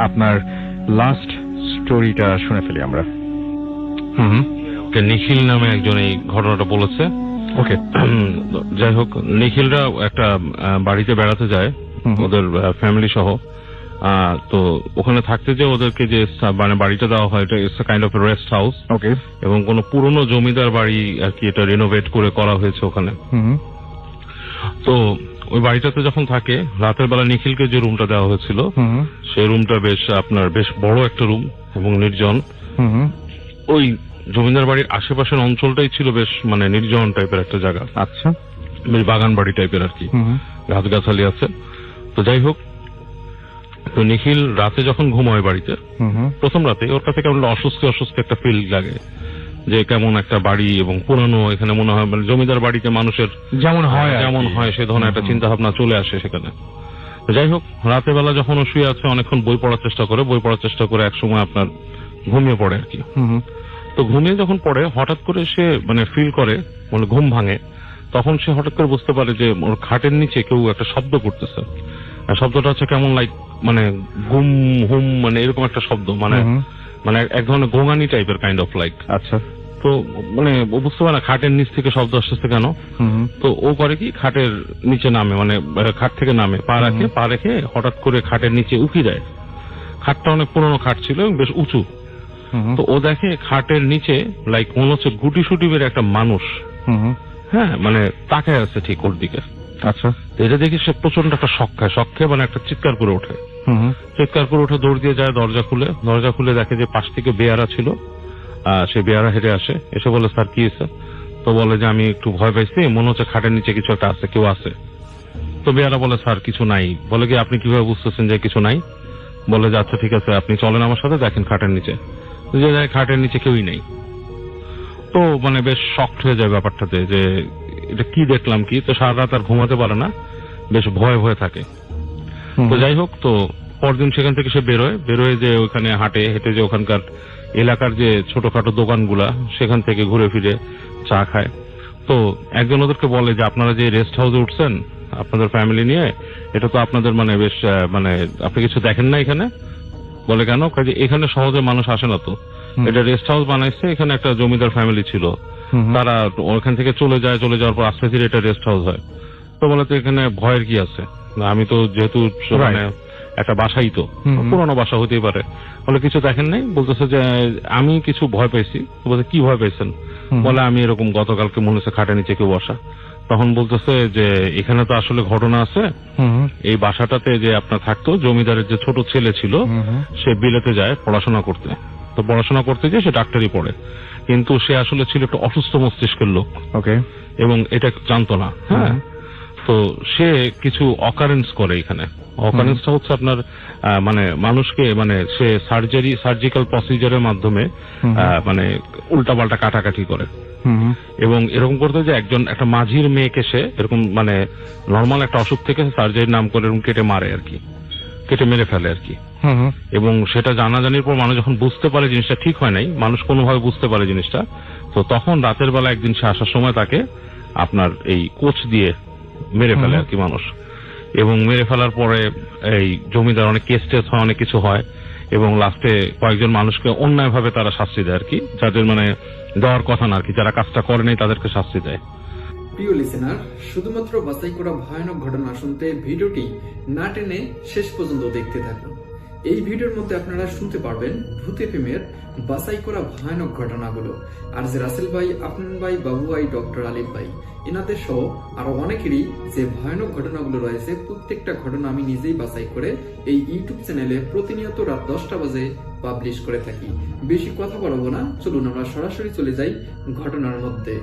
আপনার লাস্ট স্টোরিটা শুনে ফেলি আমরা। নিখিল নামে একজন এই ঘটনাটা বলেছে। ওকে, যাই হোক, নিখিলরা একটা বাড়িতে বেড়াতে যায় ওদের ফ্যামিলি সহ। তো ওখানে থাকতে যে ওদেরকে যে মানে বাড়িটা দেওয়া হয়, এটা it's kind of rest house. Okay, এবং কোন পুরনো জমিদার বাড়ি আর কি, এটা রিনোভেট করে করা হয়েছে ওখানে। তো ওই বাড়িটাতে যখন থাকে, রাতের বেলা নিখিলকে যে রুমটা দেওয়া হয়েছিল, সেই রুমটা বেশ বড় একটা রুম এবং নির্জন। ওই জমিদার বাড়ির আশেপাশের অঞ্চলটাই ছিল বেশ মানে নির্জন টাইপের একটা জায়গা। আচ্ছা, বেশ বাগান বাড়ি টাইপের আর কি, গাছগাছালি আছে। তো যাই হোক, তো নিখিল রাতে যখন ঘুমায় বাড়িতে, প্রথম রাতে ওর কাছে কেমন অস্বস্তি একটা ফিল লাগে, যে কেমন একটা বাড়ি এবং পুরানো। এখানে মনে হয় মানে জমিদার বাড়িতে মানুষের যেমন হয় সে ধরনের একটা চিন্তা ভাবনা চলে আসে সেখানে। যাই হোক, রাতের বেলা যখন ও শুয়ে আছে, অনেকক্ষণ বই পড়ার চেষ্টা করে একসময় আপনার ঘুমিয়ে পড়ে আর কি। তো ঘুমিয়ে যখন পড়ে, হঠাৎ করে সে মানে ফিল করে, মানে ঘুম ভাঙে। তখন সে হঠাৎ করে বুঝতে পারে যে ওর খাটের নিচে কেউ একটা শব্দ করতেছে। শব্দটা হচ্ছে কেমন লাইক মানে গুম হুম, মানে এরকম একটা শব্দ, মানে এক ধরনের গোঙানি টাইপের কাইন্ড অফ লাইক। আচ্ছা, তো মানে ও বুঝতে পারে না খাটের নিচ থেকে শব্দ আসতেছে কেন। তো ও করে কি, খাটের নিচে নামে, মানে খাট থেকে নামে, পা রেখে হঠাৎ করে খাটের নিচে উকি দেয়। খাটটা অনেক পুরোনো খাট ছিল এবং বেশ উঁচু। তো ও দেখে খাটের নিচে লাইক মনে হচ্ছে গুটি সুটি বের একটা মানুষ, হ্যাঁ, মানে তাকায় আছে ঠিক ওর দিকে। আচ্ছা, এটা দেখে সে প্রচন্ড একটা শক খায়, মানে একটা চিৎকার করে ওঠে। দৌড় দিয়ে যায়, দরজা খুলে দেখে যে পাশ থেকে বেয়ারা ছিল। সে বেয়ারা হেঁটে আসে, এসে বলে, স্যার কি হয়েছে? তো বলে যে আমি একটু ভয় পাইছি, মনে হচ্ছে খাটের নিচে কিছু একটা আছে, কেউ আছে। তো বেয়ারা বলে, স্যার কিছু নাই। বলে কি, আপনি কিভাবে বুঝতেছেন যে কিছু নাই? বলে যে আচ্ছা ঠিক আছে, আপনি চলেন আমার সাথে, দেখেন খাটের নিচে। যে খাটের নিচে কেউই নেই। তো মানে বেশ শকড হয়ে যায় ব্যাপারটাতে, যে এটা কি দেখলাম কি। তো সারা রাত আর ঘুমাতে পারে না, বেশ ভয়ে থাকে। তো যাই হোক, তো পরদিন সেখান থেকে সে বেরোয় যে ওখানে হেঁটে যে ওখানকার এলাকার যে ছোটখাটো দোকানগুলা, সেখান থেকে ঘুরে ফিরে চা খায়। তো একজন ওদেরকে বলে যে আপনারা যে রেস্ট হাউসে উঠছেন আপনাদের ফ্যামিলি নিয়ে, এটা তো আপনাদের মানে বেশ মানে আপনি কিছু দেখেন না এখানে? বলে কেন? কাজে এখানে সহজে মানুষ আসে না, তো এটা রেস্ট হাউস বানাইছে, এখানে একটা জমিদার ফ্যামিলি ছিল, তারা ওখান থেকে চলে যাওয়ার পর আস্তে ধীরে এটা রেস্ট হাউস হয়। তো বলে তো এখানে ভয়ের কি আছে, আমি তো যেহেতু মানে একটা বাসাই, তো পুরোনো বাসা হতেই পারে। বলে কিছু দেখেন নাই? বলতেছে যে আমি কিছু ভয় পাইছি। বলতে কি ভয় পাইছেন? বলে আমি এরকম গতকালকে মনে হচ্ছে খাটের নিচে কেউ বসা। তখন বলতেছে যে এখানে তো আসলে ঘটনা আছে, এই বাসাটাতে যে আপনার থাকতো জমিদারের যে ছোট ছেলে ছিল, সে বিলেতে যায় পড়াশোনা করতে। তো পড়াশোনা করতে গিয়ে সে ডাক্তারি পড়ে, কিন্তু সে আসলে ছিল একটা অসুস্থ মস্তিষ্কের লোক। ওকে, এবং এটা জানতো না। হ্যাঁ, তো সে কিছু অকারেন্স করে এখানে। অকারেন্সটা হচ্ছে আপনার মানে মানুষকে মানে সে সার্জিক্যাল প্রসিজারের মাধ্যমে মানে উল্টাপাল্টা কাটাকাটি করে। এবং এরকম করতে যে একটা মাঝির মেয়েকে সে এরকম মানে নর্মাল একটা অসুখ থেকে সার্জারির নাম করে এরকম কেটে মেরে ফেলে আর কি। এবং সেটা জানাজানির পর মানুষ যখন বুঝতে পারে জিনিসটা ঠিক হয় নাই, মানুষ কোনোভাবে বুঝতে পারে জিনিসটা, তো তখন রাতের বেলা একদিন সে আসার সময় তাকে আপনার এই কোচ দিয়ে মেরে ফেলে আর কি মানুষ। এবং মেরে ফেলার পরে এই জমিদার অনেক কেস টেস হয়, অনেক কিছু হয়, এবং লাস্টে কয়েকজন মানুষকে অন্যায় ভাবে তারা শাস্তি দেয় আর কি, যাদের মানে দেওয়ার কথা না আর কি, যারা কাজটা করে নাই তাদেরকে শাস্তি দেয়। প্রিয় লিসেনার, শুধুমাত্র বাছাই করা ভয়ানক ঘটনা শুনতে ভিডিওটি না টেনে শেষ পর্যন্ত দেখতে থাকুন। এই ভিডিওর মধ্যে আপনারা শুনতে পারবেন ভূত এফএমের বাছাই করা ভয়ানক ঘটনাগুলো। আর যে রাসেল ভাই, আপনার ভাই, বাবু ভাই, ডক্টর আলিফ ভাই, এনাদের সহ আরো অনেকেরই যে ভয়ানক ঘটনাগুলো রয়েছে, প্রত্যেকটা ঘটনা আমি নিজেই বাছাই করে এই ইউটিউব চ্যানেলে প্রতিনিয়ত রাত 10টা বাজে পাবলিশ করে থাকি। বেশি কথা বলবো না, চলুন আমরা সরাসরি চলে যাই ঘটনার মধ্যে।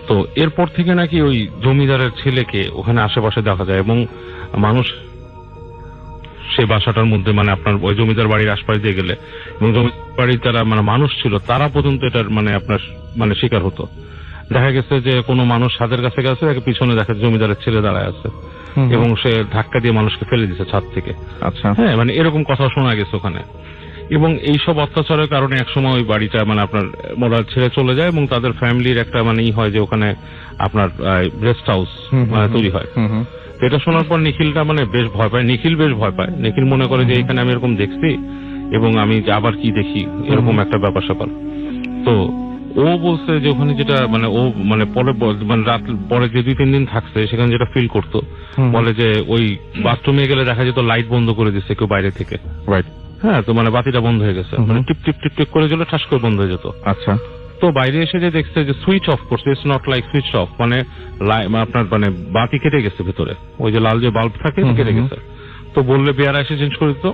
তো এরপর থেকে নাকি ওই জমিদারের ছেলেকে ওখানে আশেপাশে দেখা যায়, এবং মানুষ সেই বাসাটার মধ্যে মানে আপনার ওই জমিদার বাড়ির আশপাশ দিয়ে গেলে, এবং জমিদার বাড়ির যারা মানে মানুষ ছিল তারা পর্যন্ত এটার মানে আপনার মানে শিকার হতো। দেখা গেছে যে কোনো মানুষ ছাদের কাছে গেছে, পিছনে দেখা জমিদারের ছেলে দাঁড়ায় আছে, এবং সে ধাক্কা দিয়ে মানুষকে ফেলে দিচ্ছে ছাদ থেকে। আচ্ছা, হ্যাঁ, মানে এরকম কথা শোনা গেছে ওখানে। এবং এইসব অত্যাচারের কারণে একসময় ওই বাড়িটা মানে আপনার মোরা ছেড়ে চলে যায়, এবং তাদের ফ্যামিলির একটা মানে হয় যে ওখানে আপনার রেস্ট হাউস তৈরি হয়। তো এটা শোনার পর নিখিলটা মানে বেশ ভয় পায়, নিখিল বেশ ভয় পায়। নিখিল মনে করে যে এখানে আমি এরকম দেখছি এবং আমি যে আবার কি দেখি এরকম একটা ব্যাপার স্যাপার। তো ও বলছে যে ওখানে যেটা মানে ও মানে পরে মানে রাত পরে যে 2-3 দিন থাকছে সেখানে যেটা ফিল করতো, বলে যে ওই বাথরুমে গেলে দেখা যেত লাইট বন্ধ করে দিচ্ছে কেউ বাইরে থেকে। রাইট। হ্যাঁ, তো মানে বাতিটা বন্ধ হয়ে গেছে, মানে টিপ টিপ টিপ টিপ করে জ্বলে ঠাস করে বন্ধ হয়ে যেত। আচ্ছা। তো বাইরে এসে যে দেখছে যে সুইচ অফ করছে, it's not like switch off, মানে আপনার মানে বাতি কেটে গেছে ভেতরে, ওই যে লাল যে বাল্ব থাকে কেটে গেছে। তো বললে বেয়ারা এসে চেঞ্জ করে দিত।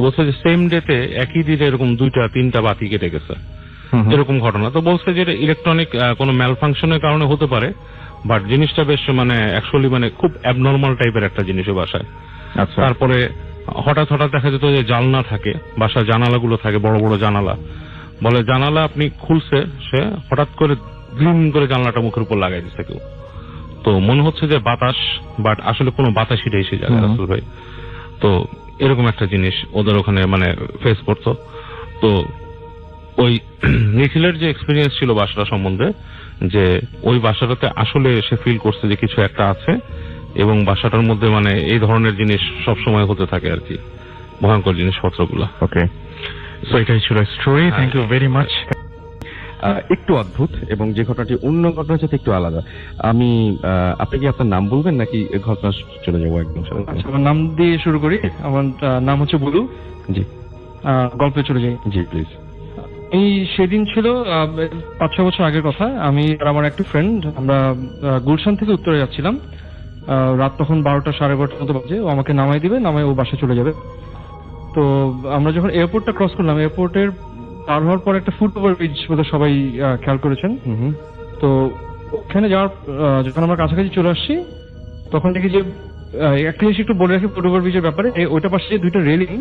বলছে যে সেম ডেতে একই দিনে এরকম 2-3টা বাতি কেটে গেছে, এরকম ঘটনা। তো বলছে যে ইলেকট্রনিক কোনো ম্যালফাংশনের কারণে হতে পারে, বাট জিনিসটা বেশ মানে অ্যাকচুয়ালি মানে খুব অ্যাবনর্মাল টাইপের একটা জিনিস বাসায়। আচ্ছা। তারপরে হঠাৎ হঠাৎ দেখা যেত যে জানলা থাকে, বাসার জানালাগুলো থাকে বড় বড় জানালা, বলে জানালা আপনি খুলছে, সে হঠাৎ করে গ্রিন করে জানলাটা মুখের উপর লাগাই দিচ্ছে কেউ। তো মনে হচ্ছে যে বাতাস, বাট আসলে কোনো বাতাসই নেই সেই জায়গায় রাসেল ভাই। তো এরকম একটা জিনিস ওদের ওখানে মানে ফেস করতো। তো ওই নিখিলের যে এক্সপিরিয়েন্স ছিল বাসাটা সম্বন্ধে, যে ওই বাসাটাতে আসলে সে ফিল করছে যে কিছু একটা আছে এবং বাসাটার মধ্যে মানে এই ধরনের জিনিস সব সময় হতে থাকে আর কি, ভয়ঙ্কর জিনিসপত্রগুলো। ওকে, সো এটাই ছিল story. Thank you very much. একটু অদ্ভুত এবং যে ঘটনাটি অন্য ঘটনার সাথে একটু আলাদা। আমি আপনি কি আপনার নাম বলবেন নাকি ঘটনা চলে যাবো একদম? আচ্ছা, আমার নাম দিয়ে শুরু করি। আমার নাম হচ্ছে বুলু। জি গল্পে চলে যাই। জি প্লিজ। এই সেদিন ছিল 5-6 বছর আগের কথা। আমি আর আমার একটা ফ্রেন্ড আমরা গুলশান থেকে উত্তরে যাচ্ছিলাম। রাত তখন 12টা 12:30 মতো বাজে। ও আমাকে নামাই দিবে, নামাই ও বাসা চলে যাবে। তো আমরা যখন এয়ারপোর্টটা ক্রস করলাম, এয়ারপোর্টের পার হওয়ার পর একটা ফুট ওভার ব্রিজ বোধহয় সবাই খেয়াল করেছেন। তো ওখানে যাওয়ার যখন আমরা কাছাকাছি চলে আসছি তখন দেখি যে একটা জিনিস একটু বলে রাখি ফুট ওভার ব্রিজের ব্যাপারে। ওইটা পাশে যে 2টা রেলিং,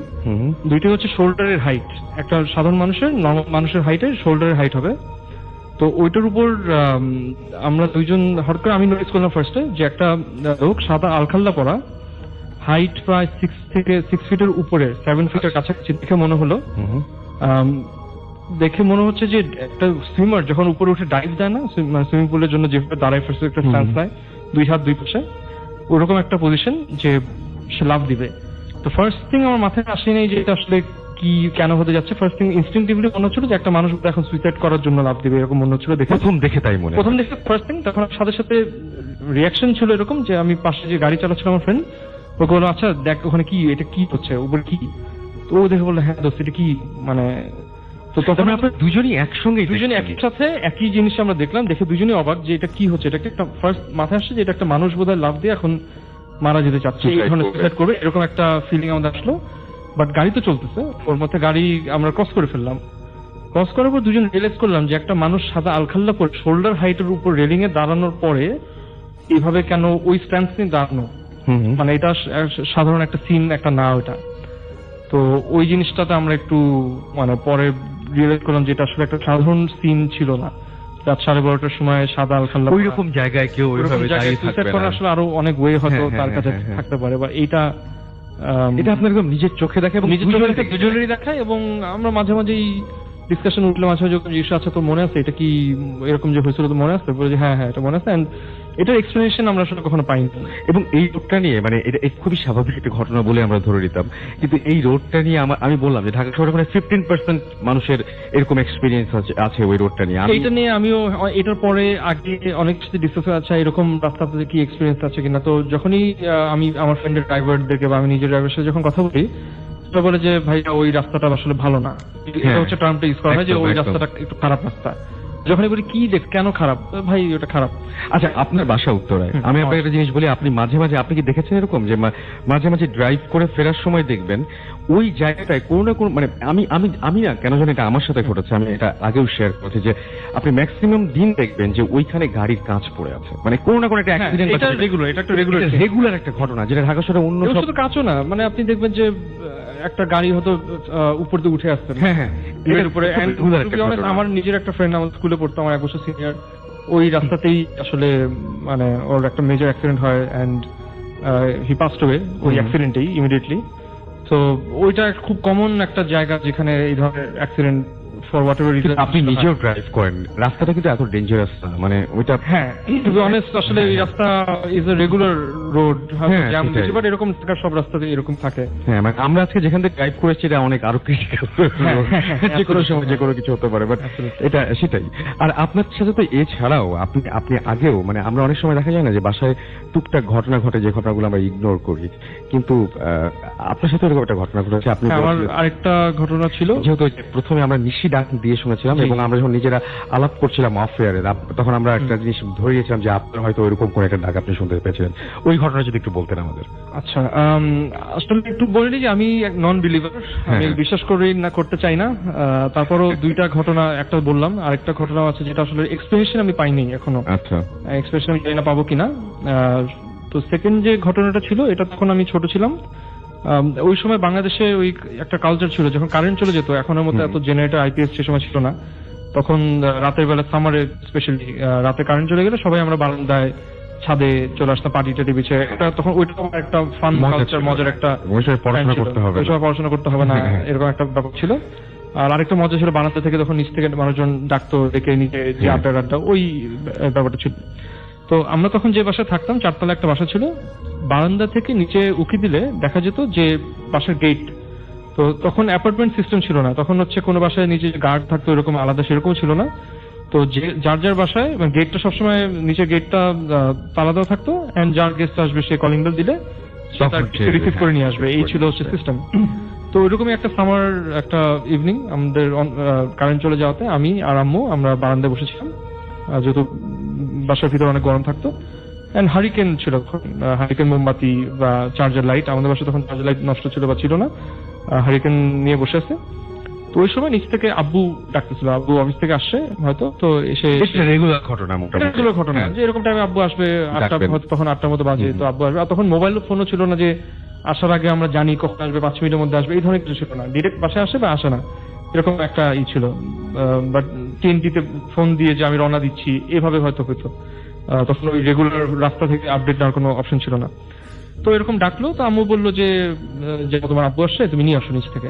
2টা হচ্ছে শোল্ডারের হাইট। একটা সাধারণ নর্মাল মানুষের হাইটের শোল্ডারের হাইট হবে। তো ওইটার উপর আমরা দুইজন হঠাৎ করে আমি নোটিস করলাম ফার্স্টে যে একটা লোক সাদা আলখাল্লা পরা, হাইট প্রায় 6 ফিটের উপরে, 7 ফিটের কাছাকাছি দেখে মনে হলো। দেখে মনে হচ্ছে যে একটা সুইমার যখন উপরে উঠে ডাইভ দেয় না সুইমিং পুলের জন্য, যেভাবে দাঁড়ায় ফার্স্টে একটা স্ট্যান্স নেয়, 2 হাত 2 পাশে, ওরকম একটা পজিশন যে সে লাফ দিবে। তো ফার্স্ট থিং আমার মাথায় আসেনি যে এটা আসলে কি কেন হতে যাচ্ছে। ফার্স্ট থিং ইনস্টিংক্টিভলি মনে হচ্ছিল যে একটা মানুষ এখন সুইসাইড করার জন্য লাফ দিবে, এরকম মনে হচ্ছিল দেখে। প্রথম দেখে ফার্স্ট থিং তখন সাথে সাথে রিয়াকশন ছিল এরকম যে আমি পাশে যে গাড়ি চালাচ্ছিল আমার ফ্রেন্ড, ওকে বললো আচ্ছা দেখ ওখানে কি, এটা কি হচ্ছে, উপরে কি। তো ও দেখে বললো হ্যাঁ দোস্ত এটা কি, মানে। তো তখন আমরা দুজনই একসঙ্গে একই সাথে একই জিনিস আমরা দেখলাম, দেখে দুজনই অবাক যে এটা কি হচ্ছে। এটা একটা ফার্স্ট মাথায় আসছে যে এটা একটা মানুষ বোধহয় লাফ দিয়ে এখন মারা যেতে চাচ্ছে, এই ধরনের সুইসাইড করবে, এরকম একটা ফিলিং আমাদের আসলো। বাট গাড়ি তো চলতেছে, ওর মধ্যে গাড়ি আমরা ক্রস করে ফেললাম। ক্রস করার পর দুজন রিয়েলাইজ করলাম যে একটা মানুষ সাদা আলখাল্লা পরে শোল্ডার হাইটের উপর রেলিং এ দাঁড়ানোর পরে এইভাবে কেন ওই স্ট্যান্স নিয়ে দাঁড়ানো, মানে এটা সাধারণ একটা সিন একটা না ওটা। তো ওই জিনিসটাতে আমরা একটু মানে পরে রিয়েলাইজ করলাম যে এটা আসলে একটা সাধারণ সিন ছিল না। রাত 12:30টার সময় সাদা আলখাল্লা ওই রকম জায়গায় কেউ ওইভাবে দাঁড়িয়ে থাকবে না। আসলে আরো অনেক ওয়ে হয়তো তার কাছে থাকতে পারে, বা এটা আপনার একদম নিজের চোখে দেখে এবং নিজের চোখে দেখে দুজনেরই দেখায়। এবং আমরা মাঝে মাঝেই ডিসকাশন উঠলে মাঝে মাঝে জিজ্ঞাসা আছে তো মনে আছে এটা কি এরকম যে হয়েছিল, তো মনে আছে? বলে যে হ্যাঁ এটা মনে আছে। এন্ড এটার এক্সপ্লেনেশন আমরা আসলে কখনো পাইনি। এবং এই রোডটা নিয়ে মানে এটা খুবই স্বাভাবিক একটা ঘটনা বলে আমরা ধরে নিতাম, কিন্তু এই রোডটা নিয়ে আমি বললাম যে ঢাকা শহরে মানে 15% মানুষের এরকম এক্সপিরিয়েন্স আছে ওই রোডটা নিয়ে। এইটা নিয়ে আমিও এটার পরে আগে অনেক কিছু ডিসকাস আছে এরকম রাস্তাতে কি এক্সপিরিয়েন্স আছে কিনা। তো যখনই আমি আমার ফ্রেন্ডের ড্রাইভারদেরকে বা আমি নিজের ড্রাইভারের সাথে যখন কথা বলি, বলে যে ভাইয়া ওই রাস্তাটা আসলে ভালো না, এটা হচ্ছে টার্মটা ইউজ করা হয় যে ওই রাস্তাটা একটু খারাপ রাস্তা। যখন বলি কি দেখ কেন খারাপ, ভাই ওটা খারাপ। আচ্ছা, আপনার বাসা উত্তরায়, আমি আপনাকে একটা জিনিস বলি, আপনি মাঝে মাঝে আপনি কি দেখেছেন এরকম যে মাঝে মাঝে ড্রাইভ করে ফেরার সময় দেখবেন ওই জায়গাটায় কোনো না কোনো মানে আমি না কেন জানি এটা আমার সাথে ঘটেছে, আমি এটা আগেও শেয়ার করেছি যে আপনি ম্যাক্সিমাম দিন দেখবেন যে ওইখানে গাড়ির কাঁচ পড়ে আছে, মানে কোনো না কোনো একটা অ্যাক্সিডেন্ট। এটা একটা রেগুলার একটা ঘটনা যেটা ঢাকা শহরে অন্য সব কাঁচও না, মানে আপনি দেখবেন যে একটা গাড়ি হয়তো উপর দিয়ে উঠে আসছে। হ্যাঁ এর উপরে আমার নিজের একটা ফ্রেন্ড আমার স্কুলে পড়তো, আমার 1 বছর সিনিয়র, ওই রাস্তাতেই আসলে মানে ওর একটা মেজর অ্যাক্সিডেন্ট হয় এন্ড হি পাসড অ্যাওয়ে ওই অ্যাক্সিডেন্টেই ইমিডিয়েটলি। তো ওইটা খুব কমন একটা জায়গা যেখানে এই ধরনের অ্যাক্সিডেন্ট ফর হোয়াটএভার রিজন। আপনি নিজেও ড্রাইভ করেন, রাস্তাটা কিন্তু এত ডেঞ্জারাস না, মানে ওইটা। হ্যাঁ টু বি অনেস্ট আসলে এই রাস্তা ইজ এ রেগুলার রোড হ্যাঁ, জ্যাম সেটাই। বেশি, বাট এরকম ঢাকার সব রাস্তাতে এরকম থাকে। হ্যাঁ মানে আমরা আজকে যেখান থেকে ড্রাইভ করেছি এটা অনেক আরো ক্রিটিক্যাল, যে কোনো সময় যে কোনো কিছু হতে পারে, বাট এটা সেটাই। আর আপনার সাথে তো এছাড়াও আপনি আগেও মানে আমরা অনেক সময় দেখা যায় না যে বাসায় টুকটাক ঘটনা ঘটে, যে ঘটনাগুলো আমরা ইগনোর করি, কিন্তু আপনার সাথে এরকম একটা ঘটনা ঘটেছে। আপনি হ্যাঁ, আমার বলেছিলেন- আরেকটা ঘটনা ছিল। যেহেতু ওই যে প্রথমে আমরা নিশি ডাক দিয়ে শুনেছিলাম জি। এবং আমরা যখন নিজেরা আলাপ করছিলাম অফ এয়ারে, তখন আমরা একটা জিনিস ধরিয়েছিলাম যে আপনার হয়তো ওইরকম কোন একটা ডাক আপনি শুনতে পেয়েছিলেন। ওই ঘটনা যদি একটু বলতেন আমাদের। আচ্ছা, আসলে একটু বলে নিই যে আমি এক নন বিলিভার, আমি হ্যাঁ। বিশ্বাস করি না, করতে চাই না। তারপরও দুইটা ঘটনা, একটা বললাম, আরেকটা ঘটনা আছে যেটা আসলে এক্সপ্লেনেশন আমি পাইনি এখনো। আচ্ছা। এক্সপ্রেশন আমি জানি না পাবো কিনা। তো সেকেন্ড যে ঘটনাটা ছিল, এটা তখন আমি ছোট ছিলাম। ওই সময় বাংলাদেশে ওই একটা কালচার ছিল, যখন কারেন্ট চলে যেত, এখনের মতো এত জেনারেটর আইপিএস সে সময় ছিল না, তখন রাতের বেলা সামারে স্পেশালি রাতে কারেন্ট চলে গেলে সবাই আমরা বারান্দায় ছাদে চলে আসতাম, পার্টি টাটি বিছে। এটা তখন ওইটা আমার একটা ফান কালচার, মজার একটা ওই সময় পড়াশোনা time ছিল। করতে হবে ওই না। সময় পড়াশোনা করতে হবে না, হ্যাঁ। এরকম একটা ব্যাপার ছিল। আর আরেকটা মজা ছিল, বারান্দা থেকে তখন নিচ থেকে মানুষজন ডাকতো, ডেকে নিচে যে হ্যাঁ। আড্ডা ওই ব্যাপারটা ছিল। তো আমরা তখন যে বাসায় থাকতাম, 4 তলা একটা বাসা ছিল, বারান্দা থেকে নিচে উকি দিলে দেখা যেত যে বাসার গেট। তো তখন অ্যাপার্টমেন্ট সিস্টেম ছিল না, তখন হচ্ছে কোনো বাসায় নিচে গার্ড থাকতো এরকম আলাদা, সেরকম ছিল না। তো যে যার যার বাসায় গেটটা সবসময় নিচে গেটটা তালা দেওয়া থাকতো, এন্ড যার গেস্ট আসবে সে কলিং বেল দিলে তখন সে রিসিভ করে নিয়ে আসবে, এই receive ছিল করে হচ্ছে নিয়ে সিস্টেম। তো ওইরকমই একটা সামার একটা ইভিনিং, আমাদের কারেন্ট চলে যাওয়াতে আমি আর আম্মু আমরা বারান্দায় বসেছিলাম, যেহেতু বাসার ভিতরে অনেক গরম থাকতো। এন্ড হারিকেন ছিল, হারিকেন মোমবাতি বা চার্জার লাইট, আমাদের বাসায় তখন চার্জার লাইট নষ্ট ছিল বা ছিল না, হারিকেন নিয়ে বসে আছে। তো ওই সময় নিচ থেকে আব্বু ডাকতেছিল, আব্বু অফিস থেকে আসছে হয়তো, তো এসে এটা রেগুলার ঘটনা মোটামুটি। এগুলো ঘটনা হ্যাঁ। যে এরকম টাইমে আব্বু আসবে, 8টা ডাকবেন। হয়তো তখন 8টার মতো বাজে, তো আব্বু আসবে। আর তখন মোবাইল ফোনও ছিল না যে আসার আগে আমরা জানি কখন আসবে, 5 মিনিটের মধ্যে আসবে, এই ধরনের কিছু ছিল না, ডিরেক্ট বাসায় আসে বা আসে না, এরকম একটা ই ছিল। বাট টিএনটিতে ফোন দিয়ে যে আমি রওনা দিচ্ছি এভাবে হয়তো হইতো, তখন ওই রেগুলার রাস্তা থেকে আপডেট নেওয়ার কোনো অপশন ছিল না। তো এরকম ডাকলো, তো আম্মু বললো যে তোমার আব্বু আসছে, তুমি নিয়ে আসো নিচ থেকে,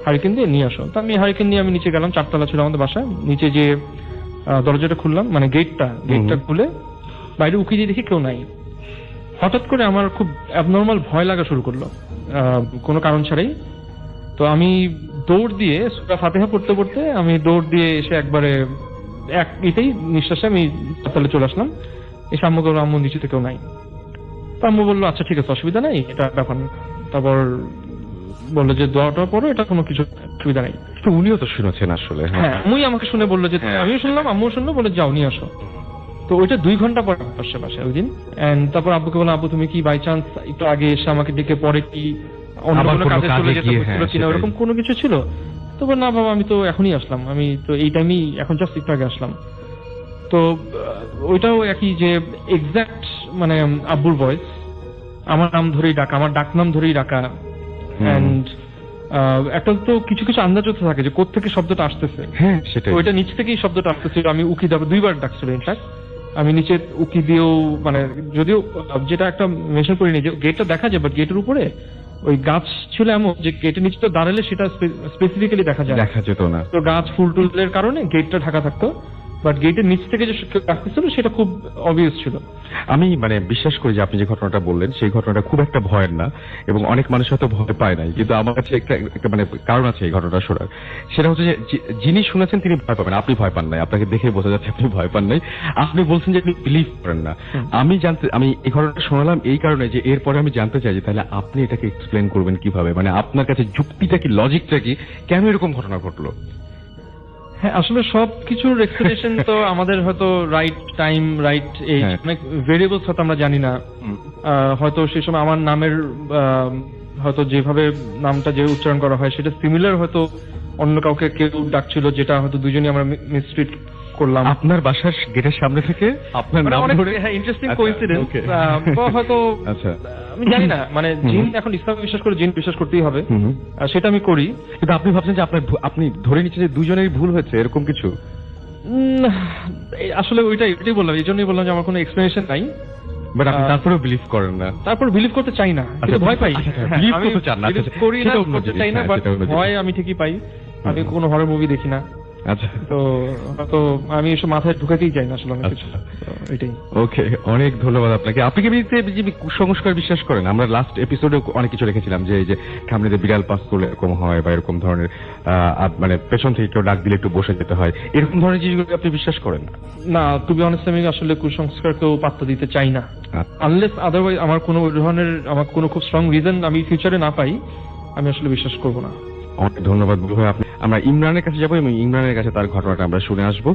হারিকেন দিয়ে নিয়ে আসো। তো আমি হারিকেন নিয়ে আমি নিচে গেলাম, 4 তলা ছিল আমাদের বাসায়। নিচে যে দরজাটা খুললাম, মানে গেটটা খুলে বাইরে উকি দিয়ে দেখি কেউ নাই। হঠাৎ করে আমার খুব অ্যাবনর্মাল ভয় লাগা শুরু করলো, কোনো কারণ ছাড়াই। তো আমি দৌড় দিয়ে সূরা ফাতিহা পড়তে পড়তে আমি দৌড় দিয়ে এসে একবারে এটাই নিঃশ্বাসে আমি তলে চলে আসলাম। এসে আম্মু বললো, আম্মু নিচে কেউ নাই। তো আম্মু বললো আচ্ছা ঠিক আছে, অসুবিধা নাই, এটা ব্যাপার না। তারপর বললো যে দোয়াটা পড়ো, এটা কোনো কিছু অসুবিধা নাই। তো উনিও তো শুনেছেন আসলে। হ্যাঁ, আম্মুই আমাকে শুনে বললো যে হ্যাঁ। আমিও শুনলাম, আম্মুও শুনলো, বলে যাও নিয়ে আসো। তো ওইটা 2 ঘন্টা পরে আসছে বাসায় ওই দিন। এন্ড তারপর আব্বুকে বললাম, আব্বু তুমি কি বাই চান্স একটু আগে এসে আমাকে ডেকে পরে কি অন্য আবার কোনো কোনো কাজে কাজে চলে যেতে গিয়ে, হচ্ছিল হ্যাঁ, কিনা, সেটাই। ওরকম কোনো কিছু ছিল? তো বল না বাবা, আমি তো এখনই আসলাম, আমি তো এই টাইমেই এখন জাস্ট একটু আগে আসলাম। তো ওইটাও একই যে এক্সাক্ট মানে আব্বুর ভয়েস, আমার নাম ধরেই ডাকা, আমার ডাক নাম ধরেই ডাকা। এন্ড একটা তো কিছু কিছু আন্দাজ হতে থাকে যে কোত্থেকে শব্দটা আসতেছে। হ্যাঁ তো সেটাই। ওইটা নিচ থেকেই শব্দটা আসতেছিল। আমি উকি দেবো 2বার ডাকছিল ইনফ্যাক্ট। আমি নিচে উকি দিয়েও মানে যদিও যেটা একটা মেনশন করিনি যে গেটটা দেখা যায়, বাট গেটের উপরে ওই গাছ ছিল এমন যে গেটের নিচে তো দাঁড়ালে সেটা স্পেসিফিক্যালি দেখা যায়। দেখা যেত না। তো গাছ ফুল টুলের কারণে গেটটা ঢাকা থাকতো, বাট গেটের নিচ থেকে যে ডাকতেছিল সেটা খুব অবভিয়াস ছিল। আমি মানে বিশ্বাস করি যে আপনি যে ঘটনাটা বললেন সেই ঘটনাটা খুব একটা ভয়ের না, এবং অনেক মানুষ হয়তো ভয় পায় নাই, কিন্তু আমার কাছে একটা মানে কারণ আছে এই ঘটনাটা শোনার। সেটা হচ্ছে যে যিনি শুনেছেন তিনি ভয় পাবেন, আপনি ভয় পান নাই, আপনাকে দেখে বোঝা যাচ্ছে আপনি ভয় পান নাই। আপনি বলছেন যে আপনি বিলিভ করেন না। আমি এই ঘটনাটা শোনালাম এই কারণে যে এরপরে আমি জানতে চাই যে তাহলে আপনি এটাকে এক্সপ্লেন করবেন কিভাবে, মানে আপনার কাছে যুক্তিটা কি, লজিকটা কি, কেন এরকম ঘটনা ঘটলো? হ্যাঁ, আসলে সবকিছুর এক্সপ্লেনেশন তো আমাদের হয়তো রাইট টাইম, রাইট এজ, হ্যাঁ। অনেক ভেরিয়েবলস হয়তো আমরা জানি না। হয়তো সেই সময় আমার নামের হয়তো যেভাবে নামটা যে উচ্চারণ করা হয় সেটা সিমিলার, হয়তো অন্য কাউকে কেউ ডাকছিল, যেটা হয়তো দুজনই আমরা মিসট্রিট করলাম। আপনার বাসার গেটের সামনে থেকে আপনার মানে নাম অনেক ধরে? ইন্টারেস্টিং আচ্ছা, কোইন্সিডেন্স। okay. হয়তো আচ্ছা। আমি জানি না, মানে জিন এখন ইসলামে বিশ্বাস করে, জিন বিশ্বাস করতেই হবে, হুম। সেটা আমি করি। কিন্তু আপনি ভাবছেন যে আপনি ধরে নিচ্ছেন যে দুজনেরই ভুল হয়েছে, এরকম কিছু? আসলে ওইটাই বললাম, এই জন্যই বললাম যে আমার কোনো এক্সপ্লেনেশন নাই। বাট আপনি তারপরেও বিলিভ করেন না? তারপর বিলিভ করতে চাই না, কিন্তু আচ্ছা, ভয় পাই। আচ্ছা, হ্যাঁ, believe আমি করতে চান না, believe আচ্ছা, করি না, সেটা অন্য করতে জিনিস, চাই না, হ্যাঁ, বাট সেটা অন্য জিনিস। ভয় আমি ঠিকই পাই। আমি কোনো হরর মুভি দেখি না, আচ্ছা তো আমি এসব মাথায় ঢুকাতেই চাই না আসলে অনেক কিছু। আচ্ছা। তো এটাই। ওকে, অনেক ধন্যবাদ আপনাকে। আপনি কি এমনিতে কুসংস্কার বিশ্বাস করেন? আমরা লাস্ট এপিসোডে অনেক কিছু রেখেছিলাম যে এই যে সামনে বিড়াল পাস করলে এরকম হয় বা এরকম ধরনের মানে পেছন থেকে কেউ ডাক দিলে একটু বসে যেতে হয়, এরকম ধরনের জিনিসগুলো আপনি বিশ্বাস করেন না? না, টু বি অনেস্ট আমি আসলে কুসংস্কারকেও পাত্তা দিতে চাই না, আচ্ছা। আনলেস আদারওয়াইজ আমার কোনো ধরনের আমার কোনো খুব স্ট্রং রিজন আমি ফিউচারে না পাই, আমি আসলে বিশ্বাস করব না। অনেক ধন্যবাদ বুলু ভাই। আমরা ইমরানের কাছে যাবো এবং ইমরানের কাছে তার ঘটনাটা আমরা শুনে আসবো।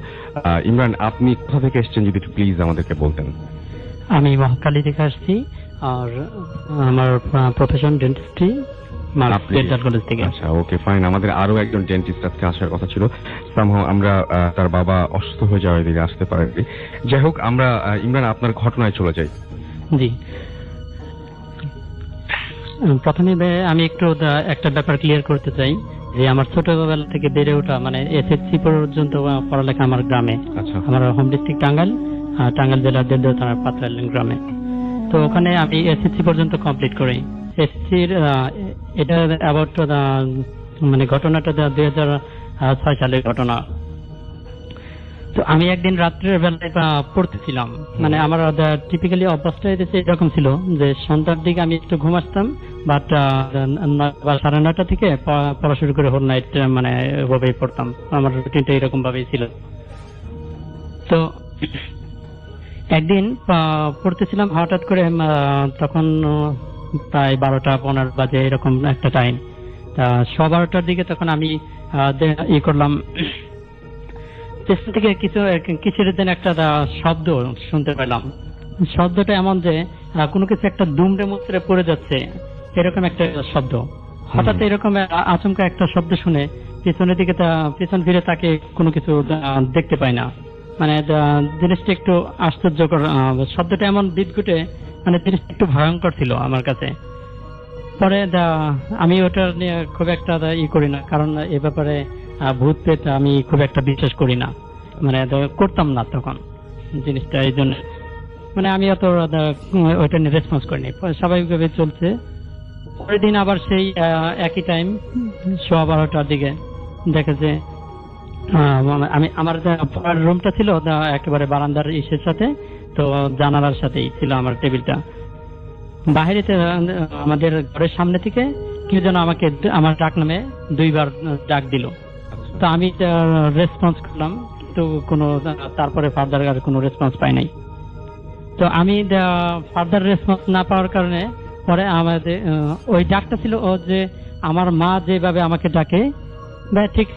ইমরান, আপনি কোথা থেকে এসেছেন যদি একটু প্লিজ আমাদেরকে বলতেন। আমি মহাখালী থেকে আসছি, আর আমার প্রফেশন ডেন্টিস্ট্রি, ডেন্টাল কলেজ থেকে। আচ্ছা, ওকে, ফাইন। আমাদের আরো একজন ডেন্টিস্ট আজকে আসার কথা ছিল, সামহাও আমরা তার বাবা অসুস্থ হয়ে যাওয়ার দিকে আসতে পারেনি। যাই হোক, আমরা ইমরান আপনার ঘটনায় চলে যাই। জি, প্রথমে আমি একটু একটা ব্যাপার ক্লিয়ার করতে চাই যে আমার ছোটবেলা থেকে বেড়ে ওঠা, মানে এসএসসি পর্যন্ত পড়ালেখা আমার গ্রামে। আচ্ছা। আমার হোম ডিস্ট্রিক্ট টাঙ্গাইল জেলার দেলদহ থানার পাতলাইল গ্রামে। তো ওখানে আমি এসএসসি পর্যন্ত কমপ্লিট করি। এসএসসির এটা অ্যাবাউট মানে ঘটনাটা 2006 সালের ঘটনা। তো আমি একদিন রাত্রের বেলায় পড়তেছিলাম, মানে আমার টিপিক্যালি অভ্যাসটা এরকম ছিল যে সন্ধ্যার দিকে আমি একটু ঘুম আসতাম, বাট 9:30 থেকে পড়া শুরু করে হোল নাইট মানে এভাবেই পড়তাম। আমার রুটিনটা এরকম ভাবেই ছিল। তো একদিন পড়তেছিলাম, হঠাৎ করে তখন প্রায় 12টা-15 বাজে এরকম একটা টাইম। তা 12:15টার দিকে তখন আমি করলাম, পেছন থেকে কিসের যেন একটা শব্দ শুনতে পেলাম। শব্দটা এমন যে কোনো কিছু একটা দুমড়ে মুচড়ে পড়ে যাচ্ছে, এরকম একটা শব্দ। হঠাৎ এরকম আচমকা একটা শব্দ শুনে পিছনের দিকে পিছন ফিরে তাকে কোনো কিছু দেখতে পাই না। মানে জিনিসটা একটু আশ্চর্যকর, শব্দটা এমন বিদ্যুটে, মানে জিনিসটা একটু ভয়ঙ্কর ছিল আমার কাছে। পরে আমি ওটা নিয়ে খুব একটা করি না, কারণ এ ব্যাপারে ভূত পেত আমি খুব একটা বিশ্বাস করি না, মানে করতাম না তখন জিনিসটা। এই জন্য মানে আমি অত ওইটা নিয়ে রেসপন্স করিনি, স্বাভাবিকভাবে চলছে। পরের দিন আবার সেই একই টাইম 12:15টার দিকে দেখে যে আমি আমার পড়ার রুমটা ছিল একেবারে বারান্দার ইসের সাথে, তো জানালার সাথেই ছিল আমার টেবিলটা। বাহিরেতে আমাদের ঘরের সামনে থেকে কেউ যেন আমাকে আমার ডাক নামে 2বার ডাক দিল। তো আমি রেসপন্স করলাম, কিন্তু কোনো তারপরে ফার্দার আর কোনো রেসপন্স পাই নাই। তো আমি ফার্দার রেসপন্স না পাওয়ার কারণে পরে আমাদের ওই ডাকটা ছিল ও যে আমার মা যেভাবে আমাকে ডাকে ঠিক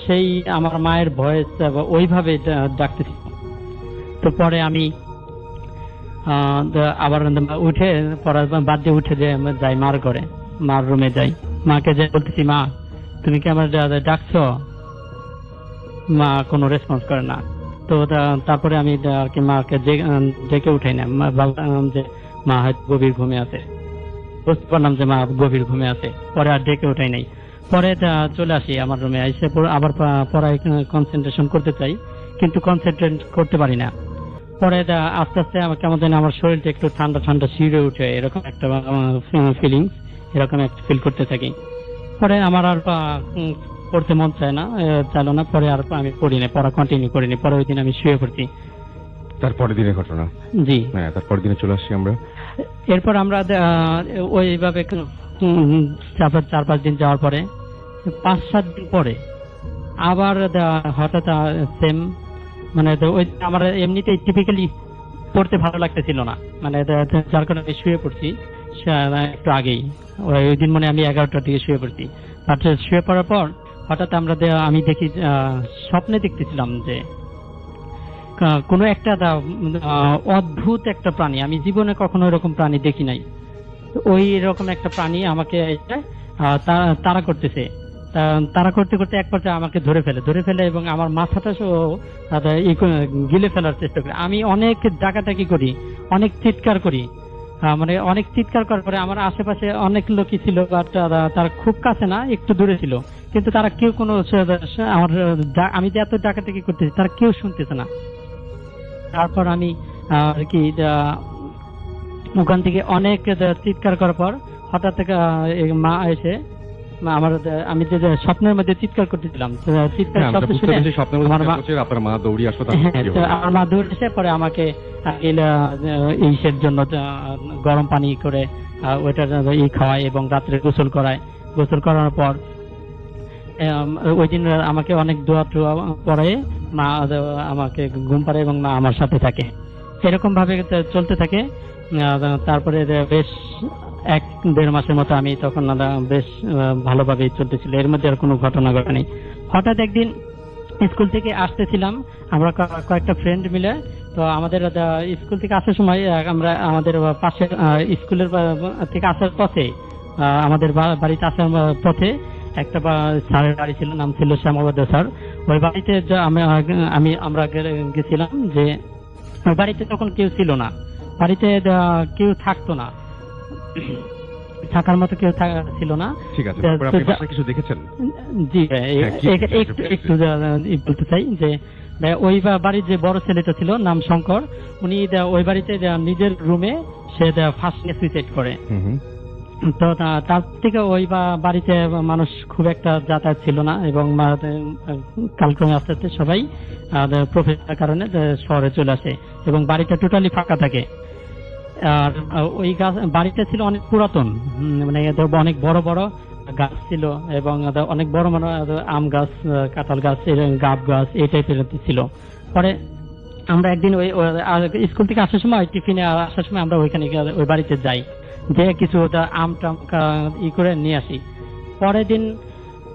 সেই আমার মায়ের ভয়েস ওইভাবে ডাকতেছিল। তো পরে আমি আবার উঠে পড়া বাদ দিয়ে উঠে যে যাই মার ঘরে, মার রুমে যাই। মাকে যে বলতেছি, মা তুমি কি আমার ডাকছো? মা কোনো রেসপন্স করে না। তো তারপরে আমি আর কি মাকে ডেকে উঠাই না, যে মা হয়তো গভীর ঘুমে আছে। বুঝতে পারলাম যে মা গভীর ঘুমে আছে, পরে আর ডেকে উঠাই নাই। পরে চলে আসি আমার রুমে, এসে আবার পড়ায় কনসেন্ট্রেশন করতে চাই, কিন্তু কনসেন্ট্রেট করতে পারি না। পরে আস্তে আস্তে আমার কেমন যেন আমার শরীরটা একটু ঠান্ডা ঠান্ডা শিউরে উঠে, এরকম একটা ফিলিংস, এরকম একটা ফিল করতে থাকি। পরে আমার আর পড়তে মন চাইলো না, পরে আর আমি পড়িনি, পড়া কন্টিনিউ করিনি। পরে ওই দিন আমি শুয়ে পড়ছি। তারপরের দিনের ঘটনা? জি, হ্যাঁ, তারপরের দিনে চলে আসছি আমরা। এরপর আমরা ওইভাবে 4-5 দিন যাওয়ার পরে 5-7 দিন পরে আবার হঠাৎ সেম, মানে ওই আমার এমনিতেই টিপিক্যালি পড়তে ভালো লাগতেছিল না, মানে যার কারণে আমি শুয়ে পড়ছি একটু আগেই। ওই দিন মানে আমি 11টার দিকে শুয়ে পড়ছি। শুয়ে পড়ার পর হঠাৎ আমি দেখি স্বপ্নে দেখতেছিলাম যে কোনো একটা অদ্ভুত একটা প্রাণী, আমি জীবনে কখনো এরকম প্রাণী দেখি নাই। ওই রকম একটা প্রাণী আমাকে তাড়া করতেছে। তাড়া করতে করতে এক পর্যায়ে আমাকে ধরে ফেলে এবং আমার মাথাটা গিলে ফেলার চেষ্টা করে। আমি অনেক ডাকাডাকি করি, অনেক চিৎকার করি, মানে অনেক চিৎকার করার পরে আমার আশেপাশে অনেক লোকই ছিল, বাট তারা খুব কাছে না, একটু দূরে ছিল, কিন্তু তারা কেউ কোনো আমি যে এত ডাকাডাকি করতেছি তারা কেউ শুনতেছে না। তারপর আমি আর কি ওখান থেকে অনেক চিৎকার করার পর হঠাৎ মা এসে আমি যে স্বপ্নের মধ্যে চিৎকার করতেছিলাম, তো চিৎকার হ্যাঁ, আমরা শব্দ বুঝতে শুনে পেরেছি স্বপ্নের মধ্যে আমার মা- চিৎকার করছে, আপনার মা দৌড়িয়ে আসলো, তারপর হ্যাঁ, কি তো হলো? আমার মা দৌড়ে এসে পরে আমাকে ইসের জন্য গরম পানি করে ওইটার খাওয়ায় এবং রাত্রে গোসল করায়। গোসল করানোর পর ওই দিন আমাকে অনেক দোয়া টোয়া পড়ে মা আমাকে ঘুম পাড়ে এবং মা আমার সাথে থাকে। এরকম ভাবে চলতে থাকে। তারপরে বেশ 1-1.5 মাসের মতো আমি তখন বেশ ভালোভাবে চলতেছিল, এর মধ্যে আর কোনো ঘটনা ঘটেনি। হঠাৎ একদিন স্কুল থেকে আসতেছিলাম আমরা কয়েকটা ফ্রেন্ড মিলে, তো আমাদের স্কুল থেকে আসার সময় আমরা আমাদের পাশে স্কুলের থেকে আসার পথে আমাদের বাড়িতে আসার পথে একটা স্যারের বাড়ি ছিল, নাম ছিল শ্যামাবদ্ধ স্যার। ওই বাড়িতে আমরা গেছিলাম, যে ওই বাড়িতে তখন কেউ ছিল না, বাড়িতে কেউ থাকতো না, থাকার মতো কেউ ছিল না। ঠিক আছে, তারপর আপনি বাসায় কিছু দেখেছেন? জি হ্যাঁ, কি একটু বলতে চাই যে ওই বাড়ির যে বড় ছেলেটা ছিল নাম শঙ্কর, উনি ওই বাড়িতে নিজের রুমে সে ফার্স্ট সুইসাইড করে। তো তার থেকে ওই বাড়িতে মানুষ খুব একটা যাতায়াত ছিল না এবং কালক্রমে আস্তে আস্তে সবাই প্রফেশনের কারণে শহরে চলে আসে এবং বাড়িটা টোটালি ফাঁকা থাকে। আর ওই বাড়িটা ছিল অনেক পুরাতন, মানে অনেক বড় বড় গাছ ছিল এবং অনেক বড় মানে আম গাছ, কাঁঠাল গাছ, গাব গাছ এই টাইপের ছিল। পরে আমরা একদিন ওই স্কুল থেকে আসার সময় টিফিনে আসার সময় আমরা ওইখানে ওই বাড়িতে যাই, যে কিছু আম টাম করে নিয়ে আসি। পরের দিন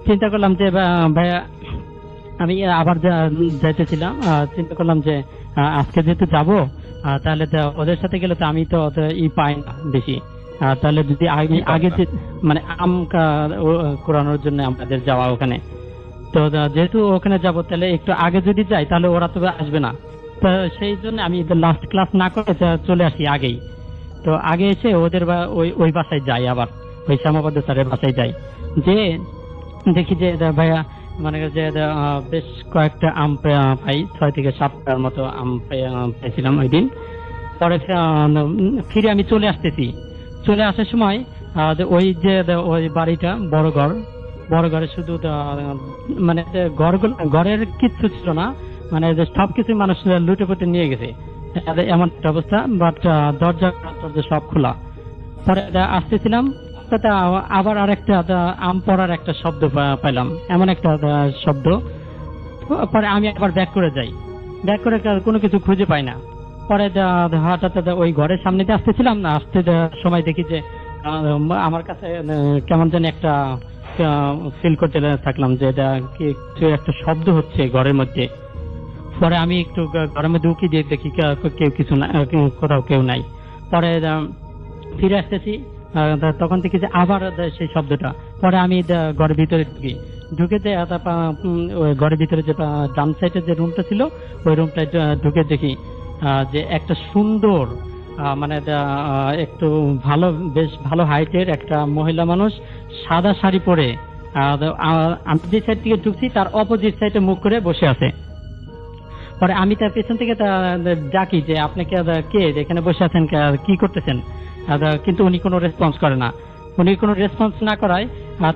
চিন্তা করলাম যে ভাইয়া আমি আবার যাইতেছিলাম, চিন্তা করলাম যে আজকে যেহেতু যাবো তাহলে ওদের সাথে গেলে তো আমি তো পাই না বেশি, তাহলে যদি আগে মানে আম কোরানোর জন্য আমাদের যাওয়া ওখানে, তো যেহেতু ওখানে যাব তাহলে একটু আগে যদি যাই তাহলে ওরা তো আসবে না, তো সেই জন্য আমি লাস্ট ক্লাস না করে চলে আসি আগেই। তো আগে এসে ওদের ওই বাসায় যাই, আবার ওই শ্যামাবদ্ধ স্যারের বাসায় যাই, যে দেখি যে ভাইয়া মানে যে বেশ কয়েকটা আম পাই, 6 থেকে 7টার মতো আম পেয়েছিলাম ওই দিন। পরে ফিরে আমি চলে আসতেছি, চলে আসার সময় ওই যে ওই বাড়িটা বড় ঘরে শুধু মানে ঘরের কিচ্ছু ছিল না, মানে সবকিছু মানুষ লুটে পুটে নিয়ে গেছে এমন একটা অবস্থা, বাট দরজা সব খোলা। পরে আসতেছিলাম আবার আরেকটা আম পড়ার একটা শব্দ পেলাম, এমন একটা শব্দ। পরে আমি আবার ব্যাক করে যাই, ব্যাক করে কোনো কিছু খুঁজে পাই না। পরে হঠাৎ ওই ঘরের সামনে দিয়ে আসতেছিলাম না, আসতে সময় দেখি যে আমার কাছে কেমন যেন একটা ফিল করতে থাকলাম যে কিছু একটা শব্দ হচ্ছে ঘরের মধ্যে। পরে আমি একটু ঘরের মধ্যে উকি দিয়ে দেখি কেউ কিছু না, কোথাও কেউ নাই। পরে ফিরে আসতেছি, তখন দেখি যে আবার সেই শব্দটা। পরে আমি ঘরের ভিতরে ঢুকে যে ঘরের ভিতরে যে ডান সাইডের যে রুমটা ছিল ওই রুমটায় ঢুকে দেখি যে একটা সুন্দর মানে একটু বেশ ভালো হাইটের একটা মহিলা মানুষ সাদা শাড়ি পরে আমি যে সাইড থেকে ঢুকছি তার অপোজিট সাইডে মুখ করে বসে আছে। পরে আমি তার পেছন থেকে ডাকি যে আপনাকে কে এখানে বসে আছেন, কি করতেছেন, কিন্তু উনি কোনো রেসপন্স করে না। উনি কোনো রেসপন্স না করায়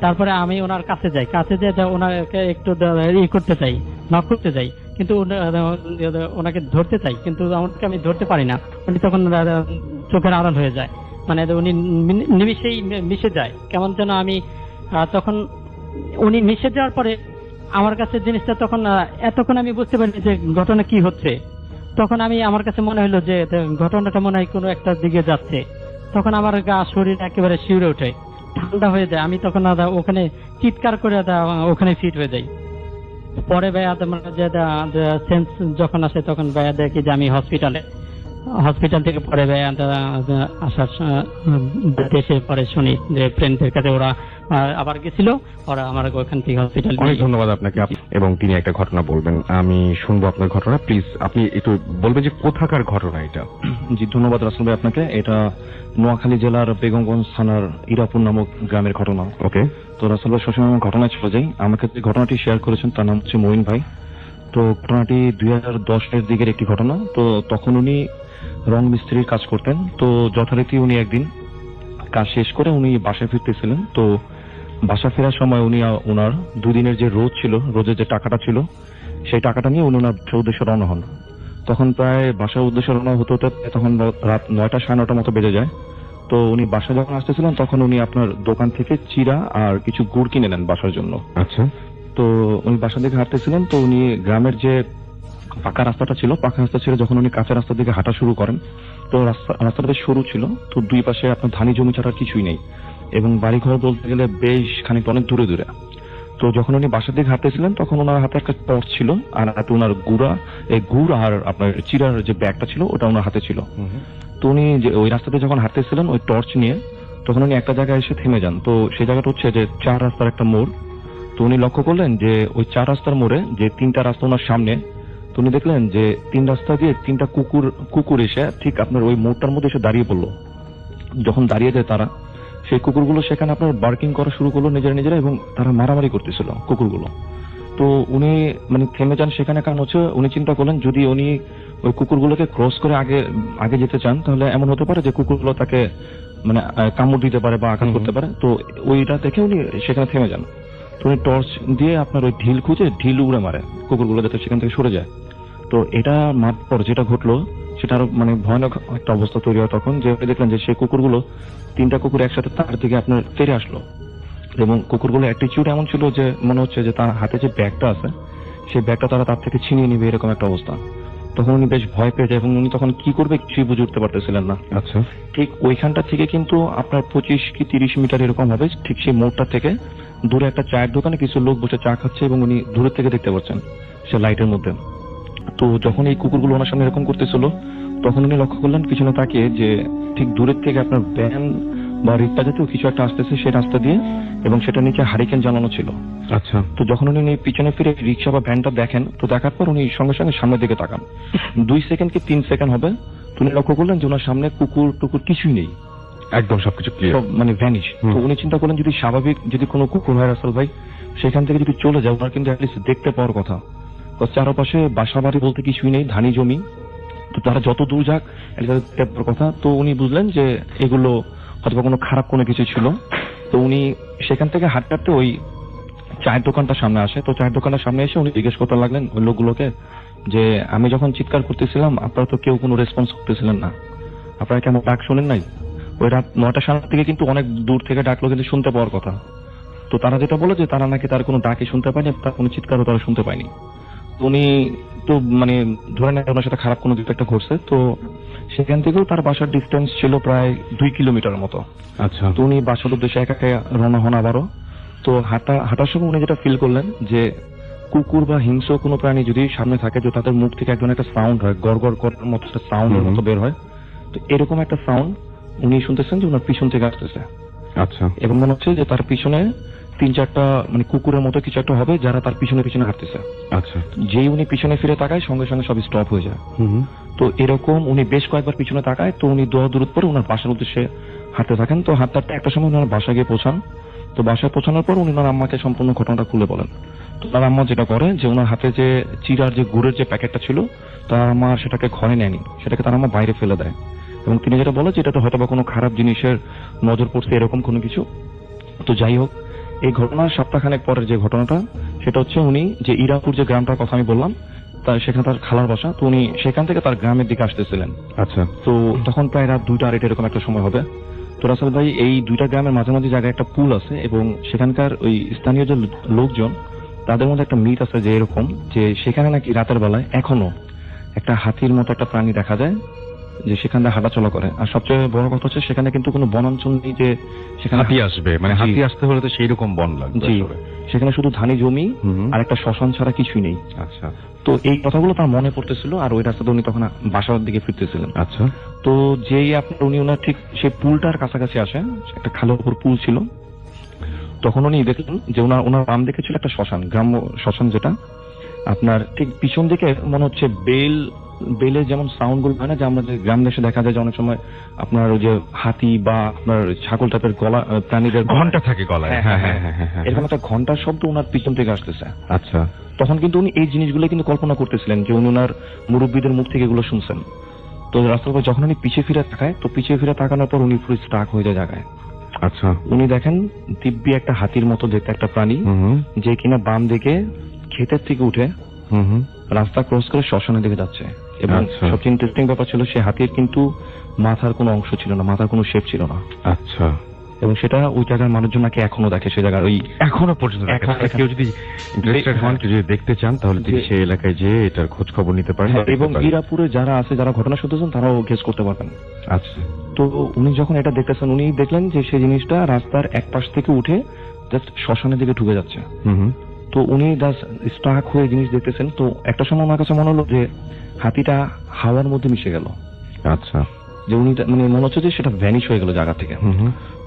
তারপরে আমি ওনার কাছে যাই, ওনাকে একটু করতে চাই, নক করতে চাই, কিন্তু ওনাকে ধরতে চাই, কিন্তু আমাকে আমি ধরতে পারি না। উনি তখন চোখের আড়াল হয়ে যায়, মানে উনি নিমিষেই মিশে যায় কেমন যেন। আমি তখন উনি মিশে যাওয়ার পরে আমার কাছে জিনিসটা তখন এতক্ষণ আমি বুঝতে পারিনি যে ঘটনা কি হচ্ছে। তখন আমার কাছে মনে হলো যে ঘটনাটা মনে হয় কোনো একটা দিকে যাচ্ছে। তখন আমার গা শরীর একেবারে শিউরে ওঠে, ঠান্ডা হয়ে যায়। আমি তখন ওখানে চিৎকার করে ওখানে ফিট হয়ে যাই। পরে ভাইয়া সেন্স যখন আসে তখন ভাইয়া দেখি যে আমি হসপিটাল থেকে পরে ভাইয়া আসার দেশে পরে শুনি যে ফ্রেন্ডদের কাছে ওরা আবার গেছিল, ওরা আমার ওখান থেকে হসপিটাল। অনেক ধন্যবাদ আপনাকে, এবং তিনি একটা ঘটনা বলবেন, আমি শুনবো আপনার ঘটনা। প্লিজ আপনি একটু বলবেন যে কোথাকার ঘটনা এটা। জি ধন্যবাদ রাসেল ভাই আপনাকে। এটা নোয়াখালী জেলার বেগমগঞ্জ থানার ইরাপুর নামক গ্রামের ঘটনা। ওকে। তো রাসেল ভাই সবসময় আমার ঘটনায় চলে যাই। আমাকে যে ঘটনাটি শেয়ার করেছেন তার নাম হচ্ছে মঈন ভাই। তো ঘটনাটি 2010-এর দিকের একটি ঘটনা। তো তখন উনি রং মিস্ত্রির কাজ করতেন। তো যথারীতি উনি একদিন কাজ শেষ করে উনি বাসায় ফিরতেছিলেন। তো বাসা ফেরার সময় উনি ওনার দুদিনের যে রোদ ছিল, রোজের যে টাকাটা ছিল, সেই টাকাটা নিয়ে উনি ওনার উদ্দেশ্যে রওনা হন। তখন প্রায় বাসার উদ্দেশ্যে রওনা হতে হতে তখন রাত 9টা 9:30 মতো বেজে যায়। তো উনি বাসা যখন আসতেছিলেন তখন উনি আপনার দোকান থেকে চিড়া আর কিছু গুড় কিনে নেন বাসার জন্য। আচ্ছা। তো উনি বাসা দিকে হাঁটতেছিলেন, তো উনি গ্রামের যে পাকা রাস্তাটা ছিল, পাকা রাস্তা ছেড়ে যখন উনি কাঁচা রাস্তার দিকে হাঁটা শুরু করেন, তো রাস্তাটা বেশ সরু ছিল, তো দুই পাশে আপনার ধানি জমি ছাড়া কিছুই নেই এবং বাড়িঘর বলতে গেলে বেশ খানিকটা অনেক দূরে দূরে। তো যখন উনি বাসার দিকে হাঁটতেছিলেন তখন ওনার হাতে একটা টর্চ ছিল, আর হাতে ওনার গুড় আর আপনার চিড়ার যে ব্যাগটা ছিল ওটা ওনার হাতে ছিল। তো উনি যে ওই রাস্তাতে যখন হাঁটতেছিলেন ওই টর্চ নিয়ে, তখন উনি একটা জায়গায় এসে থেমে যান। তো সেই জায়গাটা হচ্ছে যে 4 রাস্তার একটা মোড়। তো উনি লক্ষ্য করলেন যে ওই 4 রাস্তার মোড়ে যে 3টা রাস্তা ওনার সামনে, তো উনি দেখলেন যে 3 রাস্তা দিয়ে 3টা কুকুর এসে ঠিক আপনার ওই মোড়টার মধ্যে এসে দাঁড়িয়ে পড়লো। যখন দাঁড়িয়ে যায় তারা, সেই কুকুরগুলো সেখানে আপনার বার্কিং করা শুরু করলো নিজেরা এবং তারা মারামারি করতেছিল কুকুরগুলো। তো উনি মানে থেমে যান সেখানে, কারণ হচ্ছে উনি চিন্তা করলেন যদি উনি ওই কুকুরগুলোকে ক্রস করে আগে যেতে চান তাহলে এমন হতে পারে যে কুকুরগুলো তাকে মানে কামড় দিতে পারে বা আঘাত করতে পারে। তো ওইটা দেখে উনি সেখানে থেমে যান। তো উনি টর্চ দিয়ে আপনার ওই ঢিল খুঁজে ঢিল উড়ে মারে কুকুরগুলো যাতে সেখান থেকে সরে যায়। তো এটা মারার পর যেটা ঘটলো সেটা আরো মানে ভয়ানক একটা অবস্থা তৈরি হয় তখন, যে দেখলেন যে সেই কুকুরগুলো 3টা কুকুর একসাথে তার দিকে আপনার তেড়ে আসলো এবং কুকুরগুলো অ্যাটিটিউড এমন ছিল যে মনে হচ্ছে যে তার হাতে যে ব্যাগটা আছে সেই ব্যাগটা তারা তার থেকে ছিনিয়ে নিবে, এরকম একটা অবস্থা। তখন উনি বেশ ভয় পেয়ে যায় এবং উনি তখন কি করবে কিছুই বুঝে উঠতে পারতেছিলেন না। আচ্ছা। ঠিক ওইখানটা থেকে কিন্তু আপনার 25 কি 30 মিটার এরকম হবে, ঠিক সেই মোড়টা থেকে দূরে একটা চায়ের দোকানে কিছু লোক বসে চা খাচ্ছে এবং উনি দূরের থেকে দেখতে পাচ্ছেন সে লাইটের মধ্যে। তো যখন এই কুকুরগুলো ওনার সামনে এরকম করতেছিল তখন উনি লক্ষ্য করলেন পিছনে তাকিয়ে যে ঠিক দূরের থেকে আপনার ভ্যান বা রিক্সা জাতীয় কিছু একটা আসতেছে সেই রাস্তা দিয়ে এবং সেটা নিচে হারিকেন জ্বালানো ছিল। আচ্ছা। তো যখন উনি পিছনে ফিরে রিক্সা বা ভ্যানটা দেখেন, তো দেখার পর উনি সঙ্গে সঙ্গে সামনের দিকে তাকান। 2 সেকেন্ড কি 3 সেকেন্ড হবে, তো উনি লক্ষ্য করলেন যে ওনার সামনে কুকুর টুকুর কিছুই নেই, একদম সবকিছু ক্লিয়ার, সব মানে ভ্যানিশ। তো উনি চিন্তা করলেন যদি স্বাভাবিক যদি কোনো কুকুর হয় রাসেল ভাই সেখান থেকে যদি চলে যায় ওনার কিন্তু অ্যাটলিস্ট দেখতে পাওয়ার কথা। তো চারপাশে বাসা বাড়ি বলতে কিছুই নেই, ধানি জমি, তো তারা যত দূর যাক দেখতে পাওয়ার কথা। তো উনি বুঝলেন যে এগুলো হয়তো কোনো খারাপ কোনো কিছু ছিল। তো উনি সেখান থেকে হাঁটতে হাঁটতে ওই চায়ের দোকানটার সামনে আসে। তো চায়ের দোকানটার সামনে এসে উনি জিজ্ঞেস করতে লাগলেন ওই লোকগুলোকে যে আমি যখন চিৎকার করতেছিলাম আপনারা তো কেউ কোনো রেসপন্স করতেছিলেন না, আপনারা কেন ডাক শোনেন নাই? ওই রাত 9টা সাড়ে 9 থেকে কিন্তু অনেক দূর থেকে ডাকলো কিন্তু শুনতে পাওয়ার কথা। তো তারা যেটা বলে যে তারা নাকি তার কোনো ডাকে শুনতে পায়নি, তার কোনো চিৎকারও তারা শুনতে পায়নি। উনি তো মানে ধরে নেন ওনার সাথে খারাপ কোনো কিছু একটা ঘটছে। তো সেখান থেকেও তার বাসার ডিস্টেন্স ছিল প্রায় 2 কিলোমিটার মতো। আচ্ছা। তো উনি বাসার উদ্দেশ্যে একা রওনা হন আবারও। তো হাঁটার সময় উনি যেটা ফিল করলেন যে কুকুর বা হিংস্র কোনো প্রাণী যদি সামনে থাকে যে তাদের মুখ থেকে একদম একটা সাউন্ড হয়, গড়গড় করার মতো একটা সাউন্ডের মতো বের হয়। তো এরকম একটা সাউন্ড উনি শুনতেছেন যে ওনার পিছন থেকে আসতেছে। আচ্ছা। এবং মনে হচ্ছে যে তার পিছনে 3-4টা মানে কুকুরের মতো কিছু একটা হবে যারা তার পিছনে পিছনে হাঁটতেছে। আচ্ছা। যেই উনি পিছনে ফিরে তাকায় সঙ্গে সঙ্গে সব স্টপ হয়ে যায়। তো এরকম উনি বেশ কয়েকবার পিছনে তাকায়। তো উনি দূর পরে ওনার বাসার উদ্দেশ্যে হাঁটতে থাকেন। তো হাঁটতে হাঁটতে একটা সময় ওনার বাসায় গিয়ে পৌঁছান। তো বাসায় পৌঁছানোর পর উনি ওনার আম্মাকে সম্পূর্ণ ঘটনাটা খুলে বলেন। তো তার আম্মা যেটা করে যে ওনার হাতে যে চিড়ার যে গুড়ের যে প্যাকেটটা ছিল তার আম্মা সেটাকে ঘরে নেয়নি, সেটাকে তার আম্মা বাইরে ফেলে দেয় এবং তিনি যেটা বলে যে এটাতে হয়তো বা কোনো খারাপ জিনিসের নজর পড়ছে এরকম কোনো কিছু। তো যাই হোক, এই ঘটনার সপ্তাহখানেক পরের যে ঘটনাটা সেটা হচ্ছে উনি যে ইরাপুর যে গ্রামটার কথা আমি বললাম তার সেখানে তার খালার বাসা। তো উনি সেখান থেকে তার গ্রামের দিকে আসতেছিলেন। আচ্ছা। তো তখন প্রায় রাত 2টা 2:30 এরকম একটা সময় হবে। তো রাসেল ভাই এই 2টা গ্রামের মাঝামাঝি জায়গায় একটা পুল আছে এবং সেখানকার ওই স্থানীয় যে লোকজন তাদের মধ্যে একটা মিথ আছে যে এরকম যে সেখানে নাকি রাতের বেলায় এখনো একটা হাতির মতো একটা প্রাণী দেখা যায় যে সেখানে হাঁটাচলা করে। আর সবচেয়ে বড় কথা হচ্ছে সেখানে কিন্তু কোনো বনাঞ্চল নেই যে সেখানে হাতি আসবে, মানে হাতি আসতে হলে তো সেই রকম বন লাগবে। জি, সেখানে শুধু ধানি জমি আর একটা শ্মশান ছাড়া কিছুই নেই। আচ্ছা। তো এই কথাগুলো তার মনে পড়তেছিল আর ওই রাস্তাতে উনি তখন বাসার দিকে ফিরতেছিলেন। আচ্ছা। তো যেই আপনার উনি ওনার ঠিক সেই পুলটার কাছাকাছি আসেন, একটা খালের উপর পুল ছিল, তখন উনি দেখলেন যে ওনার বাম দিকে ছিল একটা শ্মশান, গ্রাম্য শ্মশান, যেটা আপনার ঠিক পিছন দিকে মনে হচ্ছে বেলের যেমন সাউন্ড গুলো হয় না যে আমরা যে গ্রাম দেশে দেখা যায় যে অনেক সময় আপনার ওই যে হাতি বা আপনার ছাগল টাইপের গলা প্রাণীদের ঘন্টা থাকে গলায়, হ্যাঁ হ্যাঁ হ্যাঁ, এরকম একটা ঘন্টার শব্দ ওনার পিছন থেকে আসতেছে। আচ্ছা। তখন কিন্তু উনি এই জিনিসগুলো কিন্তু কল্পনা করতেছিলেন যে উনি ওনার মুরব্বীদের মুখ থেকে এগুলো শুনছেন। তো রাস্তার পর যখন উনি পিছিয়ে ফিরে তাকায়, তো পিছিয়ে ফিরে তাকানোর পর উনি পুরো স্টাক হয়ে যায় জায়গায়। আচ্ছা। উনি দেখেন দিব্যি একটা হাতির মতো দেখতে একটা প্রাণী, যে কিনা বাম দিকে ক্ষেতের থেকে উঠে রাস্তা ক্রস করে শ্মশানের দিকে যাচ্ছে। এবং আচ্ছা। সবচেয়ে ইন্টারেস্টিং ব্যাপার ছিল সে হাতির কিন্তু মাথার কোনো অংশ ছিল না, মাথার কোনো শেপ ছিল না। আচ্ছা। এবং সেটা ওই জায়গার মানুষজন নাকি এখনো দেখে, সে জায়গার ওই এখনো পর্যন্ত দেখা যায়। এখন- কেউ যদি ইন্টারেস্টেড হন, কেউ যদি দেখতে চান, তাহলে তিনি সেই এলাকায় যেয়ে এটার খোঁজ খবর নিতে পারেন। হ্যাঁ, এবং ইরাপুরে যারা আছে, যারা ঘটনা শুনতেছেন, তারাও গেস করতে পারবেন। আচ্ছা। তো উনি যখন এটা দেখতেছেন, উনি দেখলেন যে সেই জিনিসটা রাস্তার এক পাশ থেকে উঠে জাস্ট শ্মশানের দিকে ঢুকে যাচ্ছে। তো উনি জাস্ট স্টাক হয়ে জিনিস দেখতেছেন। তো একটা সময় আমার কাছে মনে হলো যে হাতিটা হাওয়ার মধ্যে মিশে গেল, আচ্ছা। যে উনি মানে মনে হচ্ছে যে সেটা ভ্যানিশ হয়ে গেল জায়গা থেকে।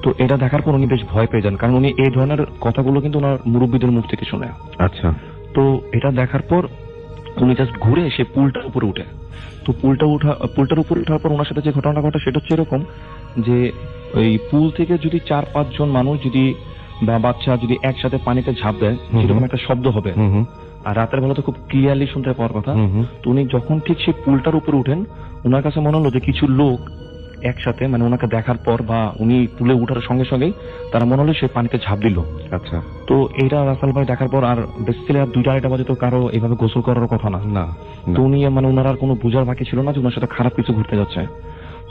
তো এটা দেখার পর উনি বেশ ভয় পেয়ে যান, কারণ উনি এই ধরনের কথাগুলো কিন্তু ওনার মুরব্বীদের মুখ থেকে শুনে। আচ্ছা। তো এটা দেখার পর উনি জাস্ট ঘুরে সে পুলটার উপরে উঠে, তো পুলটার উপরে ওঠার পর ওনার সাথে যে ঘটনাটা ঘটে সেটা হচ্ছে এরকম যে ওই পুল থেকে যদি 4-5 জন মানুষ যদি বা বাচ্চা যদি একসাথে পানিতে ঝাঁপ দেয়, সেরকম একটা শব্দ হবে। আর রাতের বেলা তো খুব ক্লিয়ারলি শুনতে পাওয়ার কথা। তো উনি যখন ঠিক সেই পুলটার উপরে উঠেন, ওনার কাছে মনে হলো যে কিছু লোক একসাথে, মানে ওনাকে দেখার পর বা উনি পুলে উঠার সঙ্গে সঙ্গেই তারা মনে হলো সে পানিতে ঝাঁপ দিল। আচ্ছা। তো এইটা রাসেল ভাই দেখার পর আর বেসিক্যালি আর 2টা-2:30 বাজে তো কারো এইভাবে গোসল করার কথা না। না। তো উনি মানে ওনার আর কোনো বোঝার বাকি ছিল না যে ওনার সাথে খারাপ কিছু ঘুরতে যাচ্ছে।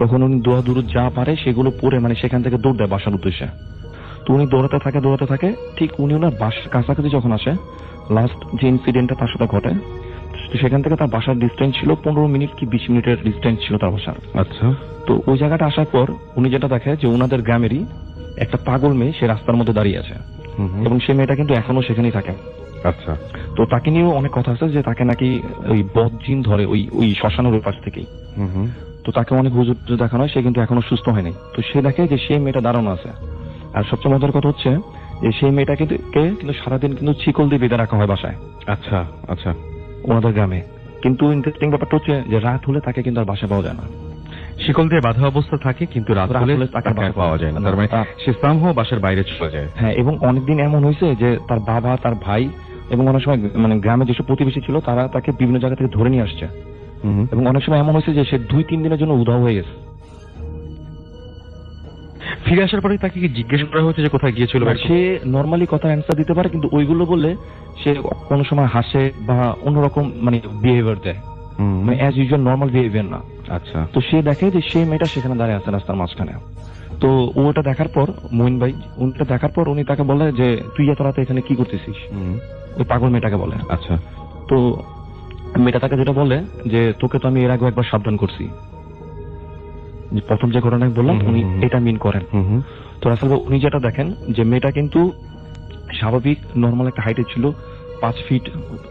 তখন উনি দোয়া দূর যা পারে সেগুলো পরে মানে সেখান থেকে দৌড় দেয় বাসার উদ্দেশ্যে। তো উনি দৌড়াতে থাকে, ঠিক উনি ওনার বাসার কাছাকাছি যখন আসে, লাস্ট যে ইনসিডেন্টটা তার সাথে ঘটে, তো সেখান থেকে তার বাসার ডিস্টেন্স ছিল 15 মিনিট কি 20 মিনিটের ডিস্টেন্স ছিল তার বাসার। আচ্ছা। তো ওই জায়গাটা আসার পর উনি যেটা দেখে যে ওনাদের গ্রামেরই একটা পাগল মেয়ে সে রাস্তার মধ্যে দাঁড়িয়ে আছে, এবং সে মেয়েটা কিন্তু এখনো সেখানেই থাকে। আচ্ছা। তো তাকে নিয়েও অনেক কথা আছে যে তাকে নাকি ওই বদজিন ধরে ওই শ্মশানের ওই পাশ থেকেই। তো তাকে অনেক হুজুর দেখানো হয়, সে কিন্তু এখনো সুস্থ হয়নি। তো সে দেখে যে সেই মেয়েটা দাঁড়ানো আছে। আর সবচেয়ে মজার কথা হচ্ছে যে সেই মেয়েটা কিন্তু সারাদিন কিন্তু শিকল দিয়ে বেঁধে রাখা হয় বাসায়। আচ্ছা। আচ্ছা। ওনাদের গ্রামে। কিন্তু ইন্টারেস্টিং ব্যাপারটা হচ্ছে যে রাত হলে তাকে কিন্তু আর বাসায় পাওয়া যায় না। শিকল দিয়ে বাঁধা অবস্থা থাকে, কিন্তু রাত হলে তাকে আর পাওয়া যায় না। তার মানে সে সামহাও বাসার বাইরে চলে যায়। হ্যাঁ, এবং অনেকদিন এমন হয়েছে যে তার বাবা, তার ভাই এবং অনেক সময় মানে গ্রামে যেসব প্রতিবেশী ছিল তারা তাকে বিভিন্ন জায়গা থেকে ধরে নিয়ে আসছে। এবং অনেক সময় এমন হয়েছে যে সে 2-3 দিনের জন্য উধাও হয়ে গেছে। ফিরে আসার পরে তাকে কি জিজ্ঞেস করা হয়েছে যে কোথায় গিয়েছিল? সে নর্মালি কথা অ্যান্সার দিতে পারে, কিন্তু ওইগুলো বললে সে কোনো সময় হাসে বা অন্যরকম মানে বিহেভিয়ার দেয়, মানে অ্যাজ ইউজুয়াল নর্মাল বিহেভিয়ার না। আচ্ছা। তো সে দেখে যে সেই মেয়েটা সেখানে দাঁড়িয়ে আছে রাস্তার মাঝখানে। তো ওটা দেখার পর মঈন ভাই ওটা দেখার পর উনি তাকে বলে যে তুই এত রাতে এখানে কি করতেছিস, ওই পাগল মেয়েটাকে বলে। আচ্ছা। তো মেয়েটা তাকে যেটা বলে যে তোকে তো আমি এর আগে একবার সাবধান করছি, যে প্রথম যে ঘটনা বললাম উনি এটা মিন করেন। তো রাসেল ভাই উনি যেটা দেখেন যে মেয়েটা কিন্তু স্বাভাবিক নর্মাল একটা হাইটে ছিল, 5 ফিট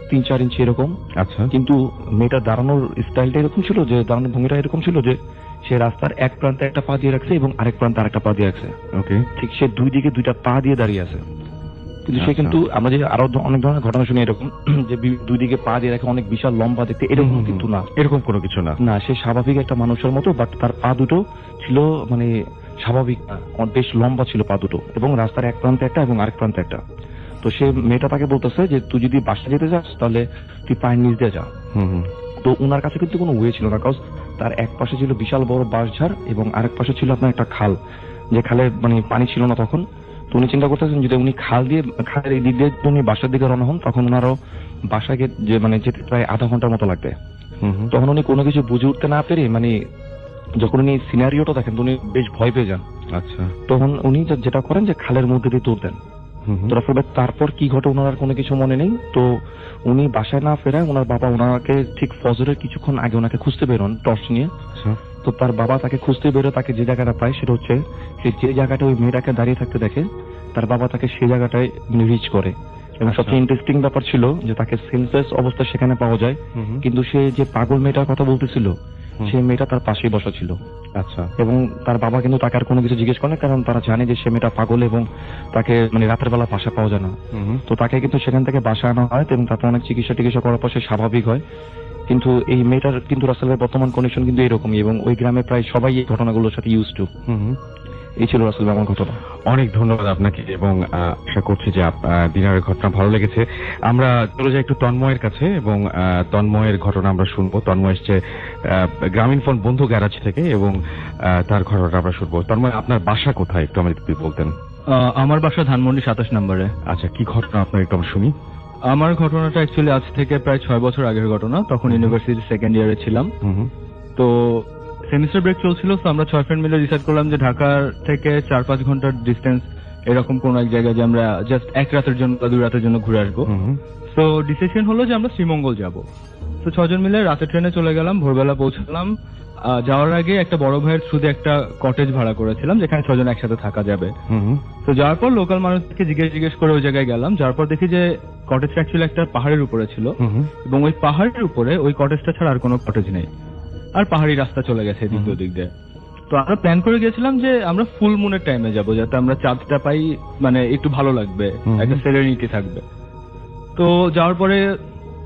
3-4 ইঞ্চি এরকম। আচ্ছা। কিন্তু মেয়েটা দাঁড়ানোর স্টাইলটা এরকম ছিল, যে দাঁড়ানোর ভঙ্গিটা এরকম ছিল যে সে রাস্তার এক প্রান্তে একটা পা দিয়ে রাখছে এবং আরেক প্রান্তে আরেকটা পা দিয়ে রাখছে। ওকে। ঠিক সে দুই দিকে 2টা পা দিয়ে দাঁড়িয়ে আছে। কিন্তু সে কিন্তু আমরা যে আরো অনেক ধরনের ঘটনা শুনি এরকম যে দুই দিকে পা দিয়ে রাখে, অনেক বিশাল লম্বা দেখতে, এরকম কিন্তু না, এরকম কোনো কিছু না। না সে স্বাভাবিক একটা মানুষের মতো, বাট তার পা দুটো ছিল মানে স্বাভাবিক না, বেশ লম্বা ছিল পা দুটো, এবং রাস্তার এক প্রান্তে একটা এবং আরেক প্রান্তে একটা। তো সে মেয়েটা তাকে বলতেছে যে তুই যদি বাসা যেতে চাস তাহলে তুই পায়ের নিচ দিয়ে যা। তো ওনার কাছে কিন্তু কোনো ওয়ে ছিল না, কারণ তার এক পাশে ছিল বিশাল বড় বাঁশঝাড় এবং আরেক পাশে ছিল আপনার একটা খাল, যে খালে মানে পানি ছিল না তখন। তো উনি চিন্তা করতেছেন যদি উনি খালের এই দিক দিয়ে উনি বাসার দিকে রওনা হন, তখন ওনারও বাসাকে যে মানে যেতে প্রায় আধা ঘন্টার মতো লাগবে। তখন উনি কোনো কিছু বুঝে উঠতে না পেরে মানে যখন উনি সিনারিওটা দেখেন তো উনি বেশ ভয় পেয়ে যান। আচ্ছা। তখন উনি যেটা করেন যে খালের মধ্যে দিয়ে দৌড় দেন। তো তারপর কি ঘটে ওনার আর কোনো কিছু মনে নেই। তো উনি বাসায় না ফেরায় ওনার বাবা ওনাকে ঠিক ফজরের কিছুক্ষণ আগে ওনাকে খুঁজতে বেরোন টর্চ নিয়ে। তো তার বাবা তাকে খুঁজতে বেরো, তাকে যে জায়গাটা পায় সেটা হচ্ছে সে যে জায়গাটা ওই মেয়েটাকে দাঁড়িয়ে থাকতে দেখে, তার বাবা তাকে সেই জায়গাটায় রিচ করে। এবং সবচেয়ে ইন্টারেস্টিং ব্যাপার ছিল যে তাকে সেন্সলেস অবস্থা সেখানে পাওয়া যায়, কিন্তু সে যে পাগল মেয়েটার কথা বলতেছিল সেই মেয়েটা তার পাশেই বসা ছিল। আচ্ছা। এবং তার বাবা কিন্তু তাকে আর কোনো কিছু জিজ্ঞেস করে না, কারণ তারা জানে যে সে মেয়েটা পাগল এবং তাকে মানে রাতের বেলা বাসা পাওয়া যায় না। তো তাকে কিন্তু সেখান থেকে বাসা আনা হয় এবং তারপর অনেক চিকিৎসা করার পর সে স্বাভাবিক হয়। কিন্তু এই মেয়েটার কিন্তু রাসেলের বর্তমান কন্ডিশন কিন্তু এরকমই, এবং ওই গ্রামে প্রায় সবাই এই ঘটনাগুলোর সাথে ইউজ টু। এই ছিল রাসেল ভাই আমার ঘটনা। অনেক ধন্যবাদ আপনাকে, এবং আশা করছি যে দিনারের ঘটনা ভালো লেগেছে। আমরা চলে যাই একটু তন্ময়ের কাছে, এবং তন্ময়ের ঘটনা আমরা শুনবো। তন্ময় এসছে গ্রামীণ ফোন বন্ধু গ্যারাজ থেকে, এবং তার ঘটনাটা আমরা শুনবো। তন্ময়, আপনার বাসা কোথায় একটু আমাদের বলতেন? আমার বাসা ধানমন্ডি 27 নম্বরে। আচ্ছা, কি ঘটনা আপনার একটু আমরা শুনি। আমার ঘটনাটা অ্যাকচুয়ালি আজ থেকে প্রায় 6 বছর আগের ঘটনা। তখন ইউনিভার্সিটি সেকেন্ড ইয়ারে ছিলাম। তো সেমিস্টার ব্রেক চলছিল, তো আমরা 6 ফ্রেন্ড মিলে ডিসাইড করলাম যে ঢাকার থেকে 4-5 ঘন্টার ডিস্টেন্স এরকম কোন এক জায়গায় যে আমরা জাস্ট এক রাতের জন্য বা 2 রাতের জন্য ঘুরে আসবো। তো ডিসিশন হলো যে আমরা শ্রীমঙ্গল যাব। তো 6 জন মিলে রাতে ট্রেনে চলে গেলাম, ভোরবেলা পৌঁছালাম। যাওয়ার আগে একটা বড় ভাইয়ের শুধু একটা কটেজ ভাড়া করেছিলাম যেখানে 6 জন একসাথে থাকা যাবে। তো যাওয়ার পর লোকাল মানুষকে জিজ্ঞেস করে ওই জায়গায় গেলাম। যাওয়ার পর দেখি যে কটেজটা অ্যাকচুয়ালি একটা পাহাড়ের উপরে ছিল, এবং ওই পাহাড়ের উপরে ওই কটেজটা ছাড়া আর কোনো কটেজ নেই, আর পাহাড়ি রাস্তা চলে গেছে এদিক ওদিক দিয়ে। তো আমরা প্ল্যান করে গেছিলাম যে আমরা ফুল মুনের টাইমে যাব, যাতে আমরা চাঁদটা পাই, মানে একটু ভালো লাগবে, একটা সেরেনিটি থাকবে। তো যাওয়ার পরে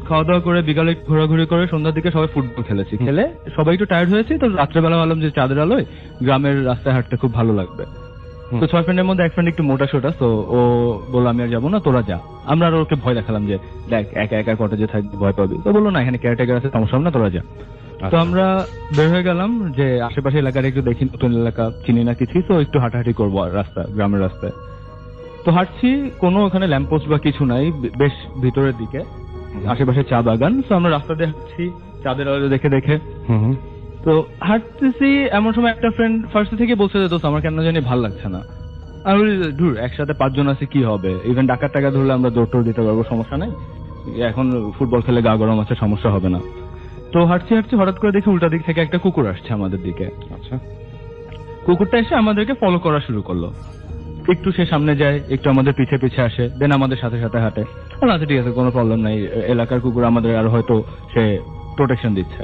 খাওয়া দাওয়া করে বিকালে ঘোরাঘুরি করে সন্ধ্যার দিকে সবাই ফুটবল খেলেছি। খেলে সবাই একটু টায়ার্ড হয়েছি, তো রাত্রেবেলা ভাবলাম যে চাঁদের আলোয় গ্রামের রাস্তায় হাঁটতে খুব ভালো লাগবে। তো 6 ফ্রেন্ডের মধ্যে এক ফ্রেন্ড একটু মোটা সোটা, তো ও বললো আমি আর যাবো না, তোরা যা। আমরা আর ওকে ভয় দেখালাম যে দেখ একা একা কটেজে থাকবি, ভয় পাবি। তো বললো না, এখানে কেয়ারটেকার আছে, সমস্যা হবে না, তোরা যা। তো আমরা বের হয়ে গেলাম যে আশেপাশে এলাকার একটু দেখি, নতুন এলাকা চিনি না কিছু, তো একটু হাঁটাহাঁটি করবো রাস্তা, গ্রামের রাস্তায়। তো হাঁটছি, কোনো ওখানে ল্যাম্পপোস্ট বা কিছু নাই, বেশ ভিতরের দিকে, আশেপাশে চা বাগান। তো আমরা রাস্তা দিয়ে হাঁটছি চাঁদের আলো দেখে দেখে। তো হাঁটতেছি, এমন সময় একটা ফ্রেন্ড ফার্স্ট থেকে বলছে যে দোস্ত আমার কেন জানি ভালো লাগছে না। আমি বলি ধুর, একসাথে 5 জন আছে কি হবে, ইভেন ডাকাত টাকা ধরলে আমরা দৌড় টোড় দিতে পারবো, সমস্যা নাই, এখন ফুটবল খেলে গা গরম আছে, সমস্যা হবে না। তো হাঁটছি হঠাৎ করে দেখি উল্টা দিক থেকে একটা কুকুর আসছে আমাদের দিকে। আচ্ছা, কুকুরটা এসে আমাদেরকে ফলো করা শুরু করলো। একটু সে সামনে যায়, একটু আমাদের পিছে পিছে আসে, দেন আমাদের সাথে সাথে হাঁটে। আচ্ছা ঠিক আছে, কোনো প্রবলেম নাই, এলাকার কুকুর আমাদের আর হয়তো সে প্রোটেকশন দিচ্ছে।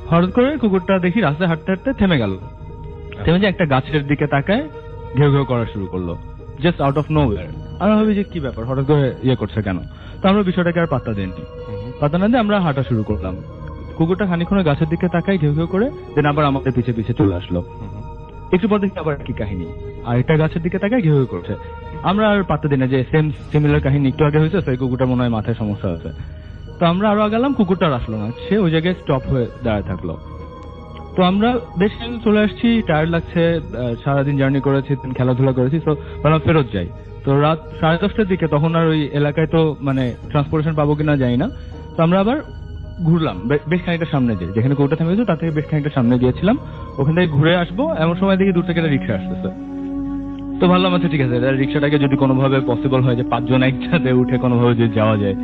হঠাৎ করে কুকুরটা দেখি রাস্তায় হাঁটতে হাঁটতে থেমে গেল। থেমে যে একটা গাছের দিকে তাকায় ঘেউ ঘেউ করা শুরু করলো, জাস্ট আউট অফ নোওয়্যার। আমরা ভাবি যে কি ব্যাপার, হঠাৎ করে করছে কেন। তো আমরা বিষয়টাকে আর পাত্তা দেননি। পাত্তা না দিয়ে আমরা হাঁটা শুরু করলাম। কুকুরটা খানিক্ষণ গাছের দিকে তাকায় ঘেউ ঘেউ করে, দেন আবার আমাদের পিছে পিছে চলে আসলো। একটু পর দেখি আবার কি কাহিনী, আর একটা গাছের দিকে তাকায় ঘেউ ঘেউ করছে। আমরা আর পাত্তা দিই না যে সিমিলার কাহিনী একটু আগে হয়েছে, সেই কুকুরটা মনে হয় মাথায় সমস্যা আছে। তো আমরা আরো আগালাম, কুকুরটা আর আসলো না, সে ওই জায়গায় স্টপ হয়ে দাঁড়ায় থাকলো। তো আমরা বেশ চলে আসছি, টায়ার্ড লাগছে, সারাদিন জার্নি করেছি, খেলাধুলা করেছি, তো আমরা ফেরত যাই। তো রাত 10:30টার দিকে, তখন আর ওই এলাকায় তো মানে ট্রান্সপোর্টেশন পাবো কিনা জানি না। তো আমরা আবার ঘুরলাম বেশ খানিকটা সামনে, যে যেখানে কুকুরটা থেমেছে তার থেকে বেশ খানিকটা সামনে গিয়েছিলাম, ওখান থেকে ঘুরে আসবো। এমন সময় দেখি দূর থেকে একটা রিক্সা আসতেছে। তো ভাবলাম আচ্ছা ঠিক আছে, রিক্সাটাকে যদি কোনোভাবে পসিবল হয় যে 5 জন একসাথে উঠে কোনোভাবে যদি যাওয়া যায়।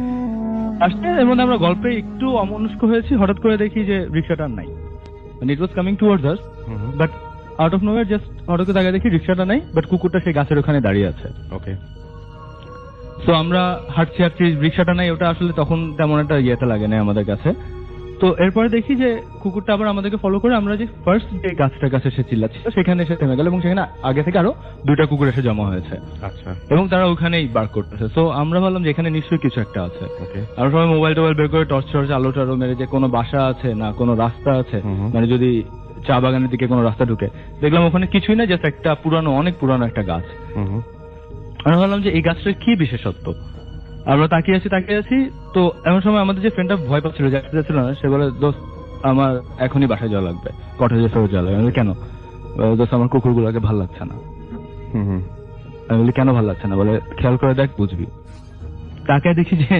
আসতে এর মধ্যে আমরা গল্পে একটু অমনস্ক হয়েছি, হঠাৎ করে দেখি যে রিক্সাটা নাই, মানে it was coming towards us, but out of nowhere just হঠাৎ করে তাকায় দেখি রিক্সাটা নাই, বাট কুকুরটা সেই গাছের ওখানে দাঁড়িয়ে আছে। ওকে। তো আমরা হাঁটছি, রিক্সাটা নাই, ওটা আসলে তখন তেমন একটা ইয়েতে লাগে না আমাদের কাছে। তো এরপরে দেখি যে কুকুরটা আবার আমাদেরকে ফলো করে, আমরা যে ফার্স্ট যে গাছটার কাছে সে চিল্লাচ্ছিল সেখানে এসে থেমে গেল, এবং সেখানে আগে থেকে আরো 2টা কুকুর এসে জমা হয়েছে। আচ্ছা, এবং তারা ওখানেই বার করতেছে। তো আমরা ভাবলাম যে এখানে নিশ্চয়ই কিছু একটা আছে। আর সবাই মোবাইল টোবাইল বের করে টর্চ আলো টালো মেরে যে কোনো বাসা আছে না কোনো রাস্তা আছে, মানে যদি চা বাগানের দিকে কোনো রাস্তা ঢুকে, দেখলাম ওখানে কিছুই না, জাস্ট একটা পুরানো, অনেক পুরানো একটা গাছ। আমরা ভাবলাম যে এই গাছটার কি বিশেষত্ব। আমরা তাকিয়ে আছি। তো এমন সময় আমাদের যে ফ্রেন্ডটা ভয় পাচ্ছিল, যাচ্ছিল না, সে বলে দোস্ত আমার এখনই বাসায় যাওয়া লাগবে, কটেজে ফেরত যাওয়া লাগবে। আমি কেন? দোস্ত আমার কুকুরগুলোকে ভাল লাগছে না। আমি বলি কেন ভাল লাগছে না? বলে খেয়াল করে দেখ বুঝবি। তাকে দেখি যে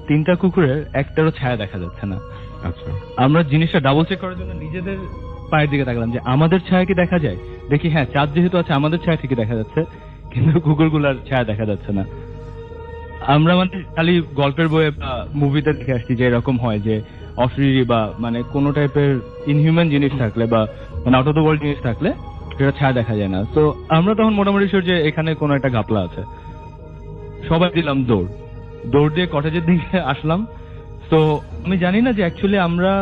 3টা কুকুরের একটারও ছায়া দেখা যাচ্ছে না। আচ্ছা, আমরা জিনিসটা ডাবল চেক করার জন্য নিজেদের পায়ের দিকে তাকালাম যে আমাদের ছায়া কি দেখা যায়। দেখি হ্যাঁ, চাঁদ যেহেতু আছে আমাদের ছায়া ঠিকই দেখা যাচ্ছে, কিন্তু কুকুরগুলার ছায়া দেখা যাচ্ছে না। আমরা মানে খালি গল্পের বইয়ে বা মুভিতে দেখে আসছি যে এরকম হয় যে অশরীরী বা মানে কোনো টাইপের ইনহিউম্যান জিনিস থাকলে বা মানে আউট অফ দ্য ওয়ার্ল্ড জিনিস থাকলে সেটা ছায়া দেখা যায় না। তো আমরা তখন মোটামুটি শিওর যে এখানে কোনো একটা ঘাপলা আছে। সবাই দিলাম দৌড় দিয়ে কটেজের দিকে আসলাম। তো আমি জানি না যে অ্যাকচুয়ালি আমরা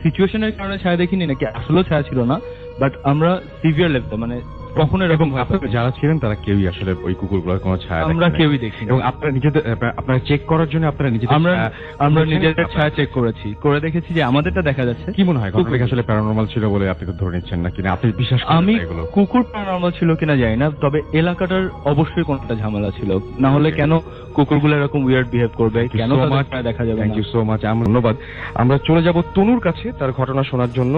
সিচুয়েশনের কারণে ছায়া দেখিনি নাকি আসলেও ছায়া ছিল না, বাট আমরা সিভিয়ার লেভেলে মানে কখনো এবং এরকম ভয় আপনারা পাইনি। যারা ছিলেন তারা কেউই আসলে ওই কুকুরগুলোর কোনো ছায়া আমরা দেখেন নাই। কেউই দেখিনি। এবং আপনারা নিজেদের আপনারা চেক করার জন্য আপনারা নিজেদের আমরা ছায়া আমরা দেখেছেন? নিজেদের ছায়া চেক করেছি, করে দেখেছি যে আমাদেরটা দেখা যাচ্ছে। কি মনে হয় ঘটনাটা কি আসলে প্যারানরমাল ছিল বলে আপনি তো ধরে নিচ্ছেন নাকি না আপনি বিশ্বাস করেন আমি না এগুলো? কুকুর প্যারানরমাল ছিল কিনা জানি না, তবে এলাকাটার অবশ্যই কোনটা ঝামেলা ছিল, না হলে Okay. কেন কুকুরগুলো এরকম উইয়ার্ড বিহেভ করবে, Thank you কেন so তাদের much. ছায়া দেখা যাবে থ্যাংক না। ইউ সো মাচ, ধন্যবাদ। আমরা চলে যাব তনুর কাছে তার ঘটনা শোনার জন্য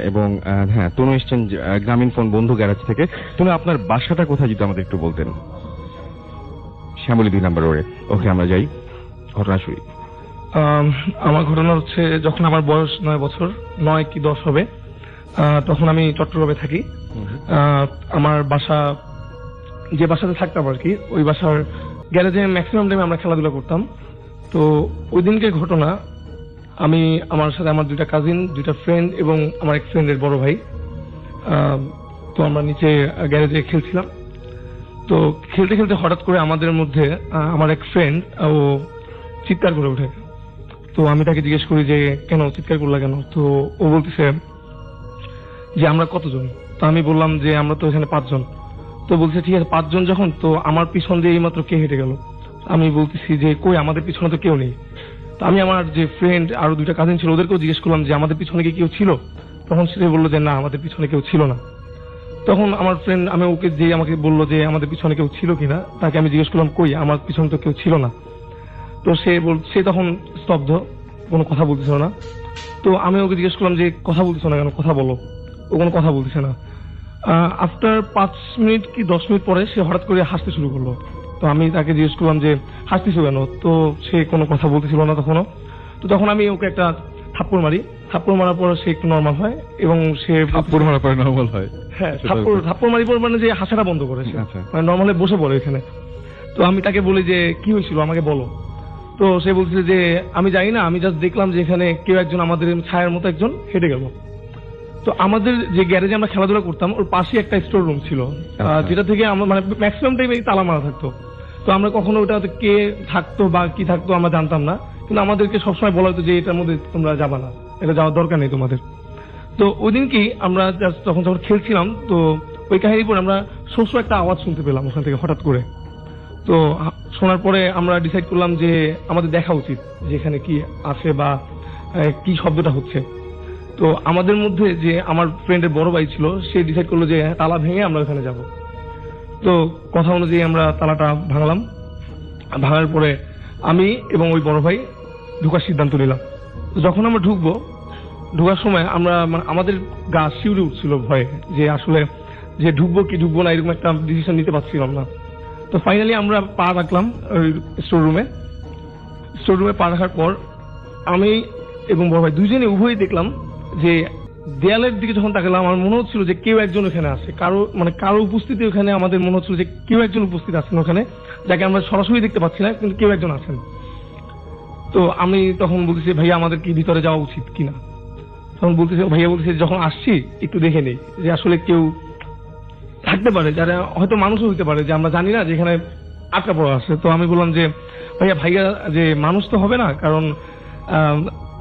এবং হ্যাঁ, তনু এসছেন গ্রামীণ ফোন বন্ধু গ্যারাজ থেকে। তনু, আপনার বাসাটা কোথায় যদি আমাদের একটু বলতেন? শ্যামলী 2 নম্বর রোডে। ওকে, আমরা যাই, ঘটনা শুরু। আমার ঘটনা হচ্ছে, যখন আমার বয়স 9 বছর, 9 কি 10 হবে, তখন আমি চট্টগ্রামে থাকি। আমার বাসা, যে বাসাতে থাকতাম আর কি, ওই বাসার গ্যারেজে ম্যাক্সিমাম টাইমে আমরা খেলাধুলা করতাম। তো ওই দিনকে ঘটনা, আমি আমার সাথে আমার 2টা কাজিন, 2টা ফ্রেন্ড এবং আমার এক ফ্রেন্ডের বড় ভাই, তো আমরা নিচে গ্যারেজে খেলছিলাম। তো খেলতে খেলতে হঠাৎ করে আমাদের মধ্যে আমার এক ফ্রেন্ড ও চিৎকার করে ওঠে। তো আমি তাকে জিজ্ঞেস করি যে কেন চিৎকার করলা কেন? তো ও বলতেছে যে আমরা কতজন? তো আমি বললাম যে আমরা তো এখানে 5 জন। তো বলছে ঠিক আছে 5 জন যখন, তো আমার পিছন দিয়ে এইমাত্র কে হেঁটে গেল? আমি বলতেছি যে কই, আমাদের পিছনে তো কেউ নেই। তো আমি আমার যে ফ্রেন্ড আরো 2টা কাজিন ছিল ওদেরকেও জিজ্ঞেস করলাম যে আমাদের পিছনে কি কেউ ছিল? তখন সে বললো যে না, আমাদের পিছনে কেউ ছিল না। তখন আমার ফ্রেন্ড, আমি ওকে যে আমাকে বললো যে আমাদের পিছনে কেউ ছিল কিনা, তাকে আমি জিজ্ঞেস করলাম কই, আমার পিছনে তো কেউ ছিল না। তো সে তখন স্তব্ধ, কোনো কথা বলতেছিল না। তো আমি ওকে জিজ্ঞেস করলাম যে কথা বলতেছ না কেন, কথা বলো। ও কোনো কথা বলতেছে না। আফটার 5 মিনিট কি 10 মিনিট পরে সে হঠাৎ করে হাসতে শুরু করলো। তো আমি তাকে জিজ্ঞেস করলাম যে হাসতেছো কেন? তো সে কোনো কথা বলতেছিল না তখনও। তো তখন আমি ওকে একটা থাপ্পড় মারি। থাপ্পড় মারার পর সে একটু নর্মাল হয় এবং সে থাপ্পড় মারার পরে নরমাল হয়? হ্যাঁ, থাপ্পড় মারি পর মানে যে হাসাটা বন্ধ করেছে, আচ্ছা। মানে নর্মালি বসে পড়ে এখানে। তো আমি তাকে বলি যে কি হয়েছিল আমাকে বলো। তো সে বলছে যে আমি জানি না, আমি জাস্ট দেখলাম যে এখানে কেউ একজন আমাদের ছায়ার মতো একজন হেঁটে গেল। তো আমাদের যে গ্যারেজে আমরা খেলাধুলা করতাম ওর পাশে একটা স্টোর রুম ছিল, যেটা থেকে আমরা মানে ম্যাক্সিমাম টাইমে তালা মারা থাকতো। তো আমরা কখনো ওটাতে কে থাকতো বা কি থাকতো আমরা জানতাম না, কিন্তু আমাদেরকে সবসময় বলা হতো যে এটার মধ্যে তোমরা যাবা না, এটা যাওয়ার দরকার নেই তোমাদের। তো ওই দিন কি আমরা জাস্ট যখন খেলছিলাম, তো ওই কাহিনীর পরে আমরা শস্য একটা আওয়াজ শুনতে পেলাম ওখান থেকে হঠাৎ করে। তো শোনার পরে আমরা ডিসাইড করলাম যে আমাদের দেখা উচিত যে এখানে কি আছে বা কি শব্দটা হচ্ছে। তো আমাদের মধ্যে যে আমার ফ্রেন্ডের বড় ভাই ছিল, সে ডিসাইড করলো যে তালা ভেঙে আমরা ওখানে যাব। তো কথা অনুযায়ী আমরা তালাটা ভাঙলাম। ভাঙার পরে আমি এবং ওই বড় ভাই ঢোকার সিদ্ধান্ত নিলাম। যখন আমরা ঢোকার সময় আমরা মানে আমাদের গা শিউরে উঠছিল ভয়ে, যে আসলে যে ঢুকবো কি ঢুকবো না এরকম একটা ডিসিশন নিতে পারছিলাম না। তো ফাইনালি আমরা পা রাখলাম ওই স্টোর রুমে পা রাখার পর আমি এবং বড় ভাই দুজনে উভয়ই দেখলাম যে দেয়ালের দিকে যখন তাকালাম আমার মনে হচ্ছিল যে কেউ একজন ওখানে আছে, কারো উপস্থিতি ওখানে আমাদের মনে হচ্ছিল যে কেউ একজন উপস্থিত আছেন ওখানে, যাকে আমরা সরাসরি দেখতে পাচ্ছি না, কিন্তু কেউ একজন আছেন। তো আমি তখন বলতেছি ভাইয়া আমাদের কি ভিতরে যাওয়া উচিত কিনা? তখন ভাইয়া বলতেছে যখন আসছি একটু দেখে নেই যে আসলে কেউ থাকতে পারে, যারা হয়তো মানুষও হইতে পারে যে আমরা জানি না, যেখানে আটকা পড়া আছে। তো আমি বললাম যে ভাইয়া যে মানুষ তো হবে না, কারণ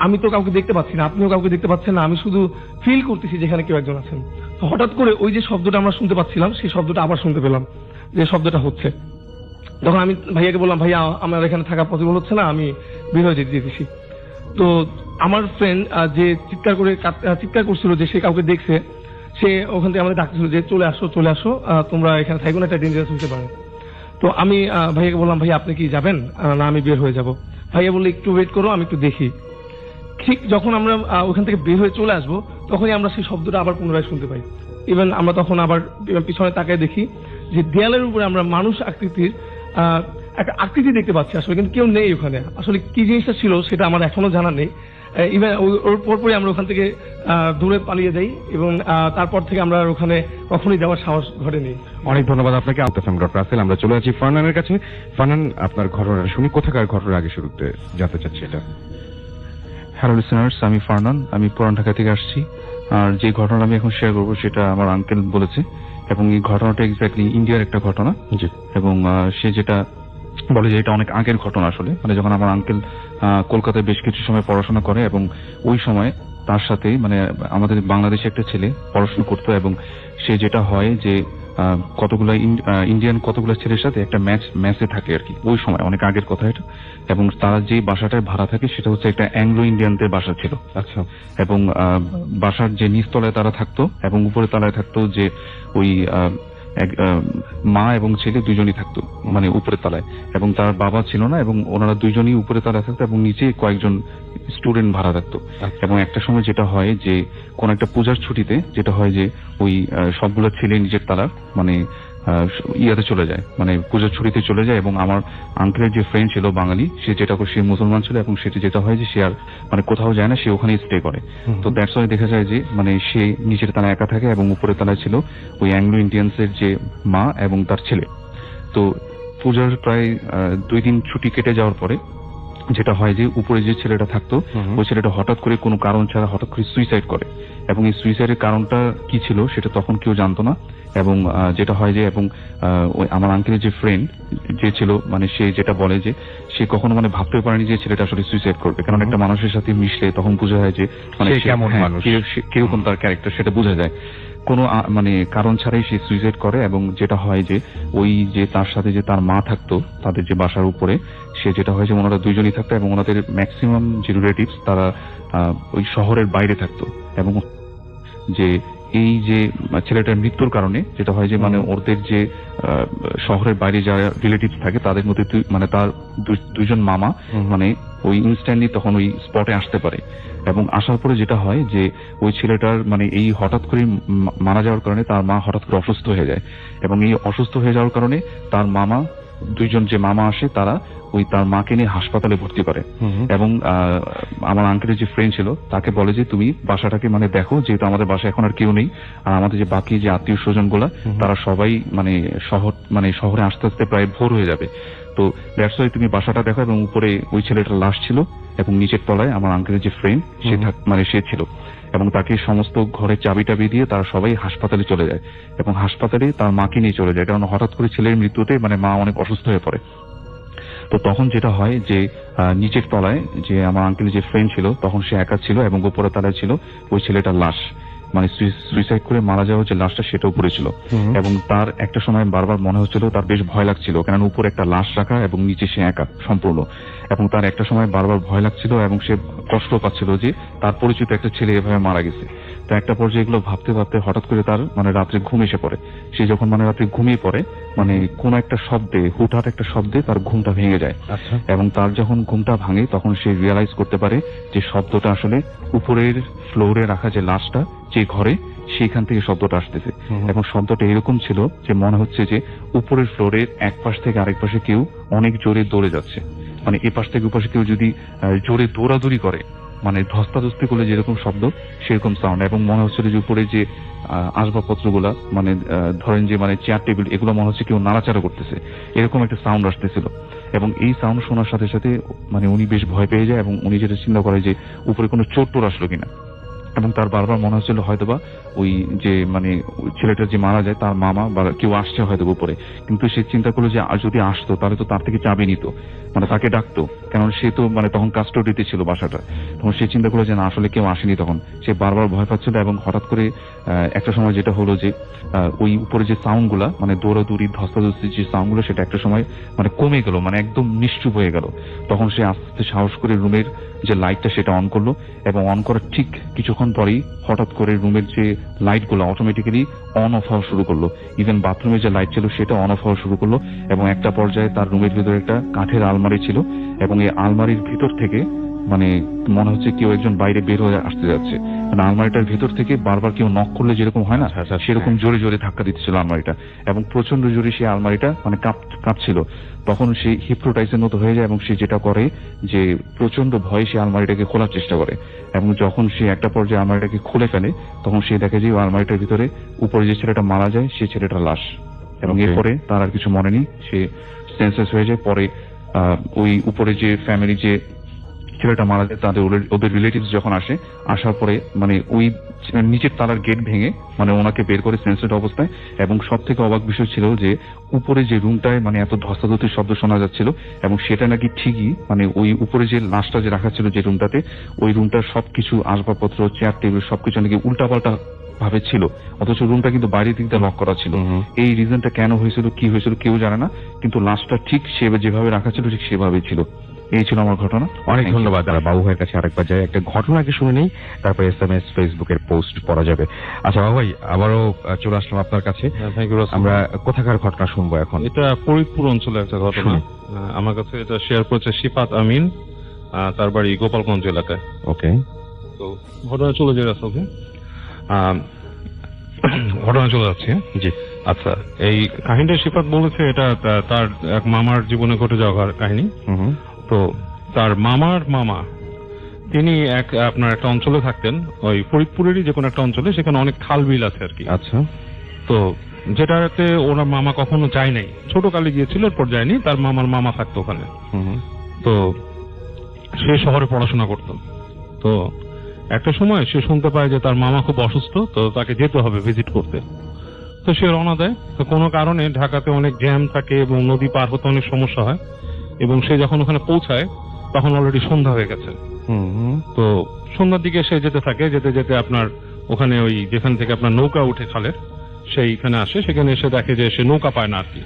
আমি তো কাউকে দেখতে পাচ্ছি না, আপনিও কাউকে দেখতে পাচ্ছেন না, আমি শুধু ফিল করতেছি যেখানে কেউ একজন আছেন। তো হঠাৎ করে ওই যে শব্দটা আমরা শুনতে পাচ্ছিলাম, সেই শব্দটা আবার শুনতে পেলাম, যে শব্দটা হচ্ছে। তখন আমি ভাইয়াকে বললাম ভাইয়া আমার এখানে থাকা পসিবল হচ্ছে না, আমি বের হয়ে যেতেছি। তো আমার ফ্রেন্ড যে চিৎকার করছিল যে সে কাউকে দেখছে, সে ওখান থেকে আমাদের ডাকছিল যে চলে আসো তোমরা এখানে থাকো না, একটা ডেঞ্জারাস হতে পারে। তো আমি ভাইয়াকে বললাম ভাইয়া আপনি কি যাবেন? না আমি বের হয়ে যাব। ভাইয়া বললো একটু ওয়েট করো, আমি একটু দেখি। ঠিক যখন আমরা ওখান থেকে বের হয়ে চলে আসবো, তখনই আমরা সেই শব্দটা আবার পুনরায় শুনতে পাই। ইভেন আমরা তখন আবার পিছনে তাকায় দেখি যে দেয়ালের উপরে আমরা মানুষ আকৃতির একটা আকৃতি দেখতে পাচ্ছি আসলে, কিন্তু কেউ নেই ওখানে। আসলে কি জিনিসটা ছিল সেটা আমার এখনো জানা নেই। ইভেন ওর পরপরই আমরা ওখান থেকে দূরে পালিয়ে যাই এবং তারপর থেকে আমরা ওখানে কখনোই যাওয়ার সাহস ঘটেনি। অনেক ধন্যবাদ আপনাকে ডক্টর রাসেল। আমরা চলে যাচ্ছি ফারনানের কাছে। ফারনান, আপনার ঘটনা শুনি, কোথাকার ঘটনা আগে শুরুতে জানতে চাচ্ছি এটা। হ্যালো লিসেনার্স, আমি ফারনান, আমি পুরান ঢাকা থেকে আসছি। আর যে ঘটনা আমি এখন শেয়ার করবো সেটা আমার আঙ্কেল বলেছে, এবং এই ঘটনাটা এক্স্যাক্টলি ইন্ডিয়ার একটা ঘটনা। এবং সে যেটা বলে যে এটা অনেক আগের ঘটনা আসলে, মানে যখন আমার আঙ্কেল কলকাতায় বেশ কিছু সময় পড়াশোনা করে, এবং ওই সময় তার সাথেই মানে আমাদের বাংলাদেশে একটা ছেলে পড়াশোনা করতো, এবং সে যেটা হয় যে ইন্ডিয়ান কতগুলো ছেলের সাথে একটা ম্যাচে থাকে আর কি, ওই সময় অনেক আগের কথা এটা। এবং তারা যে বাসাটায় ভাড়া থাকে সেটা হচ্ছে একটা অ্যাংলো ইন্ডিয়ানদের বাসা ছিল। আচ্ছা। এবং বাসার যে নিচতলায় তারা থাকতো এবং উপরের তলায় থাকতো যে ওই মা এবং ছেলে দুজনই থাকতো, মানে উপরের তলায়। এবং তার বাবা ছিল না, এবং ওনারা দুইজনই উপরে তলায় থাকতো এবং নিচে কয়েকজন স্টুডেন্ট ভাড়া থাকতো। এবং একটা সময় যেটা হয় যে কোন একটা পূজার ছুটিতে যেটা হয় যে ওই সবগুলো ছেলে নিজের তলার মানে ইয়াতে চলে যায়, মানে পূজার ছুটিতে চলে যায়। এবং আমার আঙ্কেলের যে ফ্রেন্ড ছিল বাঙালি, সে যেটা করে, সে মুসলমান ছিল, এবং সেটা যেটা হয় যে সে আর মানে কোথাও যায় না, সে ওখানেই স্টে করে। তো দ্যাটস ওয়াই দেখা যায় যে মানে সে নিচের তলায় একা থাকে এবং উপরের তলায় ছিল ওই অ্যাংলো ইন্ডিয়ান্সের যে মা এবং তার ছেলে। তো পূজার প্রায় 2 দিন ছুটি কেটে যাওয়ার পরে যেটা হয় যে উপরে যে ছেলেটা থাকতো ওই ছেলেটা হঠাৎ করে কোনো কারণ ছাড়া হঠাৎ করে সুইসাইড করে। এবং এই সুইসাইডের কারণটা কি ছিল সেটা তখন কেউ জানতো না। এবং যেটা হয় যে এবং ওই আমার আঙ্কেলের যে ফ্রেন্ড যে ছিল, মানে সে যেটা বলে যে সে কখনো মানে ভাবতে পারেনি যে ছেলেটা আসলে সুইসাইড করবে, কারণ একটা মানুষের সাথে মিশলে তখন বোঝা যায় যে মানে সে কেমন মানুষ, কিরকম তার ক্যারেক্টার সেটা বোঝা যায়। কোনো মানে কারণ ছাড়াই সে সুইসাইড করে। এবং যেটা হয় যে ওই যে তার সাথে যে তার মা থাকতো তাদের যে বাসার উপরে, সে যেটা হয় যে ওনারা দুইজনই থাকতো এবং ওনাদের ম্যাক্সিমাম যে রিলেটিভস তারা ওই শহরের বাইরে থাকতো। এবং যে এই যে ছেলেটার মৃত্যুর কারণে যেটা হয় যে মানে ওদের যে শহরের বাইরে যারা রিলেটিভস থাকে তাদের মধ্যে মানে তার দুইজন মামা মানে ওই ইনস্ট্যান্টলি তখন ওই স্পটে আসতে পারে। এবং আসার পরে যেটা হয় যে ওই ছেলেটার মানে এই হঠাৎ করে মারা যাওয়ার কারণে তার মা হঠাৎ করে অসুস্থ হয়ে যায়। এবং এই অসুস্থ হয়ে যাওয়ার কারণে তার মামা, দুইজন যে মামা আসে তারা ওই তার মাকে নিয়ে হাসপাতালে ভর্তি করে। এবং আমার আঙ্কেলের যে ফ্রেন্ড ছিল তাকে বলে যে তুমি বাসাটাকে মানে দেখো, যেহেতু আমাদের বাসায় এখন আর কেউ নেই, আর আমাদের যে বাকি যে আত্মীয় স্বজন গুলা তারা সবাই মানে শহরে আস্তে আস্তে প্রায় ভোর হয়ে যাবে। তো দ্যাটস ওয়াই তুমি বাসাটা দেখো। এবং উপরে ওই ছেলেটার লাশ ছিল এবং নিচের তলায় আমার আঙ্কেলের যে ফ্রেন্ড সে ছিল। এবং তাকে সমস্ত ঘরের চাবি টাবি দিয়ে তারা সবাই হাসপাতালে চলে যায় এবং হাসপাতালে তার মাকে নিয়ে চলে যায়, কারণ হঠাৎ করে ছেলের মৃত্যুতে মানে মা অনেক অসুস্থ হয়ে পড়ে। তো তখন যেটা হয় যে নিচের তলায় যে আমার আঙ্কেলের যে ফ্রেন্ড ছিল তখন সে একা ছিল এবং উপরের তলায় ছিল ওই ছেলেটার লাশ, মানে সুইসাইড করে মারা যাওয়া যে লাশটা সেটা উপরে ছিল। এবং তার একটা সময় বারবার মনে হচ্ছিল তার বেশ ভয় লাগছিল, কারণ উপরে একটা লাশ রাখা এবং নিচে সে একা সম্পূর্ণ। এবং তার একটা সময় বারবার ভয় লাগছিল এবং সে কষ্ট পাচ্ছিল যে তার পরিচিত একটা ছেলে এভাবে মারা গেছে। তো একটা পর্যায়ে এগুলো ভাবতে ভাবতে হঠাৎ করে তার মানে রাত্রে ঘুম এসে পড়ে। সে যখন মানে রাত্রে ঘুমিয়ে পড়ে মানে কোন একটা শব্দে, হুটহাট একটা শব্দে তার ঘুমটা ভেঙে যায়। এবং তার যখন ঘুমটা ভাঙে তখন সে রিয়ালাইজ করতে পারে যে শব্দটা আসলে উপরের ফ্লোরে রাখা যে লাশটা যে ঘরে সেইখান থেকে শব্দটা আসতেছে। এবং শব্দটা এরকম ছিল যে মনে হচ্ছে যে উপরের ফ্লোরের এক পাশ থেকে আরেক পাশে কেউ অনেক জোরে দৌড়ে যাচ্ছে, মানে এ পাশ থেকে ওপাশে কেউ যদি জোরে দৌড়াদৌড়ি করে, মানে ধস্তাধস্তি করলে যেরকম শব্দ সেরকম সাউন্ড। এবং মনে হচ্ছিল যে উপরে যে আসবাবপত্রগুলা মানে ধরেন যে মানে চেয়ার টেবিল এগুলো মনে হচ্ছে কেউ নাড়াচাড়া করতেছে, এরকম একটা সাউন্ড আসতেছিল। এবং এই সাউন্ড শোনার সাথে সাথে মানে উনি বেশ ভয় পেয়ে যায় এবং উনি যেটা চিন্তা করে যে উপরে কোনো চোর টোর আসলো কিনা। এবং তার বারবার মনে হচ্ছিল হয়তোবা ওই যে মানে ছেলেটা যে মারা যায় তার মামা বা কেউ আসছে হয়তো উপরে। কিন্তু সে চিন্তা করলো যে যদি আসতো তাহলে তো তার থেকে চাবি নিত, মানে তাকে ডাকতো, কারণ সে তো মানে তখন কাস্টোডিতে ছিল বাসাটা। তখন সে চিন্তা করলো যে না আসলে কেউ আসেনি। তখন সে বারবার ভয় পাচ্ছিল এবং হঠাৎ করে একটা সময় যেটা হলো যে ওই উপরে যে সাউন্ড গুলা মানে দৌড়াদৌড়ি ধস্তাধস্তি যে সাউন্ড গুলো সেটা একটা সময় মানে কমে গেল, মানে একদম নিশ্চুপ হয়ে গেল। তখন সে আস্তে আস্তে সাহস করে রুমের যে লাইটটা সেটা অন করলো এবং অন করার ঠিক কিছুক্ষণ পরেই হঠাৎ করে রুমের যে লাইট গুলো অটোমেটিক্যালি অন অফ হওয়া শুরু করলো। ইভেন বাথরুমে যে লাইট ছিল সেটা অন অফ হওয়া শুরু করলো। এবং একটা পর্যায়ে তার রুমের ভিতরে একটা কাঠের আলমারি ছিল এবং এই আলমারির ভিতর থেকে মানে মনে হচ্ছে কেউ একজন বাইরে বের হয়ে আসতে যাচ্ছে, মানে আলমারিটার ভিতর থেকে বারবার কেউ নক করলে যেরকম হয় না সেরকম জোরে জোরে ধাক্কা দিচ্ছিল আলমারিটা। এবং প্রচন্ড জোরে সেই আলমারিটা মানে কাঁপছিল। তখন সে হিপনোটাইজের মতো হয়ে যায় এবং সে যেটা করে যে প্রচন্ড ভয়ে সে আলমারিটাকে খোলার চেষ্টা করে। এবং যখন সে একটা পর্যায়ে আলমারিটাকে খুলে ফেলে তখন সে দেখে যে আলমারিটার ভিতরে উপরে যে ছেলেটা মারা যায় সে ছেলেটার লাশ। এবং এরপরে তার আর কিছু মনে নেই, সে সেন্সলেস হয়ে যায়। পরে ওই উপরে যে ফ্যামিলি যে ছেলেটা মারা যায় তাদের ওদের রিলেটিভস যখন আসার পরে মানে ওই নিচের তালার গেট ভেঙে মানে ওনাকে বের করে সেন্সলেস অবস্থায়। এবং সব থেকে অবাক বিষয় ছিল যে উপরে যে রুমটায় মানে এত ধস্তাধস্তির শব্দ শোনা যাচ্ছিল এবং সেটা নাকি ঠিকই মানে ওই উপরে যে লাশটা যে রাখা ছিল যে রুমটাতে, ওই রুমটার সবকিছু আসবাবপত্র চেয়ার টেবিল সবকিছু নাকি উল্টাপাল্টা ভাবে ছিল, অথচ রুমটা কিন্তু বাইরের দিক দিয়ে লক করা ছিল। এই রিজনটা কেন হয়েছিল, কি হয়েছিল কেউ জানে না, কিন্তু লাশটা ঠিক সে যেভাবে রাখা ছিল ঠিক সেভাবেই ছিল। এই ছিল আমার ঘটনা। অনেক ধন্যবাদ। বাবু ভাইয়ের কাছে আরেকবার যাই, একটা ঘটনা আগে শুনে নেই, তারপর SMS ফেসবুকের পোস্ট পড়া যাবে। আচ্ছা বাবু ভাই, আবারও চলে আসলাম আপনার কাছে। আমরা কোথাকার ঘটনা শুনবো এখন? এটা ফরিদপুর অঞ্চলে একটা ঘটনা। আমার কাছে এটা শেয়ার করেছে শিফাত আমিন, তার বাড়ি গোপালগঞ্জ এলাকায়। ওকে, তো ঘটনা চলে যাচ্ছে। ওকে, ঘটনা চলে যাচ্ছে। জি আচ্ছা, এই কাহিনীটা শিফাত বলেছে এটা তার এক মামার জীবনে ঘটে যাওয়ার কাহিনী। তো তার মামার মামা তিনি আপনার একটা অঞ্চলে থাকতেন, ওই ফরিদপুরেরই যে কোনো একটা অঞ্চলে, সেখানে অনেক খাল বিল আছে আর কি। আচ্ছা, তো যেটাতে ওরা মামা কখনো যায় নাই, ছোট কালে গিয়েছিল, এরপর যায়নি। তার মামার মামা থাকতো ওখানে। তো সে শহরে পড়াশোনা করতো। তো একটা সময় সে শুনতে পায় যে তার মামা খুব অসুস্থ, তো তাকে যেতে হবে ভিজিট করতে। তো সে রওনা দেয়। তো কোনো কারণে ঢাকাতে অনেক জ্যাম থাকে এবং নদী পার হতে অনেক সমস্যা হয়, এবং সে যখন ওখানে পৌঁছায় তখন অলরেডি সন্ধ্যা হয়ে গেছে। তো সন্ধ্যার দিকে সে যেতে থাকে, যেতে যেতে আপনার ওখানে ওই যেখান থেকে আপনার নৌকা উঠে খালের, সেইখানে আসে। সেখানে এসে দেখে যে সে নৌকা পায় না আর কি,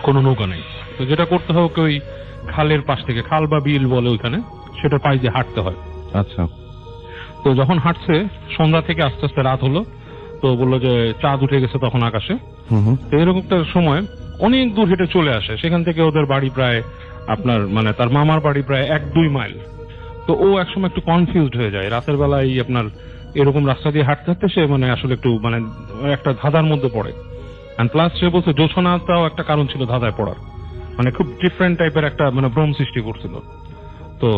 কোনো নৌকা নেই। তো যেটা করতে হয়, ওকে ওই খালের পাশ থেকে, খাল বা বিল বলে ওইখানে, সেটা পাশ দিয়ে হাঁটতে হয়। আচ্ছা, তো যখন হাঁটছে, সন্ধ্যা থেকে আস্তে আস্তে রাত হলো। তো বললো যে চাঁদ উঠে গেছে তখন আকাশে। তো এরকম একটা সময় অনেক দূর হেঁটে চলে আসে। সেখান থেকে ওদের বাড়ি প্রায় আপনার মানে তার মামার বাড়ি প্রায় 1-2 মাইল। তো ও একসময় একটু কনফিউজড হয়ে যায় রাতের বেলায় আপনার এরকম রাস্তা দিয়ে হাঁটতে হাঁটতে। সে মানে আসলে একটু মানে একটা ধাঁধার মধ্যে পড়ে। এন্ড প্লাস সে বলছে জোছনাটাও একটা কারণ ছিল ধাঁধায় পড়ার, মানে খুব ডিফারেন্ট টাইপের একটা মানে ভ্রম সৃষ্টি করছিল। তো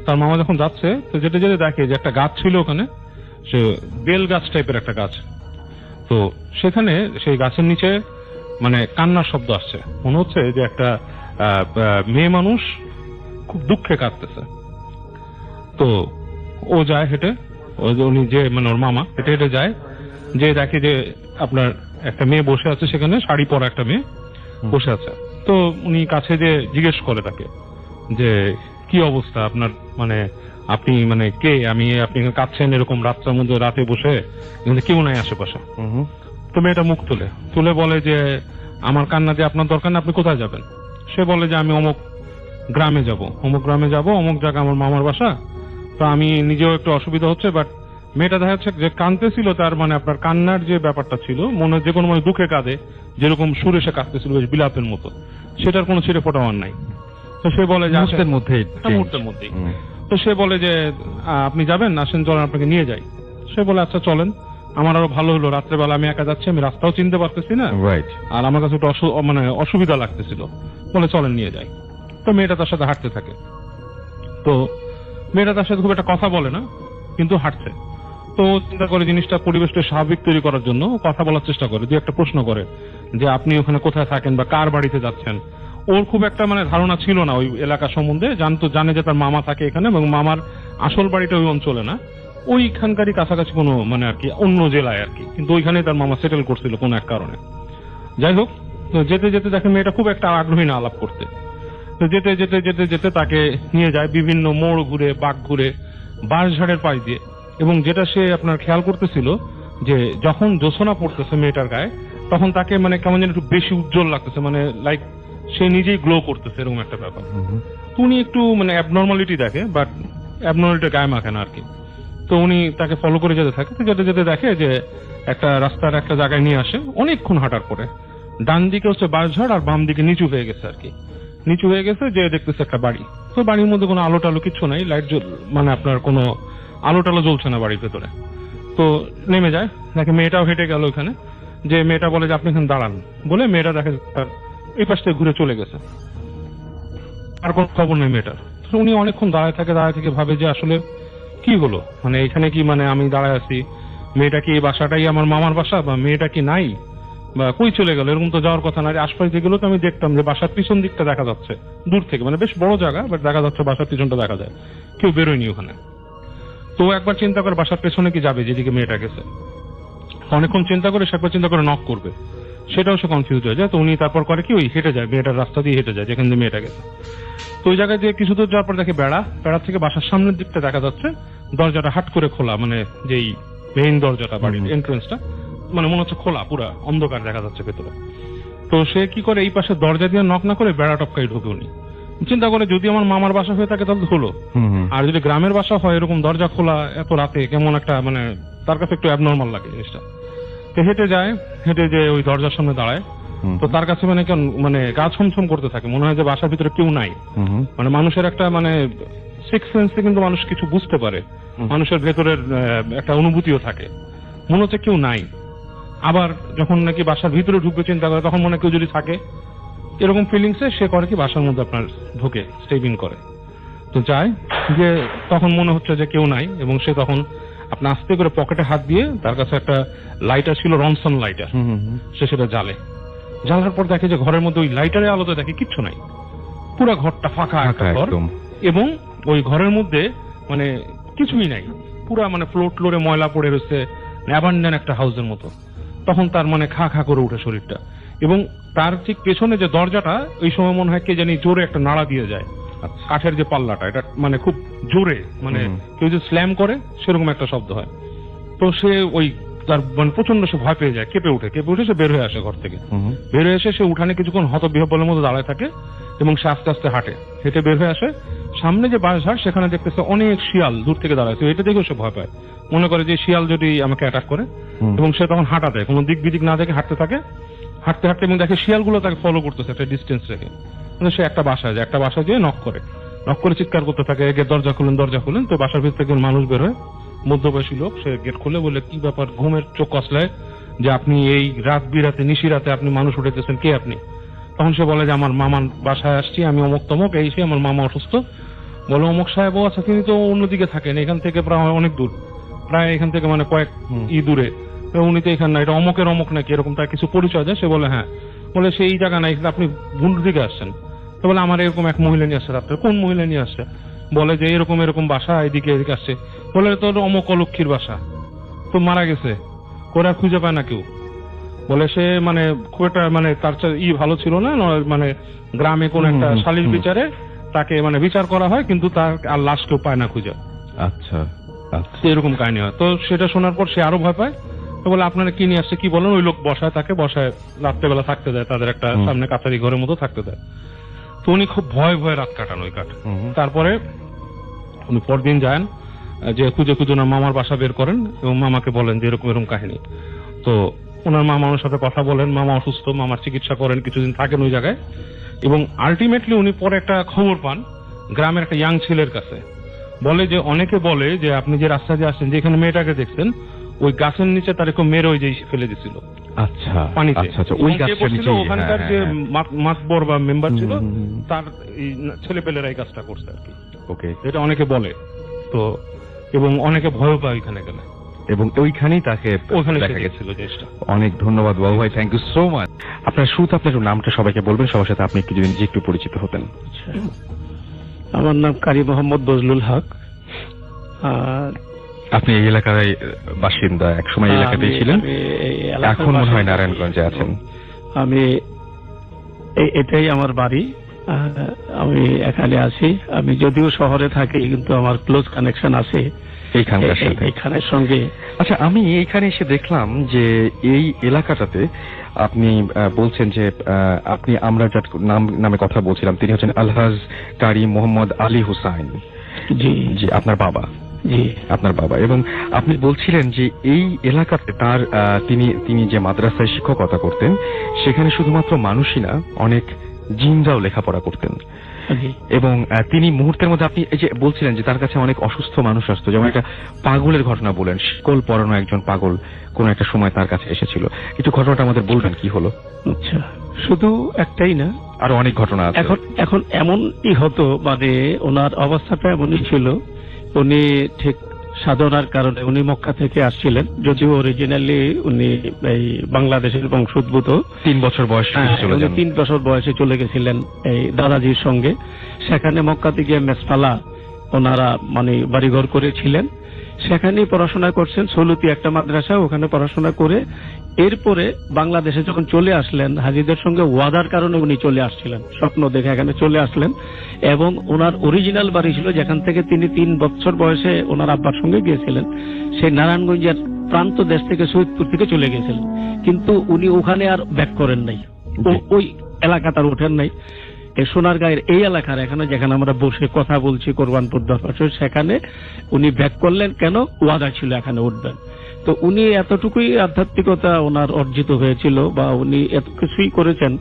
তার মামা যখন যাচ্ছে, তো যেতে যেতে দেখে যে একটা গাছ ছিল ওখানে, সে বেল গাছ টাইপের একটা গাছ। তো সেখানে সেই গাছের নিচে মানে কান্নার শব্দ আসছে, মনে হচ্ছে যে একটা মেয়ে মানুষ খুব দুঃখে কাঁদতেছে। তো ও যায় হেঁটে, উনি যে মানে ওর মামা হেঁটে হেঁটে যায়, যে দেখে যে আপনার একটা মেয়ে বসে আছে সেখানে, শাড়ি পরা একটা মেয়ে বসে আছে। তো উনি কাছে যে জিজ্ঞেস করে তাকে যে কি অবস্থা আপনার, মানে আপনি মানে কে, আমি আপনি কাঁদছেন এরকম রাত্রের মধ্যে, রাতে বসে, কিন্তু কেউ নাই আশেপাশে। তো মেয়েটা মুখ তুলে বলে যে আমার কান্না দিয়ে আপনার দরকার না, আপনি কোথায় যাবেন? সে বলে যে আমি অমুক গ্রামে যাব, অমুক জায়গা আমার মামার বাসা। তো আমি নিজেও একটু অসুবিধা হচ্ছে, বাট মেয়েটা দেখা যাচ্ছে যে কাঁদতেছিল, তার মানে আপনার কান্নার যে ব্যাপারটা ছিল, মনে যে কোনো মানে দুঃখে কাঁদে, যেরকম সুরে সে কাঁদতেছিল বেশ বিলাপের মতো, সেটার কোনো ছিঁড়ে ফোটাবার নাই। তো সে বলে যে মুহূর্তের মধ্যেই। তো সে বলে যে আপনি যাবেন, আসেন চলেন আপনাকে নিয়ে যাই। সে বলে আচ্ছা চলেন। আমার আরো ভালো হলো, রাত্রেবেলা আমি একা যাচ্ছি, আমি রাস্তাও চিনতে পারতেছি না, আর আমার কাছে একটু মানে অসুবিধা লাগতেছিল, বলে চলেন নিয়ে যাই। তো মেয়েটা তার সাথে হাঁটতে থাকে। তো মেয়েটা তার সাথে খুব একটা কথা বলে না, কিন্তু হাঁটছে। তো চিন্তা করে জিনিসটা পরিবেশটা স্বাভাবিক তৈরি করার জন্য কথা বলার চেষ্টা করে, যে একটা প্রশ্ন করে যে আপনি ওখানে কোথায় থাকেন বা কার বাড়িতে যাচ্ছেন। ওর খুব একটা মানে ধারণা ছিল না ওই এলাকা সম্বন্ধে, জানে যে তার মামা থাকে এখানে, এবং মামার আসল বাড়িটা ওই অঞ্চলে না, ওইখানকারই কাছাকাছি কোনো মানে আর কি অন্য জেলায় আর কি, কিন্তু ওইখানেই তার মামা সেটেল করছিল কোনো এক কারণে। যাই হোক, তো যেতে যেতে দেখে মেয়েটা খুব একটা আগ্রহী না আলাপ করতে। তো যেতে যেতে যেতে যেতে তাকে নিয়ে যায় বিভিন্ন মোড় ঘুরে, বাঁক ঘুরে, বাঁশঝাড়ের পাশ দিয়ে। এবং যেটা সে আপনার খেয়াল করতেছিল যে যখন জোছনা পড়তেছে মেয়েটার গায়ে, তখন তাকে মানে কেমন যেন একটু বেশি উজ্জ্বল লাগতেছে, মানে লাইক সে নিজেই গ্লো করতেছে, এরকম একটা ব্যাপার। উনি একটু মানে অ্যাবনর্মালিটি দেখে, বাট অ্যাবনর্মালিটি গায়ে মাখে না আর কি। তো উনি তাকে ফলো করে যেতে থাকে। তো যেতে যেতে দেখে যে একটা রাস্তার একটা জায়গায় নিয়ে আসে। অনেকক্ষণ হাঁটার পরে ডান দিকে হচ্ছে বাঁশঝাড়, আর বাম দিকে নিচু হয়ে গেছে আর কি, নিচু হয়ে গেছে, যে দেখতেছে একটা বাড়ি। তো বাড়ির মধ্যে কোনো আলো টালো কিছু নাই, লাইট মানে আপনার কোনো আলো টালো জ্বলছে না বাড়ির ভেতরে। তো নেমে যায়, দেখে মেয়েটাও হেঁটে গেল ওখানে, যে মেয়েটা বলে যে আপনি এখানে দাঁড়ান, বলে মেয়েটা দেখে তার এই পাশ থেকে ঘুরে চলে গেছে, আর কোনো খবর নেই মেয়েটার। উনি অনেকক্ষণ দাঁড়ায় থেকে ভাবে যে আসলে কি হলো, মানে এখানে কি মানে আমি দাঁড়ায় আছি, মেয়েটা কি এই বাসাটাই আমার মামার বাসা, বা মেয়েটা কি নাই, বা কই চলে গেল, এরকম তো যাওয়ার কথা না। আশপাশ যেগুলো তো আমি দেখতাম যে বাসার পিছন দিকটা দেখা যাচ্ছে দূর থেকে, মানে বেশ বড় জায়গা, বাট দেখা যাচ্ছে বাসার পিছনটা দেখা যায়, কেউ বেরোয়নি ওখানে। তো একবার চিন্তা করে বাসার পেছনে কি যাবে যেদিকে মেয়েটা গেছে, অনেকক্ষণ চিন্তা করে সে একবার চিন্তা করে নক করবে, সেটাও সে কনফিউজ হয়ে যায়। তো উনি তারপর করে কি ওই হেঁটে যায়, মেয়েটার রাস্তা দিয়ে হেঁটে যায় যেখান দিয়ে মেয়েটা গেছে। তো ওই জায়গায় যে কিছু দূর যাওয়ার পর দেখে বেড়া থেকে বাসার সামনের দিকটা দেখা যাচ্ছে দরজাটা হাট করে খোলা, মানে যেই মেইন দরজাটা, বাড়ির এন্ট্রেন্সটা মানে মনে হচ্ছে খোলা, পুরা অন্ধকার দেখা যাচ্ছে ভেতরে। তো সে কি করে, এই পাশে দরজা দিয়ে নক না করে বেড়া টপকাই ঢোকে উনি। চিন্তা করে যদি আমার মামার বাসা হয়ে থাকে তাহলে হলো, আর যদি গ্রামের বাসা হয় এরকম দরজা খোলা এত রাতে কেমন একটা মানে তার কাছে একটু অ্যাবনর্মাল লাগে জিনিসটা। তো হেঁটে যায়, হেঁটে যে ওই দরজার সামনে দাঁড়ায়, তো তার কাছে মানে কেন মানে গা ছমছম করতে থাকে, মনে হয় যে বাসার ভিতরে কেউ নাই। মানে মানুষের একটা মানে সিক্স সেন্সে কিন্তু মানুষ কিছু বুঝতে পারে, মানুষের ভেতরের একটা অনুভূতিও থাকে, মনে হচ্ছে কেউ নাই। আবার যখন নাকি বাসার ভিতরে ঢুকবে চিন্তা করে, তখন মনে হয় কেউ যদি থাকে, এরকম ফিলিংসে সে করে কি বাসার মধ্যে আপনার ঢুকে স্টেপিং করে। তো যায় যে তখন মনে হচ্ছে যে কেউ নাই, এবং সে তখন আপনার আস্তে করে পকেটে হাত দিয়ে, তার কাছে একটা লাইটার ছিল, রনসন লাইটার, সে সেটা জ্বালে। জ্বালার পর দেখে যে ঘরের মধ্যে ওই লাইটারের আলোতে দেখে কিচ্ছু নাই, পুরো ঘরটা ফাঁকা একটা ঘর, এবং ওই ঘরের মধ্যে মানে কিছুই নাই, পুরা মানে ফ্লোর ফ্লোরে ময়লা পড়ে রয়েছে, অ্যাবান্ডেন একটা হাউসের মতো। তখন তার মানে খা খা করে উঠে শরীরটা, এবং তার ঠিক পেছনে যে দরজাটা, ওই সময় মনে হয় কে জানি জোরে একটা নাড়া দিয়ে যায়, কাঠের যে পাল্লাটা, এটা মানে খুব জোরে, মানে কেউ যে স্ল্যাম করে সেরকম একটা শব্দ হয়। তো সে ওই তার মানে প্রচন্ড সে ভয় পেয়ে যায়, কেঁপে উঠে সে বের হয়ে আসে ঘর থেকে। বের হয়ে এসে সে উঠানে কিছুক্ষণ হতবিহ্বলের মতো দাঁড়ায় থাকে, এবং সে আস্তে আস্তে হেঁটে বের হয়ে আসে। সামনে যে বাঁশঝাড়, সেখানে দেখতেছে অনেক শিয়াল দূর থেকে দাঁড়ায়। তো এটা দেখেও সে ভয় পায়, মনে করে যে শিয়াল যদি আমাকে অ্যাটাক করে, এবং সে তখন হাঁটা দেয়, কোনো দিক বিদিক না দেখে হাঁটতে থাকে, হাঁটতে এবং দেখে শিয়ালগুলো তাকে ফলো করতেছে একটা ডিস্টেন্স রেখে। কিন্তু সে একটা বাসায় যেয়ে নক করে চিৎকার করতে থাকে, দরজা খুলেন। তো বাসার ভিতর থেকে মানুষ বের হয়, মধ্যবয়সী লোক, সে গেট খুলে বলে, কি ব্যাপার, ঘুমের চোখ কসলায় যে আপনি এই রাত বিরাতে নিশি রাতে আপনি মানুষ উঠাইতেছেন, কে আপনি? তখন সে বলে যে আমার মামার বাসায় আসছি, আমি অমুক তমক, এই সে আমার মামা অসুস্থ। বলে অমুক সাহেব, ও আচ্ছা, তিনি তো অন্যদিকে থাকেন, এখান থেকে প্রায় অনেক দূর, প্রায় এখান থেকে মানে কয়েক দূরে, উনি তো এখানে না, এটা অমুকের অমুক নাকি, এরকম তার কিছু পরিচয় দেয়। সে বলে হ্যাঁ। বলে সেই জায়গা নাই, আপনি ভুল দিকে আসছেন। তো বলে আমার এরকম এক মহিলা নিয়ে আসছে রাত্রে। কোন মহিলা নিয়ে আসছে? বলে যে এরকম বাসা, এদিকে আসছে। বলে তোর অমুক অলক্ষীর বাসা, তো মারা গেছে, কোরা খুঁজে পায় না কেউ। বলে সে মানে খুব একটা মানে তার ভালো ছিল না, মানে গ্রামে কোন একটা শালীর বিচারে তাকে মানে বিচার করা হয়, কিন্তু তার আর লাশ কেউ পায় না খুঁজে। আচ্ছা, এরকম কাহিনী হয়। তো সেটা শোনার পর সে আরো ভয় পায়। তো বলে আপনারা কি নিয়ে আসছে, কি বলেন? ওই লোক তাকে বসায় রাত্রেবেলা থাকতে দেয়, তাদের একটা সামনে কাছারি ঘরের মতো থাকতে দেয়। তো উনি খুব ভয়ে রাত কাটান ওই কাঠ। তারপরে উনি পরদিন যান, যে খুঁজে ওনার মামার বাসা বের করেন, এবং মামাকে বলেন যে এরকম কাহিনী। তো ওনার মামার সাথে কথা বলেন, মামা অসুস্থ, মামার চিকিৎসা করেন, কিছুদিন থাকেন ওই জায়গায়, এবং আলটিমেটলি উনি পরে একটা খবর পান গ্রামের একটা ইয়াং ছেলের কাছে। বলে যে অনেকে বলে যে আপনি যে রাস্তা দিয়ে আসছেন, যেখানে মেয়েটাকে দেখছেন, ওই গাছের নিচে তার একটু মেয়ের ওই যে ফেলে দিছিল। আচ্ছা, পানিতে। ওই গাছের নিচে ওখানকার যে মাতবর বা মেম্বার ছিল, তার ছেলেপেলেরা এই কাজটা করছে আর কি। ওকে, এটা অনেকে বলে। তো এবং অনেকে ভয় পায় ওইখানে গেলে, এবং ওইখানেই তাকে ওখানে দেখা গেছিল জিনিসটা। অনেক ধন্যবাদ বাবু ভাই, থ্যাংক ইউ সো মাচ। আপনার শুরুতে আপনার নামটা সবাইকে বলবেন, সবার সাথে আপনি একটু যদি একটু পরিচিত হতেন। আমার নাম কারি মোহাম্মদ বজলুল হক। আপনি এই এলাকার বাসিন্দা, একসময় এলাকাতেই ছিলেন, এখন মনে হয় নারায়ণগঞ্জে আছেন। আমি এটাই আমার বাড়ি, আমি এখানে আছি। আমি যদিও শহরে থাকি, কিন্তু আমার ক্লোজ কানেকশন আছে এইখানের সঙ্গে। আচ্ছা, আমি এইখানে এসে দেখলাম যে এই এলাকাটাতে আপনি বলছেন যে আপনি আমরা যার নামে কথা বলছিলাম, তিনি হচ্ছেন আলহাজ কারি মোহাম্মদ আলী হুসাইন। জি জি, আপনার বাবা। জি, আপনার বাবা। এবং আপনি বলছিলেন যে এই এলাকাতে তার তিনি যে মাদ্রাসায় শিক্ষকতা করতেন, সেখানে শুধুমাত্র মানুষই না, অনেক জিনরাও লেখাপড়া করতেন। এবং তিনি মুহূর্তের মধ্যে, আপনি এই যে বলছিলেন যে তার কাছে অনেক অসুস্থ মানুষ আসতো, যেমন একটা পাগলের ঘটনা বলেন, শিকল পরানো একজন পাগল কোন একটা সময় তার কাছে এসেছিল। একটু ঘটনাটা আমাদের বলবেন, কি হলো? আচ্ছা, শুধু একটাই না, আরো অনেক ঘটনা আছে। এখন এমনই হতো, মানে ওনার অবস্থাটা এমনই ছিল। উনি ঠিক সাধনার কারণে উনি মক্কা থেকে আসছিলেন, যদিও অরিজিনালি উনি এই বাংলাদেশের বংশোদ্ভূত। 3 বছর বয়সে 3 বছর বয়সে চলে গেছিলেন এই দাদাজির সঙ্গে। সেখানে মক্কাতে গিয়ে মেসফালা ওনারা মানে বাড়িঘর করেছিলেন, সেখানেই পড়াশোনা করছেন। সলুতি একটা মাদ্রাসা, ওখানে পড়াশোনা করে এরপরে বাংলাদেশে যখন চলে আসলেন, হাজিদের সঙ্গে ওয়াদার কারণে উনি চলে আসছিলেন, স্বপ্ন দেখে এখানে চলে আসলেন। এবং ওনার অরিজিনাল বাড়ি ছিল যেখান থেকে তিনি 3 বছর বয়সে ওনার আব্বার সঙ্গে গিয়েছিলেন, সেই নারায়ণগঞ্জের প্রান্ত দেশ থেকে সৈয়দপুর থেকে চলে গেছিলেন, কিন্তু উনি ওখানে আর ব্যাক করেন নাই, ওই এলাকা তার ওঠেন নাই। এই সোনারগাঁয়ের এই এলাকার এখানে যেখানে আমরা বসে কথা বলছি কোরবানপুর দরবার, সেখানে উনি ব্যাক করলেন। কেন? ওয়াদা ছিল এখানে উঠবেন। তো উনি এতটুকুই আধ্যাত্মিকতা ওনার অর্জিত হয়েছিল, বা উনি এত কিছুই করেছেন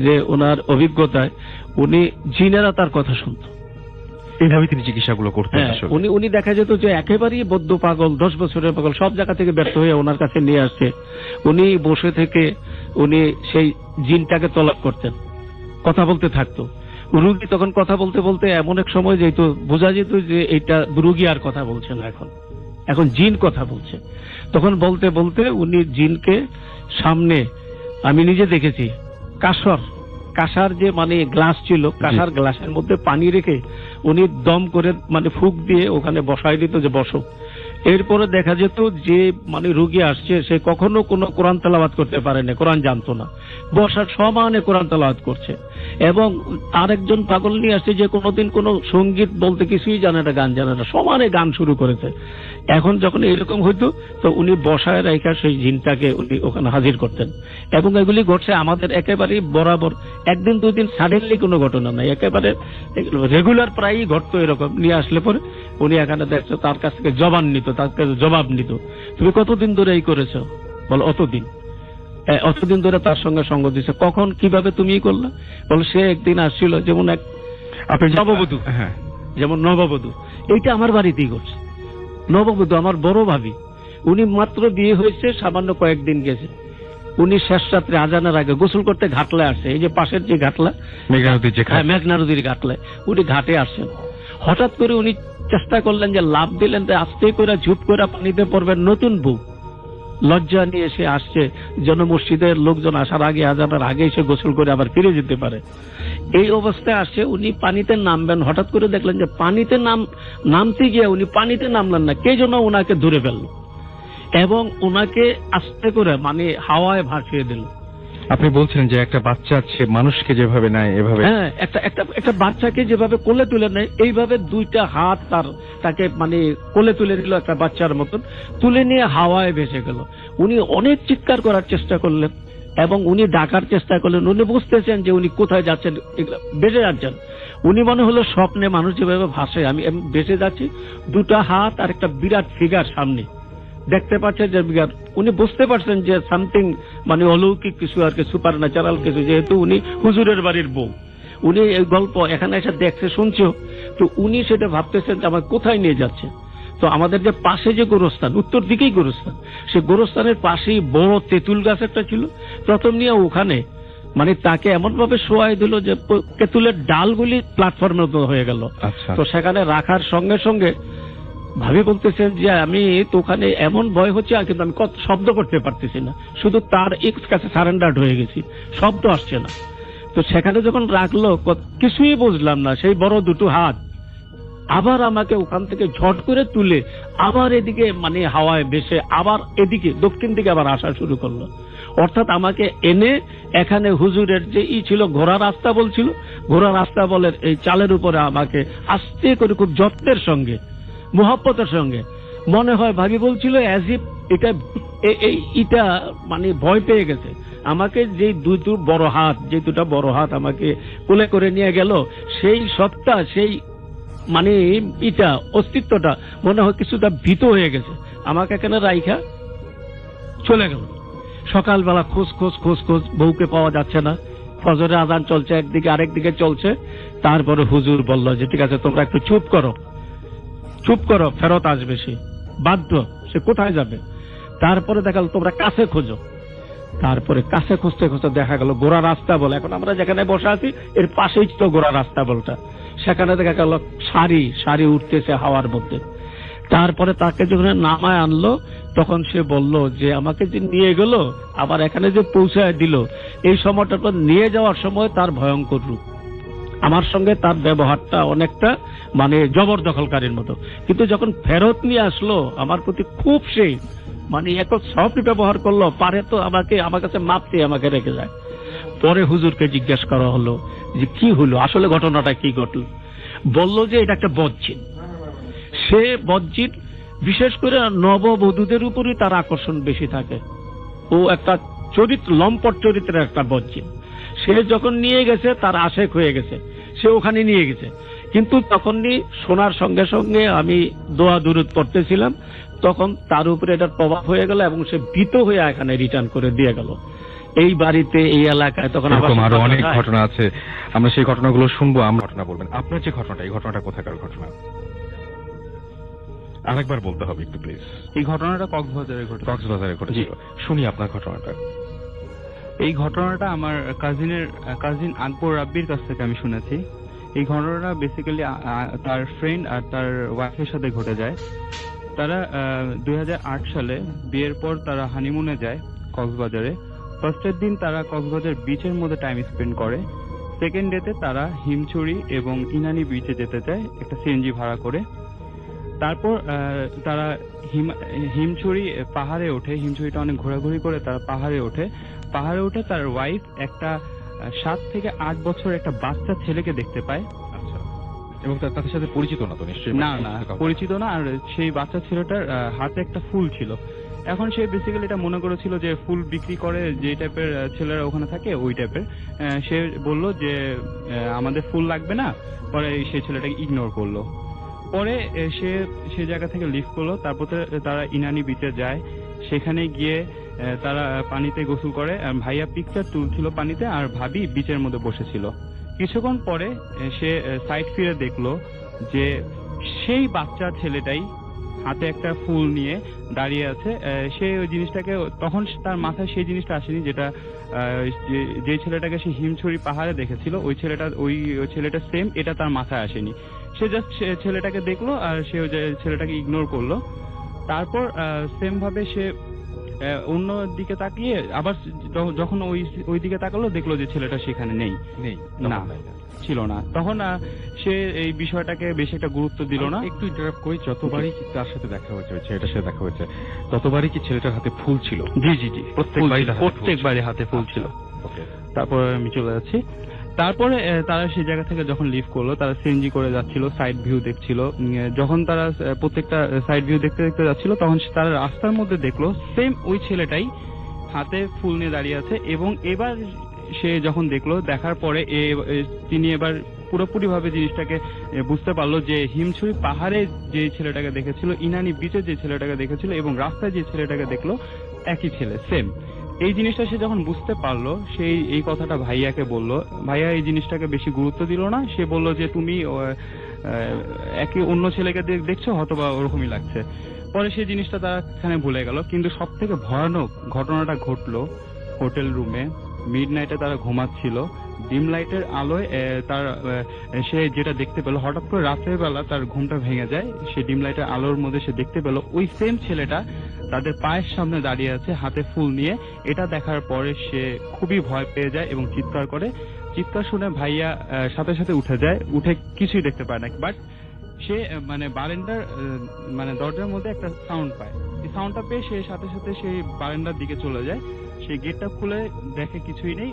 যে ওনার অভিজ্ঞতায় উনি জিনেরা তার কথা শুনত। এইভাবে তিনি চিকিৎসাগুলো করতেন আসলে। উনি দেখা যেত যে একেবারেই বদ্ধ পাগল, 10 বছরের পাগল, সব জায়গা থেকে ব্যর্থ হয়ে ওনার কাছে নিয়ে আসছে। উনি বসে থেকে উনি সেই জিনটাকে তলব করতেন, কথা বলতে থাকতো। রুগী তখন কথা বলতে বলতে এমন এক সময় যেত, বোঝা যেত যে এটা রুগী আর কথা বলছে না, এখন জিন কথা বলছে। তখন বলতে বলতে উনি জিনকে সামনে, আমি নিজে দেখেছি, কাঁসার যে মানে গ্লাস ছিল, কাঁসার গ্লাসের মধ্যে পানি রেখে উনি দম করে মানে ফুঁক দিয়ে ওখানে বসাই দিত যে বসো। এরপরে দেখা যেত যে মানে রুগী আসছে, সে কখনো কোনো কোরআন তেলাওয়াত করতে পারে না, কোরআন জানতো না, বসার সমানে কোরআন তেলাওয়াত করছে। এবং আরেকজন পাগল নিয়ে আসছে যে কোনোদিন কোনো সঙ্গীত বলতে কিছুই জানে না, গান জানে না, সমানে গান শুরু করেছে। এখন যখন এরকম হইতো তো উনি বসায় রেখা সেই জিনটাকে উনি ওখানে হাজির করতেন। এবং এগুলি ঘটছে আমাদের একেবারেই বরাবর, একদিন দুদিন সাডেনলি কোনো ঘটনা নাই, একেবারে রেগুলার প্রায়ই ঘটতো। এরকম নিয়ে আসলে পরে উনি এখানে দেখছো, তার কাছ থেকে জবান নিত, তার কাছে জবাব নিত, তুমি কতদিন ধরে এই করেছো? বল অতদিন ধরে তার সঙ্গে সঙ্গ দিছে। কখন কিভাবে তুমি করলা? বল সে একদিন আসছিল, যেমন এক নববধূ, যেমন নববধূ, এইটা আমার বাড়িতেই করছে। নববধূ আমার বড় ভাবি, উনি মাত্র বিয়ে হয়েছে, সামান্য কয়েকদিন গেছে। উনি শেষ রাত্রে আজানের আগে গোসল করতে ঘাটলে আসছে, এই যে পাশের যে ঘাটলা, মেঘনা নদীর ঘাটলায়, উনি ঘাটে আসছেন। হঠাৎ করে উনি চেষ্টা করলেন যে লাভ দিলেন, আস্তে করে ঝুপ করে পানিতে পড়বেন। নতুন বউ লজ্জা নিয়ে এসে আসছে, যেন মসজিদের লোকজন আসার আগে, আজানের আগে এসে গোসল করে আবার ফিরে যেতে পারে। এই অবস্থায় আসছে, উনি পানিতে নামবেন, হঠাৎ করে দেখলেন যে পানিতে নামতে গিয়ে উনি পানিতে নামলেন না, কে যেন ওনাকে ধরে ফেলল এবং ওনাকে আস্তে করে মানে হাওয়ায় ভাসিয়ে দিল। আপনি বলছিলেন যে একটা বাচ্চা সে মানুষকে যেভাবে নেয় এভাবে, হ্যাঁ, একটা বাচ্চাকে যেভাবে কোলে তুলে নেয়, এইভাবে দুইটা হাত তাকে মানে কোলে তুলে দিল একটা বাচ্চার মতন, তুলে নিয়ে হাওয়ায় ভেসে গেল। উনি অনেক চিৎকার করার চেষ্টা করলেন এবং উনি ডাকার চেষ্টা করলেন। উনি বুঝতেছেন যে উনি কোথায় যাচ্ছেন, বেঁচে যাচ্ছেন। উনি মনে হলো স্বপ্নে মানুষ যেভাবে ভাসে, আমি বেঁচে যাচ্ছি, দুটা হাত আর একটা বিরাট ফিগার সামনে দেখতে পাচ্ছেন যে বিরাট। উনি বুঝতে পারছেন যে সামথিং মানে অলৌকিক কিছু আর কি, সুপার ন্যাচারাল কিছু, যেহেতু উনি হুজুরের বাড়ির বউ, উনি এই গল্প এখানে এসে দেখছে, শুনছো, তো উনি সেটা ভাবতেছেন যে আমার কোথায় নিয়ে যাচ্ছে। তো আমাদের যে পাশে যে গোরস্থান, উত্তর দিকেই গোরস্থান, সেই গোরস্থানের পাশেই বড় তেঁতুল গাছ একটা ছিল। প্রথম নিয়ে ওখানে মানে তাকে এমন ভাবে শোয়াই দিল যে তেঁতুলের ডালগুলি প্ল্যাটফর্মের মতো হয়ে গেল। তো সেখানে রাখার সঙ্গে সঙ্গে ভাবি বলতেছেন যে আমি তো ওখানে এমন ভয় হচ্ছে, কিন্তু আমি কত শব্দ করতে পারতেছি না, শুধু তার এক্স কাছে সারেন্ডার হয়ে গেছি, শব্দ আসছে না। তো সেখানে যখন রাখলো, কিছুই বুঝলাম না, সেই বড় দুটো হাত আবার আমাকে ওখান থেকে ঝট করে তুলে আবার এদিকে মানে হাওয়ায় ভেসে আবার এদিকে দক্ষিণ দিকে আবার আসা শুরু করলো। অর্থাৎ আমাকে এনে এখানে হুজুরের যে ছিল ঘোড়া রাস্তা বলছিল, ঘোড়া রাস্তা বলের এই চালের উপরে আমাকে আস্তে করে খুব যত্নের সঙ্গে, মোহাব্বতের সঙ্গে, মনে হয় ভাবি বলছিল অ্যাজ ইফ এটা মানে ভয় পেয়ে গেছে। আমাকে যে দুটো বড় হাত আমাকে কোলে করে নিয়ে গেল, সেই সত্তা, সেই মানে এটা অস্তিত্বটা মনে হয় কিছুটা ভীত হয়ে গেছে, আমাকে এখানে রাইখা চলে গেল। সকালবেলা খোঁজ, বউকে পাওয়া যাচ্ছে না, ফজরের আজান চলছে একদিকে, আরেকদিকে চলছে। তারপরে হুজুর বলল যে ঠিক আছে, তোমরা একটু চুপ করো, ফেরত আসবে সে, বাধ্য, সে কোথায় যাবে। তারপরে দেখা গেল তোমরা কাছে খোঁজো। তারপরে কাছে খুঁজতে দেখা গেল গোড়া রাস্তা বল, এখন আমরা যেখানে বসে আছি এর পাশেই তো গোড়া রাস্তা বলটা, সেখানে দেখা গেল সারি উঠতেছে হাওয়ার মধ্যে। তারপরে তাকে যখন নামায় আনলো, তখন সে বলল যে আমাকে যে নিয়ে গেল আবার এখানে যে পৌঁছায় দিল, এই সময়টা নিয়ে যাওয়ার সময় তার ভয়ঙ্কর রূপ, আমার সঙ্গে তার ব্যবহারটা অনেকটা মানে জবরদখলকারীর মতো, কিন্তু যখন ফেরত নিয়ে আসলো আমার প্রতি খুব সেই মানে এত সফট ব্যবহার করলো, পারে তো আমার কাছে মাপ চেয়ে আমাকে রেখে যায়। পরে হুজুরকে জিজ্ঞেস করা হলো যে কি হলো, আসলে ঘটনাটা কি ঘটল। বলল যে এটা একটা বজ্জিন, সে বজ্জিন বিশেষ করে নববধূদের উপরই তার আকর্ষণ বেশি থাকে। ও একটা চরিত্র, লম্পট চরিত্রের একটা বজ্জি। সে যখন নিয়ে গেছে তার আশেক হয়ে গেছে, সে ওখানে নিয়ে গেছে। কিন্তু তখনই শোনার সঙ্গে সঙ্গে আমি দোয়া দুরুদ পড়তেছিলাম, তখন তার উপরে এটার প্রভাব হয়ে গেল এবং সে ভীত হয়ে এখানে রিটার্ন করে দিয়ে গেল। এই বাড়িতে, এই এলাকায় তখন এরকম আরো অনেক ঘটনা আছে, আমরা সেই ঘটনাগুলো শুনবো। আমরা ঘটনা বলবেন, আপনার যে ঘটনাটা, এই ঘটনাটা কোথাকার ঘটনা আরেকবার বলতে হবে একটু প্লিজ। এই ঘটনাটা কক্সবাজারে ঘটেছে। কক্সবাজারে ঘটেছিল, শুনি আপনার ঘটনাটা। এই ঘটনাটা আমার কাজিন আকবর রাব্বির কাছ থেকে আমি শুনেছি। এই ঘটনাটা বেসিক্যালি তার ফ্রেন্ড আর তার ওয়াইফের সাথে ঘটে যায়। তারা 2008 সালে বিয়ের পর তারা হানিমুনে যায় কক্সবাজারে। ফার্স্টের দিন তারা কক্সবাজার বিচের মধ্যে টাইম স্পেন্ড করে। সেকেন্ড ডেতে তারা হিমছড়ি এবং ইনানি বিচে যেতে চায় একটা সিএনজি ভাড়া করে। তারপর তারা হিমছড়ি পাহাড়ে ওঠে। হিমছড়িটা অনেক ঘোরাঘুরি করে তারা পাহাড়ে উঠে তার ওয়াইফ একটা 7 থেকে 8 বছর একটা বাচ্চা ছেলেকে দেখতে পায়। আচ্ছা, এবং তাদের সাথে পরিচিত না তো নিশ্চয়ই? না, পরিচিত না। আর সেই বাচ্চা ছেলেটার হাতে একটা ফুল ছিল। এখন সে বেসিক্যালি এটা মনে করেছিল যে ফুল বিক্রি করে যে টাইপের ছেলেরা ওখানে থাকে, ওই টাইপের। সে বলল যে আমাদের ফুল লাগবে না। পরে সেই ছেলেটাকে ইগনোর করলো। পরে সে জায়গা থেকে লিভ করলো। তারপর তারা ইনানি বিচে যায়। সেখানে গিয়ে তারা পানিতে গোসল করে। ভাইয়া পিকচার তুলছিল পানিতে, আর ভাবি বিচের মধ্যে বসেছিল। কিছুক্ষণ পরে সে সাইড ফিরে দেখলো যে সেই বাচ্চা ছেলেটাই হাতে একটা ফুল নিয়ে দাঁড়িয়ে আছে। সে ওই জিনিসটাকে, তখন তার মাথায় সেই জিনিসটা আসেনি যেটা যে ছেলেটাকে সে হিমছড়ি পাহাড়ে দেখেছিল, ওই ছেলেটা সেম, এটা তার মাথায় আসেনি। সে জাস্ট ছেলেটাকে দেখলো আর সে ওই ছেলেটাকে ইগনোর করলো। তারপর সেম ভাবে সে অন্য দিকে তাকিয়ে আবার যখন ওই দিকে তাকালো, দেখলো যে ছেলেটা সেখানে নেই, না ছিল না। তখন সে এই বিষয়টাকে বেশি একটা গুরুত্ব দিল না। একটু ইন্টারাপ্ট করি, যতবারই তার সাথে দেখা হয়েছে, ছেলেটার সাথে দেখা হয়েছে, ততবারই কি ছেলেটার হাতে ফুল ছিল? জি, প্রত্যেকবারই হাতে ফুল ছিল। তারপর আমি চলে যাচ্ছি। তারপরে তারা সেই জায়গা থেকে যখন লিভ করলো, তারা সিএনজি করে যাচ্ছিল, সাইড ভিউ দেখছিল। যখন তারা প্রত্যেকটা সাইড ভিউ দেখতে দেখতে যাচ্ছিল, তখন তারা রাস্তার মধ্যে দেখলো সেম ওই ছেলেটাই হাতে ফুল নিয়ে দাঁড়িয়ে আছে। এবং এবার সে যখন দেখলো, দেখার পরে তিনি এবার পুরোপুরি ভাবে জিনিসটাকে বুঝতে পারলো যে হিমছড়ি পাহাড়ে যে ছেলেটাকে দেখেছিল, ইনানি বিচে যে ছেলেটাকে দেখেছিল এবং রাস্তায় যে ছেলেটাকে দেখলো, একই ছেলে, সেম। এই জিনিসটা সে যখন বুঝতে পারলো, সেই এই কথাটা ভাইয়াকে বলল। ভাইয়া এই জিনিসটাকে বেশি গুরুত্ব দিল না। সে বলল যে তুমি একই অন্য ছেলেকে দেখছো, হয়তোবা ওরকমই লাগছে। পরে সেই জিনিসটা তারা এখানে ভুলে গেল। কিন্তু সব থেকে ভয়ানক ঘটনাটা ঘটলো হোটেল রুমে। মিডনাইটে তারা ঘুমাচ্ছিল, ডিম লাইটের আলোয় সে যেটা দেখতে পেল, হঠাৎ করে রাতের বেলা তার ঘুমটা ভেঙে যায়। সে ডিম লাইটের আলোর মধ্যে সে দেখতে পেল ওই সেম ছেলেটা তাদের পায়ের সামনে দাঁড়িয়ে আছে হাতে ফুল নিয়ে। এটা দেখার পরে সে খুবই ভয় পেয়ে যায় এবং চিৎকার করে। চিৎকার শুনে ভাইয়া সাথে সাথে উঠে যায়, উঠে কিছুই দেখতে পায় না। বাট সে বারান্দার দরজার মধ্যে একটা সাউন্ড পায়। এই সাউন্ডটা পেয়ে সে সাথে সাথে সেই বারান্দার দিকে চলে যায়। সে গেটটা খুলে দেখে কিছুই নেই।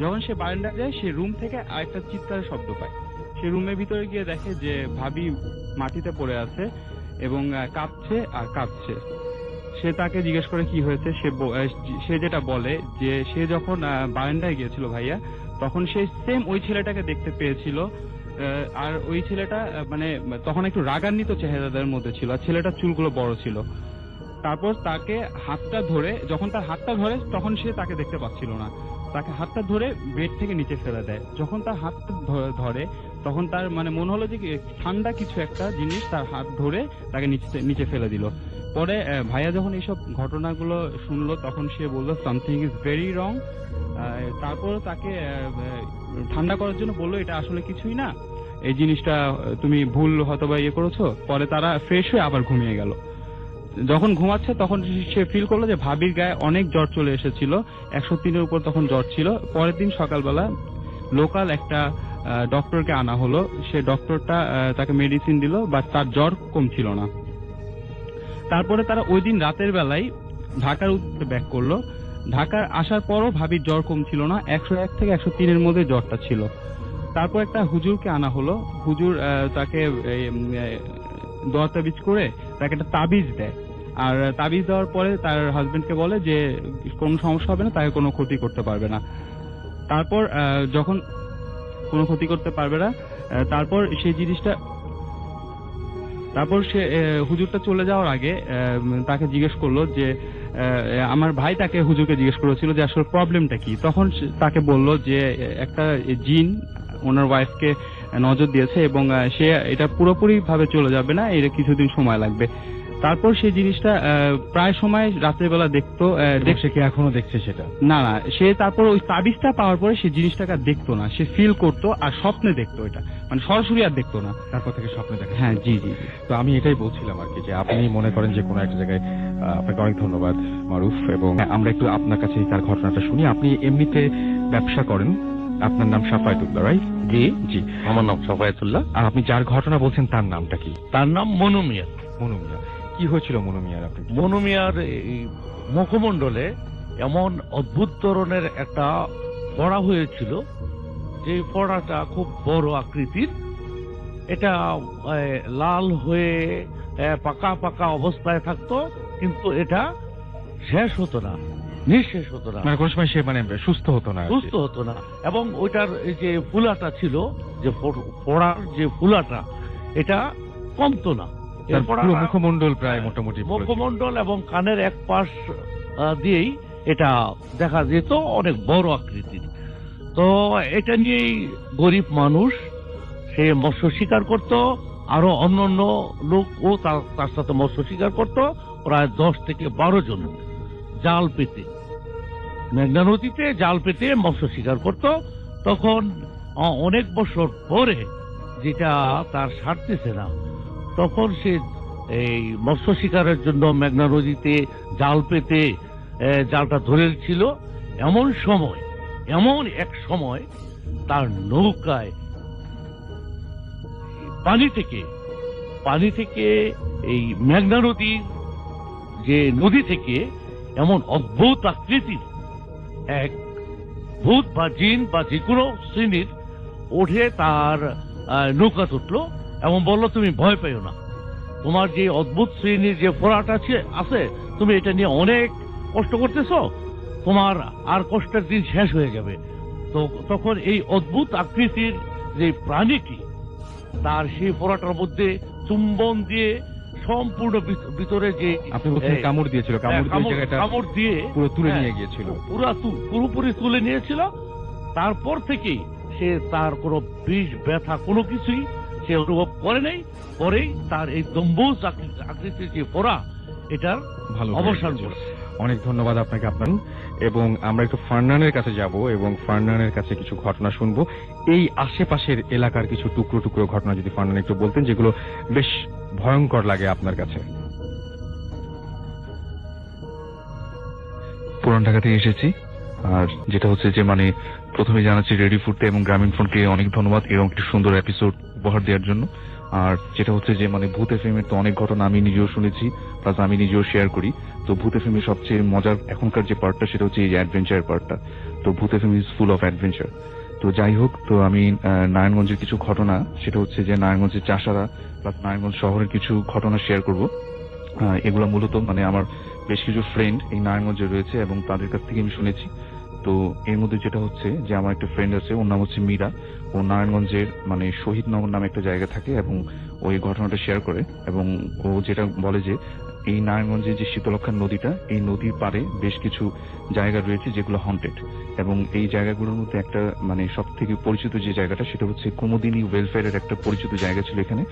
যখন সে বারান্দায় যায়, সে রুম থেকে আরেকটা চিৎকারের শব্দ পায়। সে রুমের ভিতরে গিয়ে দেখে যে ভাবি মাটিতে পড়ে আছে এবং কাঁপছে আর কাঁপছে। সে তাকে জিজ্ঞেস করে কি হয়েছে। সে যেটা বলে যে সে যখন বারান্দায় গিয়েছিল ভাইয়া, তখন সে সেম ওই ছেলেটাকে দেখতে পেয়েছিল। আর ওই ছেলেটা তখন একটু রাগান্বিত চেহারাদের মধ্যে ছিল, আর ছেলেটার চুলগুলো বড় ছিল। তারপর তাকে হাতটা ধরে, যখন তার হাতটা ধরে, তখন সে তাকে দেখতে পাচ্ছিল না। তাকে হাতটা ধরে বেড থেকে নিচে ফেলে দেয়। যখন তার হাতটা ধরে, তখন তার মনে হলো যে ঠান্ডা কিছু একটা জিনিস তার হাত ধরে তাকে নিচে ফেলে দিল। পরে ভাইয়া যখন এইসব ঘটনাগুলো শুনলো, তখন সে বললো সামথিং ইজ ভেরি রং। তারপর তাকে ঠান্ডা করার জন্য বললো এটা আসলে কিছুই না, এই জিনিসটা তুমি ভুল হয়তোবা করেছো। পরে তারা ফ্রেশ হয়ে আবার ঘুমিয়ে গেল। যখন ঘুমাচ্ছে তখন সে ফিল করলো যে ভাবির গায়ে অনেক জ্বর চলে এসেছিল, 103-এর উপর তখন জ্বর ছিল। পরের দিন সকালবেলা লোকাল একটা ডক্টরকে আনা হলো। সে ডক্টরটা তাকে মেডিসিন দিল, বাট তার জ্বর কমছিল না। তারপরে তারা ওই দিন রাতের বেলায় ঢাকার উদ্দেশ্যে ব্যাক করলো। ঢাকার আসার পরও ভাবির জ্বর কমছিল না, 101 থেকে 103-এর মধ্যে জ্বরটা ছিল। তারপর একটা হুজুরকে আনা হলো। হুজুর তাকে দোয়া তাবিজ করে তাকে একটা তাবিজ দেয়, আর তাবিজ দেওয়ার পরে তার হাজবেন্ডকে বলে যে কোনো সমস্যা হবে না, তাকে কোনো ক্ষতি করতে পারবে না। তারপর যখন কোনো ক্ষতি করতে পারবে না, তারপর সেই জিনিসটা, তারপর সে হুজুরটা চলে যাওয়ার আগে তাকে জিজ্ঞেস করলো যে আমার ভাই তাকে হুজুরকে জিজ্ঞেস করেছিল যে আসলে প্রবলেমটা কি। তখন তাকে বললো যে একটা জিন ওনার ওয়াইফকে নজর দিয়েছে এবং সে এটা পুরোপুরি ভাবে চলে যাবে না, এর কিছুদিন সময় লাগবে। তারপর সেই জিনিসটা প্রায় সময় রাতের বেলা দেখতো। সে কি এখনো দেখছে সেটা? না, সে তারপর ওই তাবিজটা পাওয়ার পরে সে জিনিসটাকে দেখতো না, সে ফিল করতো আর স্বপ্নে দেখতো, এটা মানে সরাসরি আর দেখতো না। তারপর থেকে স্বপ্নে দেখে? হ্যাঁ, জি জি। তো আমি এটাই বলছিলাম আর কি, যে আপনি মনে করেন যে কোনো একটা জায়গায়, আপনাকে অনেক ধন্যবাদ মারুফ। এবং আমরা একটু আপনার কাছে তার ঘটনাটা শুনি। আপনি এমনিতে ব্যবসা করেন, আপনার নাম সাফায়েতুল্লাহ, রাইট? জি জি, আমার নাম সাফায়েতুল্লাহ। আর আপনি যার ঘটনা বলছেন তার নামটা কি? তার নাম মনু মিয়া। মনু মিয়া, কি হয়েছিল মনু মিয়ার? আপনি মনু মিয়ার এই মুখমণ্ডলে এমন অদ্ভুত ধরনের একটা ফোড়া হয়েছিল, যে ফোড়াটা খুব বড় আকৃতির। এটা লাল হয়ে পাকা পাকা অবস্থায় থাকতো, কিন্তু এটা শেষ হতো না, নিঃশেষ হতো না, মানে কোন সময় সে মানে সুস্থ হতো না? সুস্থ হতো না। এবং ওইটার এই যে ফুলাটা ছিল, যে ফোড়ার যে ফুলাটা, এটা কমতো না। পুরো মুখমণ্ডল প্রায় মোটামুটি মুখমণ্ডল এবং কানের এক পাশ দিয়েই এটা দেখা যেত, অনেক বড় আকৃতির। তো এটা নিয়েই গরিব মানুষ সে মৎস্য শিকার করত, আরো অন্যান্য লোকও তার সাথে মৎস্য শিকার করত, প্রায় 10 থেকে 12 জন জাল পেতে, মেঘনা নদীতে জাল পেতে মৎস্য শিকার করত। তখন অনেক বছর পরে যেটা তার সারতেছে না, তখন সে এই মৎস্য শিকারের জন্য মেঘনা নদীতে জাল পেতে জালটা ধরেছিল। এমন এক সময় তার নৌকায় পানি থেকে এই মেঘনা নদীর যে নদী থেকে এমন অদ্ভুত আকৃতির এক ভূত বা জিন বা যে কোনো শ্রেণীর উঠে তার নৌকা তুটলো এবং বললো, তুমি ভয় পেও না, তোমার যে অদ্ভুত শ্রেণীর যে ফোড়াটা আছে, তুমি এটা নিয়ে অনেক কষ্ট করতেছো, তোমার আর কষ্টের দিন শেষ হয়ে যাবে। তো তখন এই অদ্ভুত আকৃতির যে প্রাণীটি, তার সেই ফোড়াটার মধ্যে চুম্বন দিয়ে সম্পূর্ণ ভিতরে যে আপনি বলছেন কামড় দিয়েছিল, কামড় দিয়ে পুরো তুলে নিয়ে গিয়েছিল, পুরোপুরি তুলে নিয়েছিল। তারপর থেকেই সে তার কোনো বিষ ব্যথা কোনো কিছুই সে অনুভব করে নাই। পরেই তার এই গম্বুজ আকৃতির যে ফোড়া, এটার অবসান করেছে। অনেক ধন্যবাদ আপনাকে। এবং আমরা একটু ফারনানের কাছে যাব এবং ফারনানের কাছে কিছু ঘটনা শুনবো। এই আশেপাশের এলাকার কিছু টুকরো টুকরো ঘটনা যদি ফারনান একটু বলতেন, যেগুলো বেশ ভয়ঙ্কর লাগে আপনার কাছে। পুরান ঢাকা থেকে এসেছি, আর যেটা হচ্ছে যে মানে প্রথমে জানাচ্ছি রেডি ফুডতে এবং গ্রামীণ ফোনকে অনেক ধন্যবাদ এরকম একটি সুন্দর এপিসোড উপহার দেওয়ার জন্য। আর যেটা হচ্ছে যে মানে ভূত এফএমের তো অনেক ঘটনা আমি নিজেও শুনেছি, প্লাস আমি নিজেও শেয়ার করি। তো ভূত এফএমের সবচেয়ে মজার এখনকার যে পার্টটা, সেটা হচ্ছে এই অ্যাডভেঞ্চার পার্টটা। তো ভূত FM is full of adventure. তো যাই হোক, তো আমি নারায়ণগঞ্জের কিছু ঘটনা, সেটা হচ্ছে যে নারায়ণগঞ্জের চাষারা প্লাস নারায়ণগঞ্জ শহরের কিছু ঘটনা শেয়ার করব। এগুলো মূলত মানে আমার বেশ কিছু ফ্রেন্ড এই নারায়ণগঞ্জে রয়েছে এবং তাদের কাছ থেকে আমি শুনেছি। তো এর মধ্যে যেটা হচ্ছে যে আমার একটা ফ্রেন্ড আছে, ওর নাম হচ্ছে মীরা। ও নারায়ণগঞ্জের মানে শহীদনগর নামে একটা জায়গা থাকে এবং ওই ঘটনাটা শেয়ার করে। এবং ও যেটা বলে যে এই নারায়ণগঞ্জের যে শীতলক্ষা নদীটা, এই নদীর পাড়ে বেশ কিছু জায়গা রয়েছে যেগুলো হন্টেড। এবং এই জায়গাগুলোর মধ্যে একটা মানে সব থেকে পরিচিত যে জায়গাটা, সেটা হচ্ছে কুমুদিনী ওয়েলফেয়ারের একটা পরিচিত জায়গা ছিল এখানে।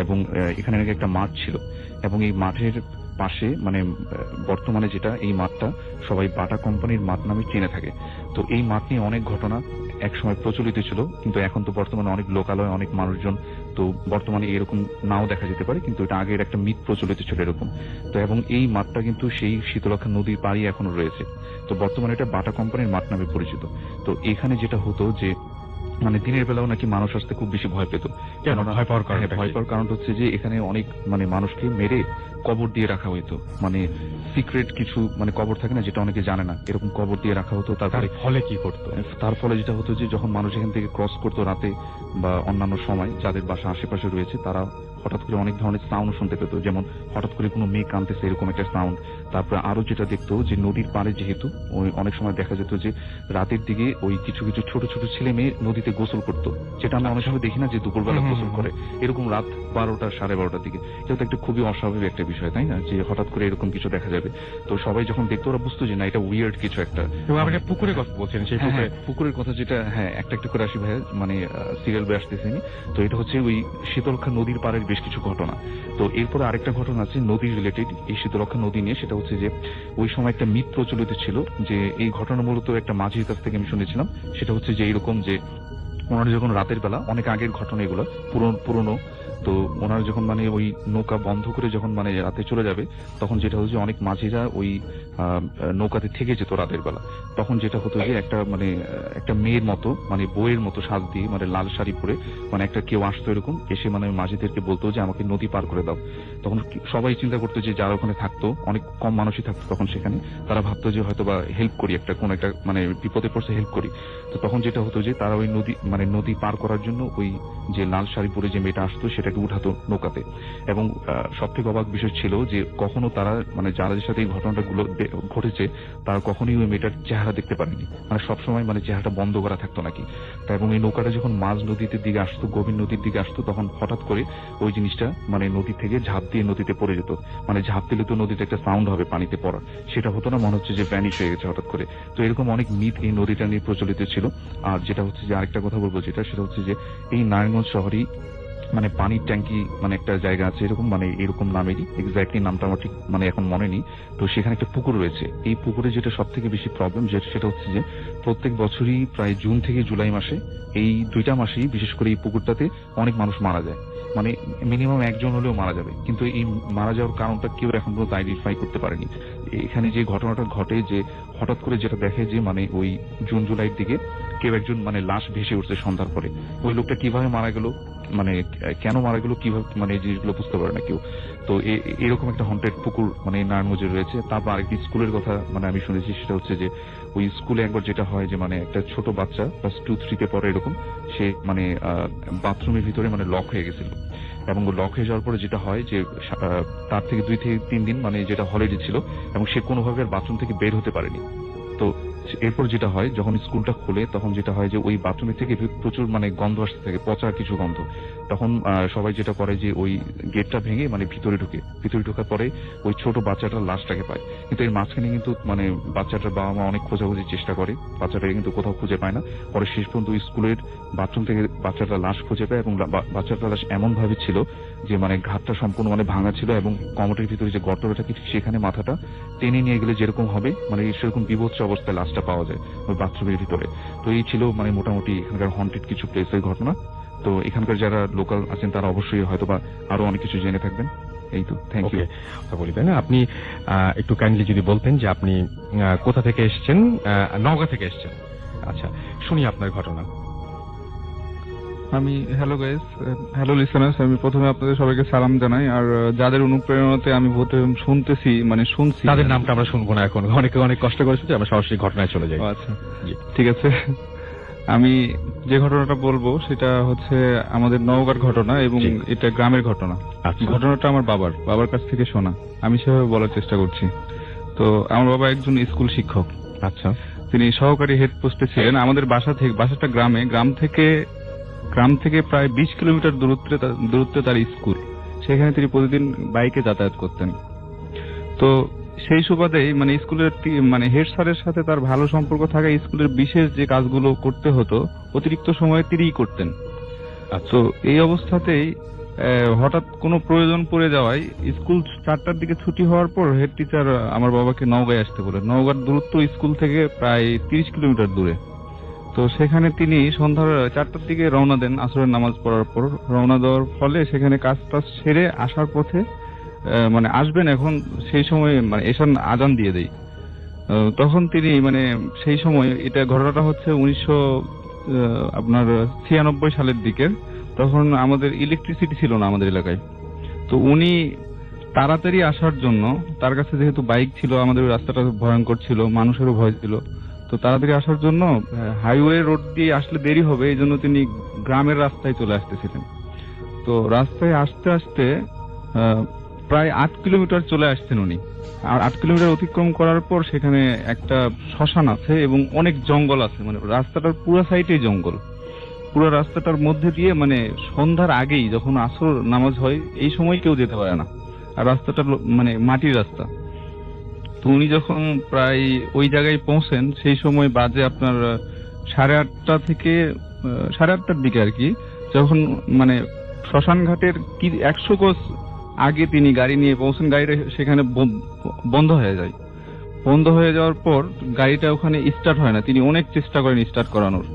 এবং এখানে নাকি একটা মাঠ ছিল এবং এই মাঠের পাশে মানে বর্তমানে যেটা এই মাঠটা সবাই বাটা কোম্পানির মাঠ নামে চিনে থাকে। তো এই মাঠ নিয়ে অনেক ঘটনা এক সময় প্রচলিত ছিল, কিন্তু এখন তো বর্তমানে অনেক লোকালয়, অনেক মানুষজন, তো বর্তমানে এরকম নাও দেখা যেতে পারে, কিন্তু এটা আগের একটা মিথ প্রচলিত ছিল এরকম। তো এবং এই মাঠটা কিন্তু সেই শীতলক্ষা নদীর পাড়ে এখনো রয়েছে। তো বর্তমানে এটা বাটা কোম্পানির মাঠ নামে পরিচিত। তো এখানে যেটা হতো যে মানে দিনের বেলাও নাকি মানুষ আসতে খুব বেশি ভয় পেত। ভয় পাওয়ার কারণ হচ্ছে যে এখানে অনেক মানে মানুষকে মেরে কবর দিয়ে রাখা হইতো, মানে সিক্রেট কিছু মানে কবর থাকে না, যেটা অনেকে জানে না, এরকম কবর দিয়ে রাখা হতো। তারপরে ফলে কি করতো? তার ফলে যেটা হতো যে যখন মানুষ এখান থেকে ক্রস করতো রাতে বা অন্যান্য সময়, যাদের বাসা আশেপাশে রয়েছে তারা হঠাৎ করে অনেক ধরনের সাউন্ড শুনতে পেত, যেমন হঠাৎ করে কোনো মেয়ে কাঁদতেছে এরকম একটা সাউন্ড। তারপরে আরো যেটা দেখতো যে নদীর পাড়ে যেহেতু ওই অনেক সময় দেখা যেত যে রাতের দিকে ওই কিছু কিছু ছোট ছোট ছেলে মেয়ে নদীতে গোসল করতো, যেটা আমরা অনেক সময় দেখি না যে দুপুরবেলা গোসল করে, এরকম রাত 12টা 12:30টার দিকে। এটা তো একটা খুবই অস্বাভাবিক একটা বিষয়, তাই না, যে হঠাৎ করে এরকম কিছু দেখা যাবে। তো সবাই যখন দেখতো ওরা বুঝতো যে না এটা উইয়ার্ড কিছু একটা। পুকুরের কথা বলছেন, সেই পুকুরের কথা যেটা, হ্যাঁ একটা একটা করে আসি ভাইয়া, মানে সিরিয়াল বয়ে আসতেছেনি। তো এটা হচ্ছে ওই শীতলক্ষা নদীর পাড়ের বেশ কিছু ঘটনা। তো এরপরে আরেকটা ঘটনা আছে নদী রিলেটেড, এই শীতলক্ষা নদী নিয়ে। সেটা হচ্ছে যে ওই সময় একটা মিথ প্রচলিত ছিল যে এই ঘটনা মূলত একটা মাঝির কাছ থেকে আমি শুনেছিলাম। সেটা হচ্ছে যে এরকম যে ওনারা যখন রাতের বেলা, অনেক আগের ঘটনা এগুলো, পুরনো, তো ওনারা যখন মানে ওই নৌকা বন্ধ করে যখন মানে রাতে চলে যাবে, তখন যেটা হচ্ছে অনেক মাঝিরা ওই নৌকাতে থেকে যেত রাতের বেলা। তখন যেটা হতো যে একটা মেয়ের মতো, মানে বইয়ের মতো সাজ দিয়ে, মানে লাল শাড়ি পরে, মানে একটা কেউ আসতো এরকম, এসে মানে মাঝিদেরকে বলতো যে আমাকে নদী পার করে দাও। তখন সবাই চিন্তা করতো যে যারা ওখানে থাকতো, অনেক কম মানুষই থাকতো তখন সেখানে, তারা ভাবতো যে হয়তো বা হেল্প করি, কোন একটা মানে বিপদে পড়ছে হেল্প করি। তো তখন যেটা হতো যে তারা ওই নদী পার করার জন্য ওই যে লাল শাড়ি পরে যে মেয়েটা আসতো সেটাকে উঠাতো নৌকাতে। এবং সব থেকে অবাক বিষয় ছিল যে কখনো তারা, মানে যাদের সাথে এই ঘটনাগুলো ঘটেছে, তারা কখনোই ওই মেয়েটার চেহারা দেখতে পারেনি, মানে সবসময় মানে চেহারাটা বন্ধ করা থাকতো নাকি। এবং এই নৌকাটা যখন মাঝ নদীতে দিকে আসতো, গভীর নদীর দিকে আসতো, তখন হঠাৎ করে ওই জিনিসটা মানে নদী থেকে ঝাঁপ দিয়ে নদীতে পড়ে যেত। মানে ঝাঁপ দিলে তো নদীতে একটা সাউন্ড হবে পানিতে পড়া, সেটা হতো না, মনে হচ্ছে যে ভ্যানিশ হয়ে গেছে হঠাৎ করে। তো এরকম অনেক মিথ এই নদীটা নিয়ে প্রচলিত ছিল। আর যেটা হচ্ছে যে আরেকটা কথা বলবো যেটা, সেটা হচ্ছে যে এই নারায়ণগঞ্জ শহরেই মানে পানির ট্যাঙ্কি মানে একটা জায়গা আছে এরকম, মানে এরকম নামেরই, এক্স্যাক্টলি নামটা আমার ঠিক মানে এখন মনে নেই। তো সেখানে একটা পুকুর রয়েছে। এই পুকুরে যেটা সব থেকে বেশি প্রবলেম সেটা হচ্ছে যে প্রত্যেক বছরই প্রায় জুন থেকে জুলাই মাসে, এই 2টা মাসেই বিশেষ করে এই পুকুরটাতে অনেক মানুষ মারা যায়, মানে মিনিমাম একজন হলেও মারা যাবে। কিন্তু এই মারা যাওয়ার কারণটা কেউ এখন পর্যন্ত আইডেন্টিফাই করতে পারেনি। এখানে যে ঘটনাটা ঘটে যে হঠাৎ করে যেটা দেখে যে মানে ওই জুন জুলাইয়ের দিকে কেউ একজন মানে লাশ ভেসে উঠছে সন্ধ্যার পরে। ওই লোকটা কিভাবে মারা গেল, মানে কেন মারা গেল, কিভাবে, মানে এই জিনিসগুলো বুঝতে পারে না কেউ। তো এরকম একটা হন্টেড পুকুর মানে নারায়ণগঞ্জে রয়েছে। তারপর আরেকটি স্কুলের কথা মানে আমি শুনেছি, সেটা হচ্ছে যে ওই স্কুলে একবার যেটা হয় যে মানে একটা ছোট বাচ্চা ক্লাস 2-3 পরে এরকম, সে মানে বাথরুমের ভিতরে মানে লক হয়ে গেছিল। এবং লক হয়ে যাওয়ার পরে যেটা হয় যে তার থেকে 2 থেকে 3 দিন মানে যেটা হলিডে ছিল, এবং সে কোনোভাবে আর বাথরুম থেকে বের হতে পারেনি। তো এরপর যেটা হয় যখন স্কুলটা খোলে, তখন যেটা হয় যে ওই বাথরুমের থেকে প্রচুর মানে গন্ধ আসতে থাকে, পচা কিছু গন্ধ। তখন সবাই যেটা করে যে ওই গেটটা ভেঙে মানে ভিতরে ঢোকার পরে ওই ছোট বাচ্চাটার লাশটাকে পায়। কিন্তু এর মাঝখানে কিন্তু মানে বাচ্চাটার বাবা মা অনেক খোঁজাখুঁজির চেষ্টা করে, বাচ্চাটাকে কিন্তু কোথাও খুঁজে পায় না। পরে শেষ পর্যন্ত ওই স্কুলের বাথরুম থেকে বাচ্চাটার লাশ খুঁজে পায়, এবং বাচ্চাটার লাশ এমন ভাবে ছিল যে মানে ঘাটটা সম্পূর্ণ মানে ভাঙা ছিল, এবং কমোটের ভিতরে যে গর্তটা থাকে সেখানে মাথাটা টেনে নিয়ে গেলে যেরকম হবে মানে সেরকম বিভৎস অবস্থায় লাশটা পাওয়া যায় ওই বাথরুমের ভিতরে। তো এই ছিল মানে মোটামুটি এখানকার হন্টেড কিছু প্লেসের ঘটনা। তো এখানকার যারা লোকাল আছেন তারা অবশ্যই হয়তো বা আরো অনেক কিছু জেনে থাকবেন। এই তো, থ্যাংক ইউ। বলবেন আপনি একটু কাইন্ডলি যদি বলতেন যে আপনি কোথা থেকে এসেছেন? নওগাঁ থেকে এসেছেন। আচ্ছা, শুনি আপনার ঘটনা। আমি হ্যালো গাইস, হ্যালো লিসেনার্স, আমি প্রথমে আপনাদের সবাইকে সালাম জানাই। আর যাদের অনুপ্রেরণাতে আমি শুনছি তাদের নামটা আমরা শুনবো না এখন, অনেকে অনেক কষ্ট করেছে, আমরা সরাসরি ঘটনায় চলে যাই। আচ্ছা ঠিক আছে। আমি যে ঘটনাটা বলবো সেটা হচ্ছে আমাদের নওগাঁর ঘটনা, এবং এটা গ্রামের ঘটনা। ঘটনাটা আমার বাবার কাছ থেকে শোনা, আমি সেভাবে বলার চেষ্টা করছি। তো আমার বাবা একজন স্কুল শিক্ষক। আচ্ছা, তিনি সহকারী হেড পোস্টে ছিলেন। আমাদের বাসাটা গ্রাম থেকে প্রায় 20 কিলোমিটার দূরত্বে তার স্কুল। সেখানে তিনি প্রতিদিন বাইকে যাতায়াত করতেন। তো সেই সুবাদেই মানে স্কুলের মানে হেড স্যারের সাথে তার ভালো সম্পর্ক থাকা, স্কুলের বিশেষ যে কাজগুলো করতে হতো অতিরিক্ত সময়ে তিনিই করতেন। তো এই অবস্থাতেই হঠাৎ কোনো প্রয়োজন পড়ে যাওয়ায় স্কুল 4টার দিকে ছুটি হওয়ার পর হেড টিচার আমার বাবাকে নওগাঁয় আসতে বলেন। নওগাঁর দূরত্ব স্কুল থেকে প্রায় 30 কিলোমিটার দূরে। তো সেখানে তিনি সন্ধ্যার 4টার দিকে রওনা দেন, আসরের নামাজ পড়ার পর রওনা দেওয়ার ফলে সেখানে কাজ সেরে আসার পথে মানে আসবেন, এখন সেই সময় মানে এশার আজান দিয়ে দেয়। তখন তিনি মানে সেই সময়, এটা ঘটনাটা হচ্ছে 1996 সালের দিকে। তখন আমাদের ইলেকট্রিসিটি ছিল না আমাদের এলাকায়। তো উনি তাড়াতাড়ি আসার জন্য, তার কাছে যেহেতু বাইক ছিল, আমাদের রাস্তাটা ভয়ঙ্কর ছিল, মানুষেরও ভয় ছিল, তো তাড়াতাড়ি আসার জন্য হাইওয়ে রোড দিয়ে আসলে দেরি হবে, এই জন্য তিনি গ্রামের রাস্তায় চলে আসতেছিলেন। তো রাস্তায় আসতে আসতে প্রায় 8 কিলোমিটার চলে আসছেন উনি। আর 8 কিলোমিটার অতিক্রম করার পর সেখানে একটা শ্মশান আছে এবং অনেক জঙ্গল আছে, মানে রাস্তাটার পুরো সাইডেই জঙ্গল। পুরো রাস্তাটার মধ্যে দিয়ে মানে সন্ধ্যার আগেই যখন আসর নামাজ হয় এই সময় কেউ যেতে পারে না। আর রাস্তাটা মানে মাটির রাস্তা। তো উনি যখন প্রায় ওই জায়গায় পৌঁছেন সেই সময় বাজে আপনার 8:30 থেকে 8:30টার দিকে আর কি, যখন মানে শ্মশান ঘাটের কি 100 গজ আগে তিনি গাড়ি নিয়ে পৌঁছেন। গাড়িটা সেখানে বন্ধ হয়ে যায়। বন্ধ হয়ে যাওয়ার পর গাড়িটা ওখানে স্টার্ট হয় না। তিনি অনেক চেষ্টা করেন স্টার্ট করানোর।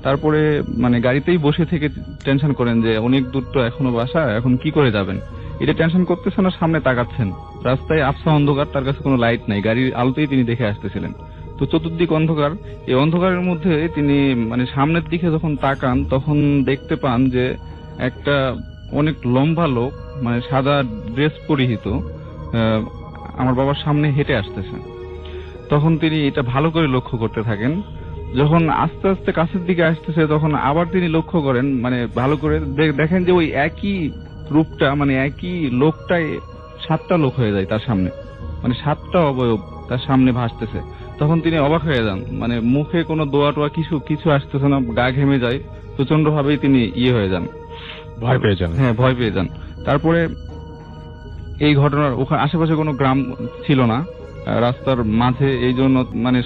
তারপরে মানে গাড়িতেই বসে থেকে টেনশন করেন যে অনেক দূর তো এখনো বাসা, এখন কি করে যাবেন। এটা টেনশন করতেছেন আর সামনে তাকাচ্ছেন, রাস্তায় আবছা অন্ধকার, তার কাছে কোনো লাইট নাই, গাড়ির আলোতেই তিনি দেখে আসতেছিলেন। তো চতুর্দিক অন্ধকার। এই অন্ধকারের মধ্যে তিনি মানে সামনের দিকে যখন তাকান তখন দেখতে পান যে একটা অনেক লম্বা লোক মানে সাদা ড্রেস পরিহিত আমার বাবার সামনে হেঁটে আসতেছে। তখন তিনি এটা ভালো করে লক্ষ্য করতে থাকেন। যখন আস্তে আস্তে কাছের দিকে আসতেছে তখন আবার তিনি লক্ষ্য করেন, মানে ভালো করে দেখেন যে ওই একই রূপটা মানে একই লোকটাই 7টা লোক হয়ে যায় তার সামনে, মানে 7টা অবয়ব তার সামনে ভাসতেছে। তখন তিনি অবাক হয়ে যান, মানে মুখে কোনো দোয়া টোয়া কিছু আসতেছে না, গা ঘেমে যায়, প্রচন্ড ভাবেই তিনি হয়ে যান, ভয় পেয়ে যান। হ্যাঁ, ভয় পেয়ে যান। তারপরে এই ঘটনার ওখানে আশেপাশে কোনো গ্রাম ছিল না, রাস্তার মাঝে, এই জন্য মানে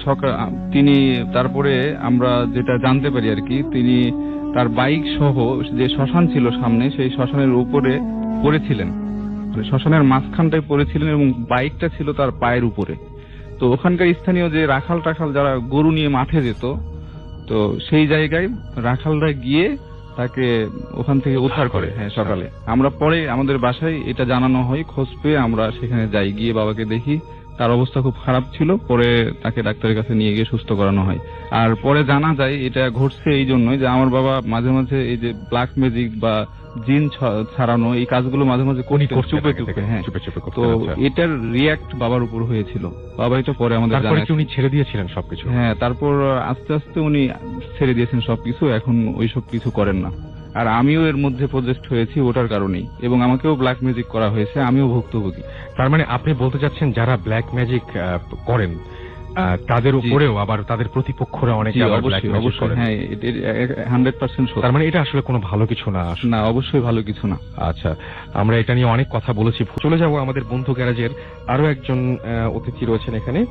তিনি তারপরে আমরা যেটা জানতে পারি আর কি, তিনি তার বাইক সহ যে শ্মশান ছিল সামনে সেই শ্মশানের উপরে পড়েছিলেন, মানে শ্মশানের মাঝখানটায় পড়েছিলেন এবং বাইকটা ছিল তার পায়ের উপরে। তো ওখানকার স্থানীয় যে রাখাল যারা গরু নিয়ে মাঠে যেত, তো সেই জায়গায় রাখালরা গিয়ে তাকে ওখান থেকে উদ্ধার করে। হ্যাঁ, সকালে আমরা পরে আমাদের বাসায় এটা জানানো হয়, খোঁজ পেয়ে আমরা সেখানে যাই, গিয়ে বাবাকে দেখি তার অবস্থা খুব খারাপ ছিল। পরে তাকে ডাক্তারের কাছে নিয়ে গিয়ে সুস্থ করানো হয়। আর পরে জানা যায় এটা ঘটছে এই জন্যই যে আমার বাবা মাঝে মাঝে এই যে ব্ল্যাক ম্যাজিক বা জিন ছাড়ানো এই কাজগুলো মাঝে মাঝে চুপে চুপে। হ্যাঁ, তো এটার রিয়াক্ট বাবার উপর হয়েছিল। বাবা এটা পরে আমাদের জানায়। উনি ছেড়ে দিয়েছিলেন সবকিছু? হ্যাঁ, তারপর আস্তে আস্তে উনি ছেড়ে দিয়েছেন সবকিছু, এখন ওইসব কিছু করেন না। আর আমিও এর মধ্যে প্রজেক্ট হয়েছি ওটার কারণেই, এবং আমাকেও ব্ল্যাক ম্যাজিক করা হয়েছে, আমিও ভুক্তভোগী। তার মানে আপনি বলতে চাচ্ছেন যারা ব্ল্যাক ম্যাজিক করেন তাদের উপরেও আবার তাদের প্রতিপক্ষরা অনেকে আবার ব্ল্যাক ম্যাজিক করেন? হ্যাঁ, 100% সত্য। তার মানে এটা আসলে কোনো ভালো কিছু না? না, অবশ্যই ভালো কিছু না। আচ্ছা, আমরা এটা নিয়ে অনেক কথা বলেছি। চলে যাব আমাদের বন্ধু গ্যারেজের আরো একজন অতিথি রয়েছেন এখানে,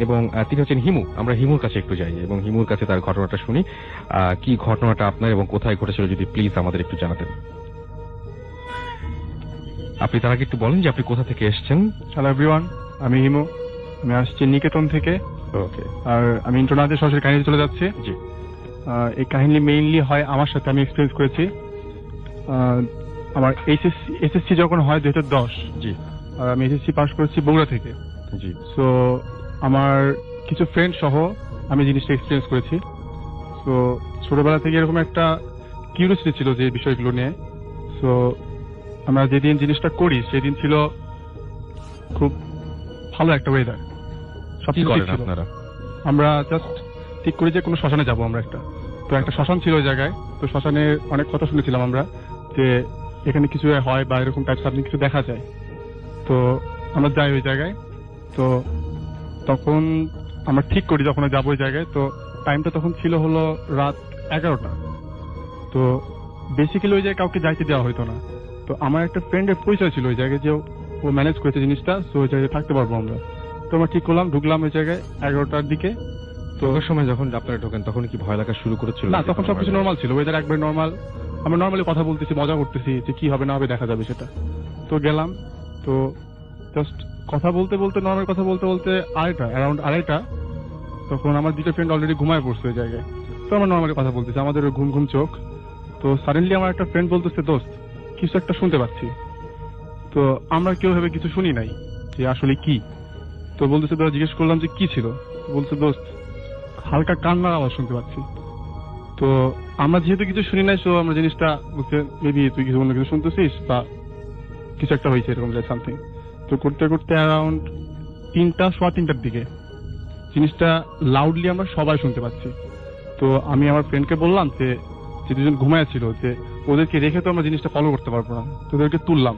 এবং তিনি হচ্ছেন হিমু। আমরা হিমুর কাছে একটু যাই এবং হিমুর কাছে তার ঘটনাটা শুনি। কি ঘটনাটা আপনার এবং কোথায় ঘটেছিল যদি প্লিজ আমাদের একটু জানাতেন। আপনি তার আগে একটু বলেন যে আপনি কোথা থেকে এসেছেন। হ্যালো এভরিওয়ান, আমি হিমু, আমি আসছি নিকেতন থেকে। ওকে। আর আমি ইন্টারনাতে সরাসরি কাহিনী চলে যাচ্ছি। জি। এই কাহিনী মেইনলি হয় আমার সাথে, আমি এক্সপিরিয়েন্স করেছি। আমার এসএসসি যখন হয় 2010। জি। আর আমি এসএসসি পাস করেছি বগুড়া থেকে। জি। সো আমার কিছু ফ্রেন্ড সহ আমি জিনিসটা এক্সপিরিয়েন্স করেছি। সো ছোটবেলা থেকে এরকম একটা কিউরিওসিটি ছিল যে বিষয়গুলো নিয়ে। সো আমরা যেদিন জিনিসটা করি সেদিন ছিল খুব ভালো একটা ওয়েদার। কি করেন আপনারা? আমরা জাস্ট ঠিক করি যে কোনো শ্মশানে যাবো আমরা একটা। তো একটা শ্মশান ছিল ওই জায়গায়। তো শ্মশানে অনেক কথা শুনেছিলাম আমরা যে এখানে কিছু হয় বা এরকম টাইপস আপনি কিছু দেখা যায়। তো আমরা যাই ওই জায়গায়। তো তখন আমরা ঠিক করি যখন যাবো ওই জায়গায়। তো টাইমটা তখন ছিল হলো রাত 11টা। তো বেসিক্যালি ওই জায়গায় কাউকে যাইতে দেওয়া হইতো না। তো আমার একটা ফ্রেন্ডের পরিচয় ছিল ওই জায়গায়, যে ও ম্যানেজ করেছে জিনিসটা। তো ওই জায়গায় থাকতে পারবো আমরা। তো আমরা ঠিক করলাম, ঢুকলাম ওই জায়গায় 11টার দিকে। তো ওই সময় যখন আপনারা ঢোকেন তখন কি ভয় লাগা শুরু করেছিল? না, তখন সবকিছু নর্মাল ছিল, ওয়েদার একবার নর্মাল। আমরা নর্মালি কথা বলতেছি, মজা করতেছি যে কি হবে না হবে দেখা যাবে সেটা। তো গেলাম, তো জাস্ট কথা বলতে বলতে নর্মাল কথা বলতে বলতে অ্যারাউন্ড আড়াইটা, তখন আমার দুটো ফ্রেন্ড অলরেডি ঘুমায় পড়ছে ওই জায়গায়। তো আমরা নর্মালি কথা বলতেছি, আমাদের ঘুম ঘুম চোখ। তো সাডেনলি আমার একটা ফ্রেন্ড বলতেছে, দোস্ত কিছু একটা শুনতে পাচ্ছি। তো আমরা কেউ ভেবে কিছু শুনি নাই যে আসলে কি। তো বলতেছে, তো জিজ্ঞেস করলাম যে কি ছিল। বলছে, দোস্ত হালকা কান্নার আওয়াজ শুনতে পাচ্ছি। তো আমরা যেহেতু কিছু শুনি নাই, সো আমরা জিনিসটা বলছে মেবি তুই কিছু অন্য কিছু শুনতেছিস বা কিছু একটা হয়েছে এরকম সামথিং। তো করতে করতে অ্যারাউন্ড 3:15টার দিকে জিনিসটা লাউডলি আমরা সবাই শুনতে পাচ্ছি। তো আমি আমার ফ্রেন্ডকে বললাম যে দুজন ঘুমায় ছিল যে ওদেরকে রেখে তো আমরা জিনিসটা ফলো করতে পারবো না, তো ওদেরকে তুললাম,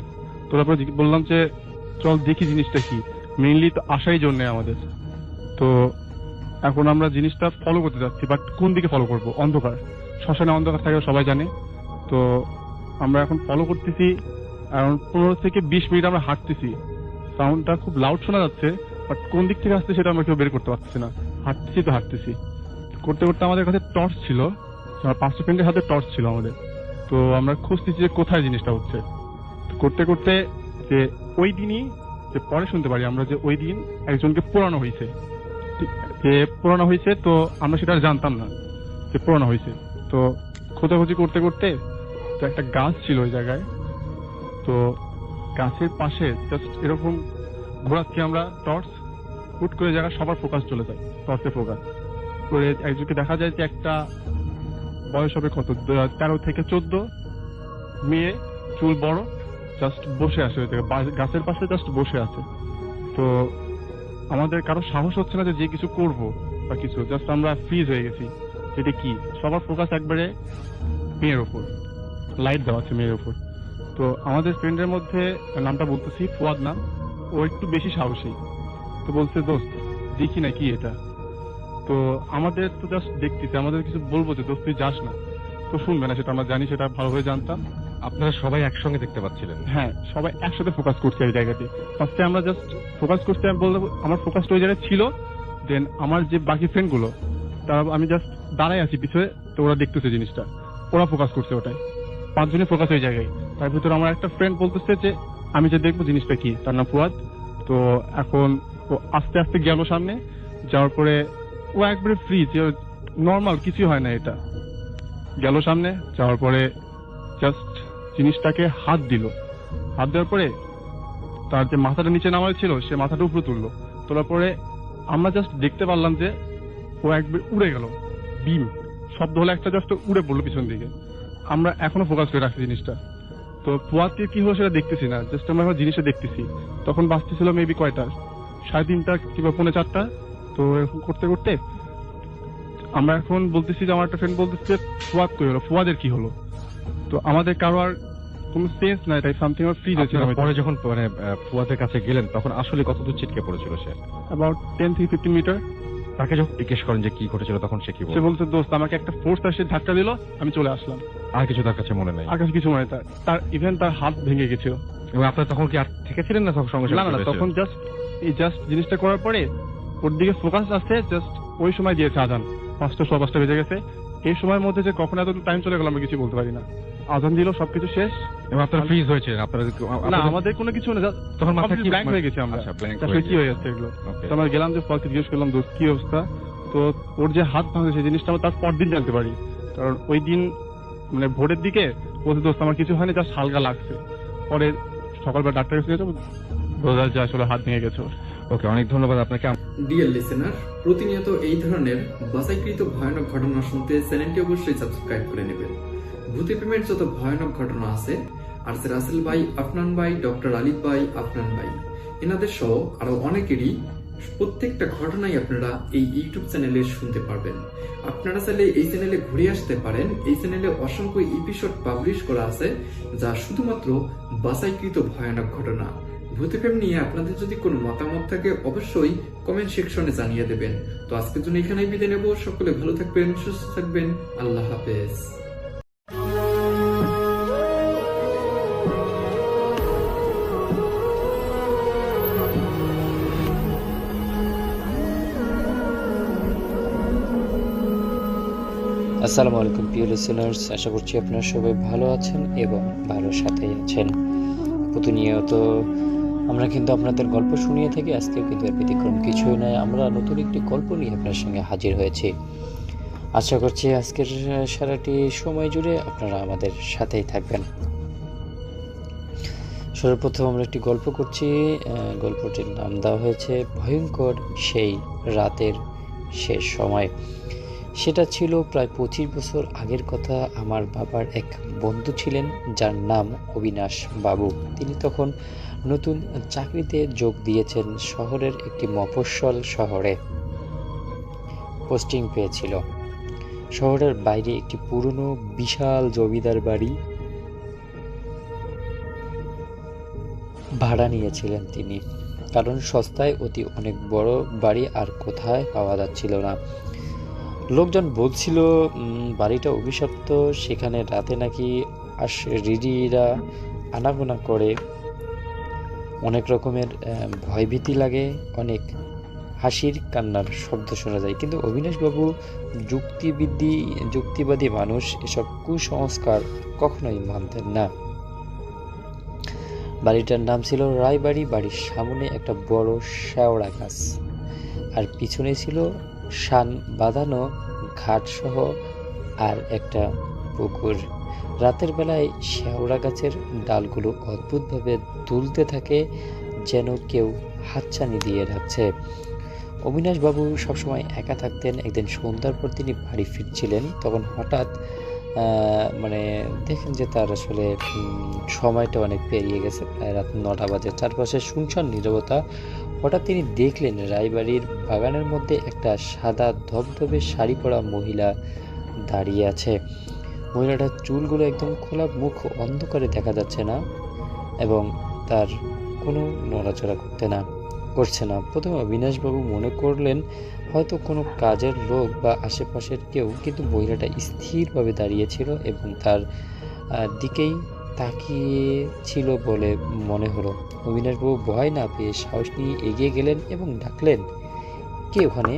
তোলার পরে বললাম যে চল দেখি জিনিসটা কি, মেইনলি তো আসাই জন্য আমাদের। তো এখন আমরা জিনিসটা ফলো করতে যাচ্ছি, বাট কোন দিকে ফলো করব? অন্ধকার, শ্মশানে অন্ধকার থাকে সবাই জানে। তো আমরা এখন ফলো করতেছি, অ্যারাউন্ড 15 থেকে 20 মিনিট আমরা হাঁটতেছি। সাউন্ডটা খুব লাউড শোনা যাচ্ছে, বাট কোন দিক থেকে আসছে সেটা আমরা কেউ বের করতে পারতেছি না। হাঁটতেছি করতে করতে আমাদের কাছে টর্চ ছিল, আমার 5 ফ্রেন্ডের হাতে টর্চ ছিল আমাদের। তো আমরা খুঁজতেছি যে কোথায় জিনিসটা হচ্ছে। করতে করতে যে ওই দিনই যে পরে শুনতে পারি আমরা যে ওই দিন একজনকে পোড়ানো হয়েছে, যে পোড়ানো হয়েছে, তো আমরা সেটা আর জানতাম না যে পোড়ানো হয়েছে। তো খোঁজাখুঁজি করতে করতে তো একটা গাছ ছিল ওই জায়গায়, তো গাছের পাশে জাস্ট এরকম ঘোরাচ্ছি আমরা টর্চ, হুট করে জায়গা সবার ফোকাস চলে যায়, টর্চের ফোকাস করে একজনকে দেখা যায় যে একটা বয়স হবে কত 13 থেকে 14, মেয়ে, চুল বড়, জাস্ট বসে আছে ওই জায়গায় গাছের পাশে, জাস্ট বসে আছে। তো আমাদের কারো সাহস হচ্ছে না যে কিছু করব বা কিছু, জাস্ট আমরা ফ্রিজ হয়ে গেছি। এটা কি, সবার ফোকাস একবারে মেয়ের ওপর, লাইট দেওয়া আছে মেয়ের ওপর। তো আমাদের ফ্রেন্ডের মধ্যে নামটা বলতেছি, ফুয়াদ নাম, ও একটু বেশি সাহসী। তো বলছে দোস্ত দেখি না কি এটা। তো আমাদের তো জাস্ট দেখতেছি, আমাদের কিছু বলবো যে দোস্ত তুই যাস না, তো শুনবে না, সেটা আমরা জানি, সেটা ভালোভাবে জানতাম। আপনারা সবাই একসঙ্গে দেখতে পাচ্ছিলেন? হ্যাঁ, সবাই একসাথে ফোকাস করছে এই জায়গাতে। ফার্স্টে আমরা জাস্ট ফোকাস করতে, আমি বলবো আমার ফোকাসটা ওই জায়গায় ছিল। দেন আমার যে বাকি ফ্রেন্ড গুলো, তারা, আমি জাস্ট দাঁড়াই আছি পিছনে, তো ওরা দেখতেছে জিনিসটা, ওরা ফোকাস করছে ওটাই, 5 জনের ফোকাস ওই জায়গায়। তার ভিতরে আমার একটা ফ্রেন্ড বলতেছে যে আমি যে দেখবো জিনিসটা কি, তার নাম ফুয়াদ। তো এখন ও আস্তে আস্তে গেল সামনে, যাওয়ার পরে ও একবারে ফ্রি, যে নর্মাল কিছুই হয় না, এটা গেল সামনে, যাওয়ার পরে জাস্ট জিনিসটাকে হাত দিল। হাত দেওয়ার পরে তার যে মাথাটা নিচে নামানো ছিল, সে মাথাটা উপরে তুললো। তোলার পরে আমরা জাস্ট দেখতে পারলাম যে ও একবার উড়ে গেল, বিম শব্দ হলো একটা, জাস্ট উড়ে পড়লো পিছন দিকে। আমরা এখনো ফোকাস করে রাখছি জিনিসটা। তো ফুয়াদকে কি হলো সেটা দেখতেছি না, জাস্ট আমরা এখন জিনিসটা দেখতেছি। তখন বাঁচতেছিল মেবি কয়টা, 3:30 কিংবা 4:45। তো এরকম করতে করতে আমরা এখন বলতেছি যে, আমার একটা ফ্রেন্ড বলতেছে ফুয়াদ কই হলো, ফুয়াদের কি হলো। তো আমাদের কারো আর কোনো সেন্স নাই, তাই সামথিং আর ফ্রিজ হয়েছিল। পরে যখন মানে ফুয়াদের কাছে গেলেন, তখন আসলে কতদূর ছিটকে পড়েছিল সে? অ্যাবাউট 10 থেকে 15 মিটার। তাকে যখন জিজ্ঞেস করেন যে কি ঘটেছিল, তখন সে কি বলল? সে বলছে দোস্ত আমাকে একটা ফোর্স এসে ধাক্কা দিল, আমি চলে আসলাম। আর কিছু তার কাছে মনে নাই? আর কিছু মনে নাই তার, ইভেন তার হাত ভেঙে গেছিল। এবং আপনার তখন কি আর থেকেছিলেন না তখন সঙ্গে সঙ্গে? না, তখন জাস্ট জিনিসটা করার পরে ওর দিকে ফোকাস আছে, জাস্ট ওই সময় দিয়েছে আজান, 5:15 বেজে গেছে। এই সময়ের মধ্যে যে কখন এত টাইম চলে গেল আমরা কিছু বলতে পারি না। আজান দিল, সবকিছু শেষ, এবং আপনারা ফ্রিজ হয়েছে? না, আমাদের কোনো কিছু না, তখন মাথা কি ব্ল্যাঙ্ক হয়ে গেছে আমরা, কি হয়ে যাচ্ছে এগুলো। তো আমরা গেলাম যে ফলকে জিজ্ঞেস করলাম দোস্ত কি অবস্থা। তো ওর যে হাত ভাঙছে সেই জিনিসটা আমরা তার পর দিন জানতে পারি, কারণ ওই দিন মানে ভোরের দিকে বলছে দোস্ত আমার কিছু হয়নি, জাস্ট হালকা লাগছে। পরে সকালবেলা ডাক্তার কাছে গেছে, বোঝা যায় আসলে হাত ভেঙে গেছে। ওকে, অনেক ধন্যবাদ আপনাকে। ডিয়ার লিসেনার, প্রতিনিয়ত এই ধরনের বাছাইকৃত ভয়ানক ঘটনা শুনতে চ্যানেলটি অবশ্যই সাবস্ক্রাইব করে নেবেন। ভূতে প্রেমের যত ভয়ানক ঘটনা আছে, আর সে রাসেল ভাই, আফনান ভাই, ডক্টর আলিফ ভাই, আফনান ভাই, এনাদের সহ আরো অনেকেরই প্রত্যেকটা ঘটনাই আপনারা এই ইউটিউব চ্যানেলে শুনতে পারবেন। আপনারা চাইলে এই চ্যানেলে ঘুরে আসতে পারেন। এই চ্যানেলে অসংখ্য এপিসোড পাবলিশ করা আছে, যা শুধুমাত্র বাছাইকৃত ভয়ানক ঘটনা। ভূতে প্রেম নিয়ে আপনাদের যদি কোনো মতামত থাকে অবশ্যই কমেন্ট সেকশনে জানিয়ে দেবেন। তো আজকের জন্য এখানেই বিদায় নেব। সকলে ভালো থাকবেন, সুস্থ থাকবেন, আল্লাহ হাফেজ। আসসালামু আলাইকুম প্রিয় লিসেনার্স, আশা করছি আপনারা সবাই ভালো আছেন এবং ভালো সাথেই আছেন। প্রতিনিয়ত আমরা কিন্তু আপনাদের গল্প শুনিয়ে থাকি, আজকেও কিন্তু এর ব্যতিক্রম কিছুই নয়। আমরা নতুন একটি গল্প নিয়ে আপনার সঙ্গে হাজির হয়েছি। আশা করছি আজকের সারাটি সময় জুড়ে আপনারা আমাদের সাথেই থাকবেন। সর্বপ্রথম আমরা একটি গল্প করছি। গল্পটির নাম দেওয়া হয়েছে ভয়ঙ্কর সেই রাতের শেষ সময়। সেটা ছিল প্রায় 25 বছর আগের কথা। আমার বাবার এক বন্ধু ছিলেন যার নাম অবিনাশ বাবু। তিনি তখন নতুন চাকরিতে যোগ দিয়েছেন, শহরের একটি মফস্বল শহরে পোস্টিং পেয়েছিল। শহরের বাইরে একটি পুরনো বিশাল জমিদার বাড়ি ভাড়া নিয়েছিলেন তিনি, কারণ সস্তায় অনেক বড় বাড়ি আর কোথায় পাওয়া যাচ্ছিল না। লোকজন বলছিল বাড়িটা অভিশপ্ত, সেখানে রাতে নাকি রিডিরা আনাগোনা করে, অনেক রকমের ভয়ভীতি লাগে, অনেক হাসির কান্নার শব্দ শোনা যায়। কিন্তু অবিনাশবাবু যুক্তিবাদী মানুষ, এসব কুসংস্কার কখনোই মানতেন না। বাড়িটার নাম ছিল রায়বাড়ি। বাড়ির সামনে একটা বড় শেওড়া গাছ, আর পিছনে ছিল শান বাঁধানো ঘাট সহ আর একটা পুকুর। রাতের বেলায় শেওড়া গাছের ডালগুলো অদ্ভুতভাবে দুলতে থাকে, যেন কেউ হাতছানি দিয়ে রাখছে। অবিনাশবাবু সবসময় একা থাকতেন। একদিন সন্ধ্যার পর তিনি বাড়ি ফিরছিলেন, তখন হঠাৎ দেখেন যে তার আসলে সময়টা অনেক পেরিয়ে গেছে, প্রায় রাত 9টা বাজে। চারপাশে শুনশান নীরবতা। হঠাৎ তিনি দেখলেন রায়বাড়ির বাগানের মধ্যে একটা সাদা ধবধবে শাড়ি পরা মহিলা দাঁড়িয়ে আছে। মহিলাটার চুলগুলো একদম খোলা, মুখ অন্ধকারে দেখা যাচ্ছে না এবং তার কোনো নড়াচড়া করছে না। প্রথমে অবিনাশবাবু মনে করলেন হয়তো কোনো কাজের লোক বা আশেপাশের কেউ, কিন্তু মহিলাটা স্থিরভাবে দাঁড়িয়েছিল এবং তার দিকেই তাকিয়ে ছিল বলে মনে হলো। অবিনাশবাবু ভয় না পেয়ে সাহস নিয়ে এগিয়ে গেলেন এবং ডাকলেন, কে ওখানে?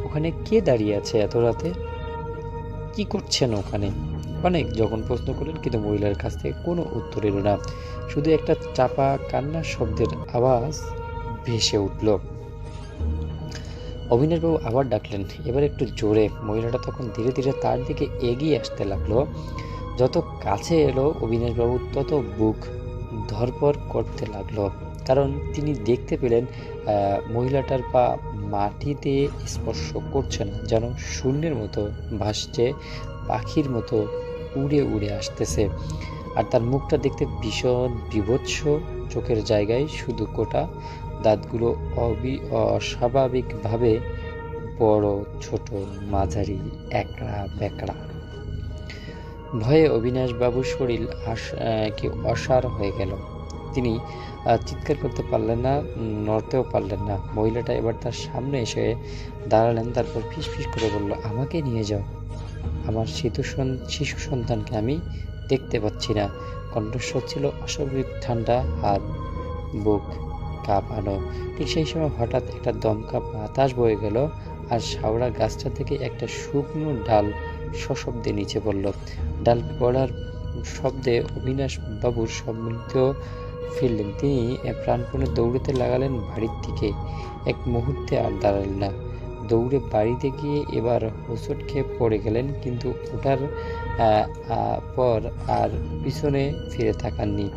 ওখানে কে দাঁড়িয়ে আছে এত রাতে? কি করছেন ওখানে? অনেক যখন প্রশ্ন করলেন, কিন্তু মহিলার কাছ থেকে কোনো উত্তর এলো না। শুধু একটা চাপা কান্নার শব্দের আওয়াজ ভেসে উঠল। অবিনাশবাবু আবার ডাকলেন, এবার একটু জোরে। মহিলাটা তখন ধীরে ধীরে তার দিকে এগিয়ে আসতে লাগলো। যত কাছে এলো অবিনাশবাবু তত বুক ধরপড় করতে লাগলো, কারণ তিনি দেখতে পেলেন মহিলাটার পা মাটিতে স্পর্শ করছে না, যেন শূন্যের মতো ভাসছে, পাখির মতো উড়ে উড়ে আসতেছে। আর তার মুখটা দেখতে ভীষণ বিভৎস, চোখের জায়গায় শুধু কোটা, দাঁতগুলো অস্বাভাবিকভাবে বড়, ছোট, মাঝারি, একড়া বেকড়া। ভয়ে অবিনাশবাবুর শরীর অসাড় হয়ে গেল। তিনি চিৎকার করতে পারলেন না, নড়তেও পারলেন না। মহিলাটা এবার তার সামনে এসে দাঁড়ালেন, তারপর ফিসফিস করে বলল, আমাকে নিয়ে যাও, আমার শিশু সন্তানকে আমি দেখতে পাচ্ছি না। কণ্ঠস্বর ছিল অস্বাভাবিক ঠান্ডা, হাত বুক কাঁপানো। ঠিক সেই সময় হঠাৎ একটা দমকা বাতাস বয়ে গেল, আর শাওড়া গাছটা থেকে একটা শুকনো ডাল সশব্দে নিচে পড়ল। ডাল পড়ার শব্দে অবিনাশ বাবুর সম্মিলিত ফিরলেন। তিনি প্রাণপণে দৌড়তে লাগালেন বাড়ির দিকে। এক মুহূর্তে আর দাঁড়ালেন না, দৌড়ে বাড়িতে গিয়ে এবার হোঁচট খেয়ে পড়ে গেলেন, কিন্তু ওঠার পর আর পিছনে ফিরে তাকাননি।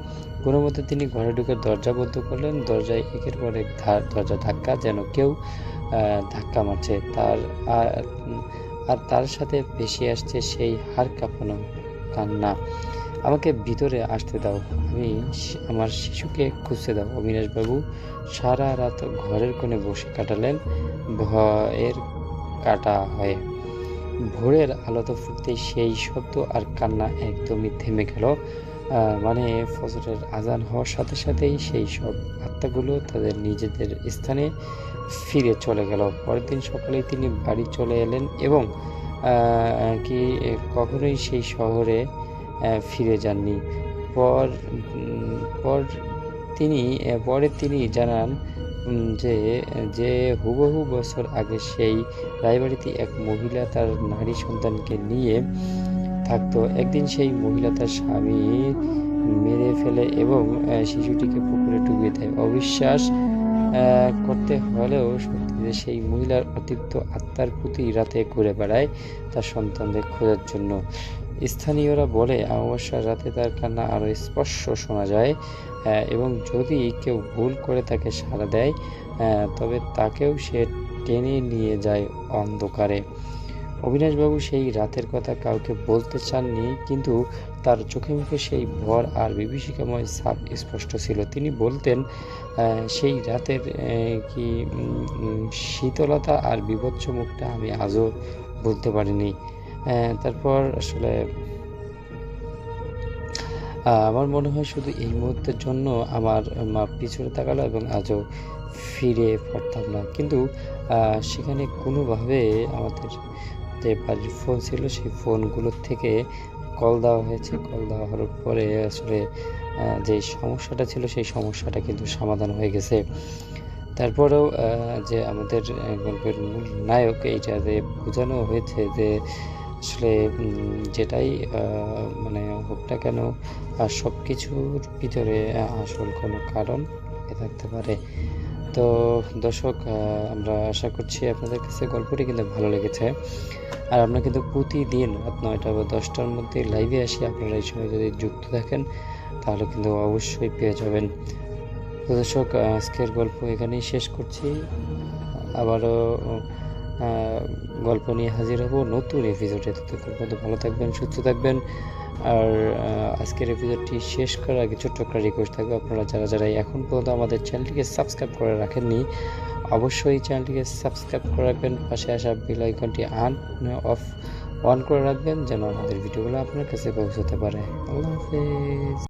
কোনো মতে তিনি ঘরে ঢুকে দরজা বন্ধ করলেন। দরজায় একের পর এক দরজা ধাক্কা, যেন কেউ ধাক্কা মারছে। তার সাথে ভেসে আসছে সেই হাড় কাঁপানো কান্না, আমাকে ভিতরে আসতে দাও, আমার শিশুকে খুঁজতে দাও। অবিনাশবাবু সারা রাত ঘরের কোণে বসে কাটালেন, ভয়ের কাটা হয়ে। ভোরের আলোতে ফুটতে সেই শব্দ আর কান্না একদমই থেমে গেল। ফজরের আজান হওয়ার সাথে সাথেই সেই সব আত্মাগুলো তাদের নিজেদের স্থানে ফিরে চলে গেল। পরের দিন সকালেই তিনি বাড়ি চলে এলেন এবং কখনোই সেই শহরে ফিরে যাননি। পরে তিনি জানান যে হুবহু বছর আগে সেই রায়বাড়িতে এক মহিলা তার নারী সন্তানকে নিয়ে থাকতো। একদিন সেই মহিলা তার স্বামী মেরে ফেলে এবং শিশুটিকে পুকুরে ডুবিয়ে দেয়। অবিশ্বাস করতে হলেও সত্যি যে সেই মহিলার অতিরিক্ত আত্মার প্রতি রাতে ঘুরে বেড়ায় তার সন্তানদের খোঁজার জন্য। স্থানীয়রা বলে অমাবস্যার রাতে তার কান্না আরো স্পষ্ট শোনা যায় এবং যদি কেউ ভুল করে তাকে সাড়া দেয় তবে তাকেও সে টেনে নিয়ে যায় অন্ধকারে। অবিনাশবাবু সেই রাতের কথা কাউকে বলতে চাননি, কিন্তু তার চোখে মুখে সেই ভর আর বিভীষিকাময় ছাপ স্পষ্ট ছিল। তিনি বলতেন, সেই রাতের শীতলতা আর বিভৎস মুখটা আমি আজও ভুলতে পারিনি। তারপর আসলে আমার মনে হয় শুধু এই মুহূর্তের জন্য আমার মা পিছনে তাকালো এবং আজও ফিরে পারতাম না, কিন্তু সেখানে কোনোভাবে আমাদের যে বাড়ির ফোন ছিল সেই ফোনগুলোর থেকে কল দেওয়া হয়েছে। কল দেওয়া হওয়ার পরে আসলে যে সমস্যাটা ছিল সেই সমস্যাটা কিন্তু সমাধান হয়ে গেছে। তারপরেও যে আমাদের গল্পের মূল নায়ক এইটাতে বোঝানো হয়েছে যে আসলে যেটাই মানে হোক না কেন সব কিছুর ভিতরে আসল কোনো কারণ থাকতে পারে। তো দর্শক, আমরা আশা করছি আপনাদের কাছে গল্পটি কিন্তু ভালো লেগেছে। আর আমরা কিন্তু প্রতিদিন রাত 9টা বা 10টার মধ্যে লাইভে আসি। আপনারা এই সময় যদি যুক্ত থাকেন তাহলে কিন্তু অবশ্যই পেয়ে যাবেন। তো দর্শক, আজকের গল্প এখানেই শেষ করছি। আবারও গল্প নিয়ে হাজির হব নতুন এপিসোডে। ততক্ষণ পর্যন্ত ভালো থাকবেন, সুস্থ থাকবেন। আর আজকের এপিসোডটি শেষ করার আগে ছোট্ট একটা রিকোয়েস্ট থাকবে, আপনারা যারা এখন পর্যন্ত আমাদের চ্যানেলটিকে সাবস্ক্রাইব করে রাখেননি অবশ্যই চ্যানেলটিকে সাবস্ক্রাইব করে রাখবেন। পাশে আসা বেল আইকনটি অন করে রাখবেন যেন আমাদের ভিডিওগুলো আপনার কাছে পৌঁছতে পারে। আল্লাহ হাফেজ।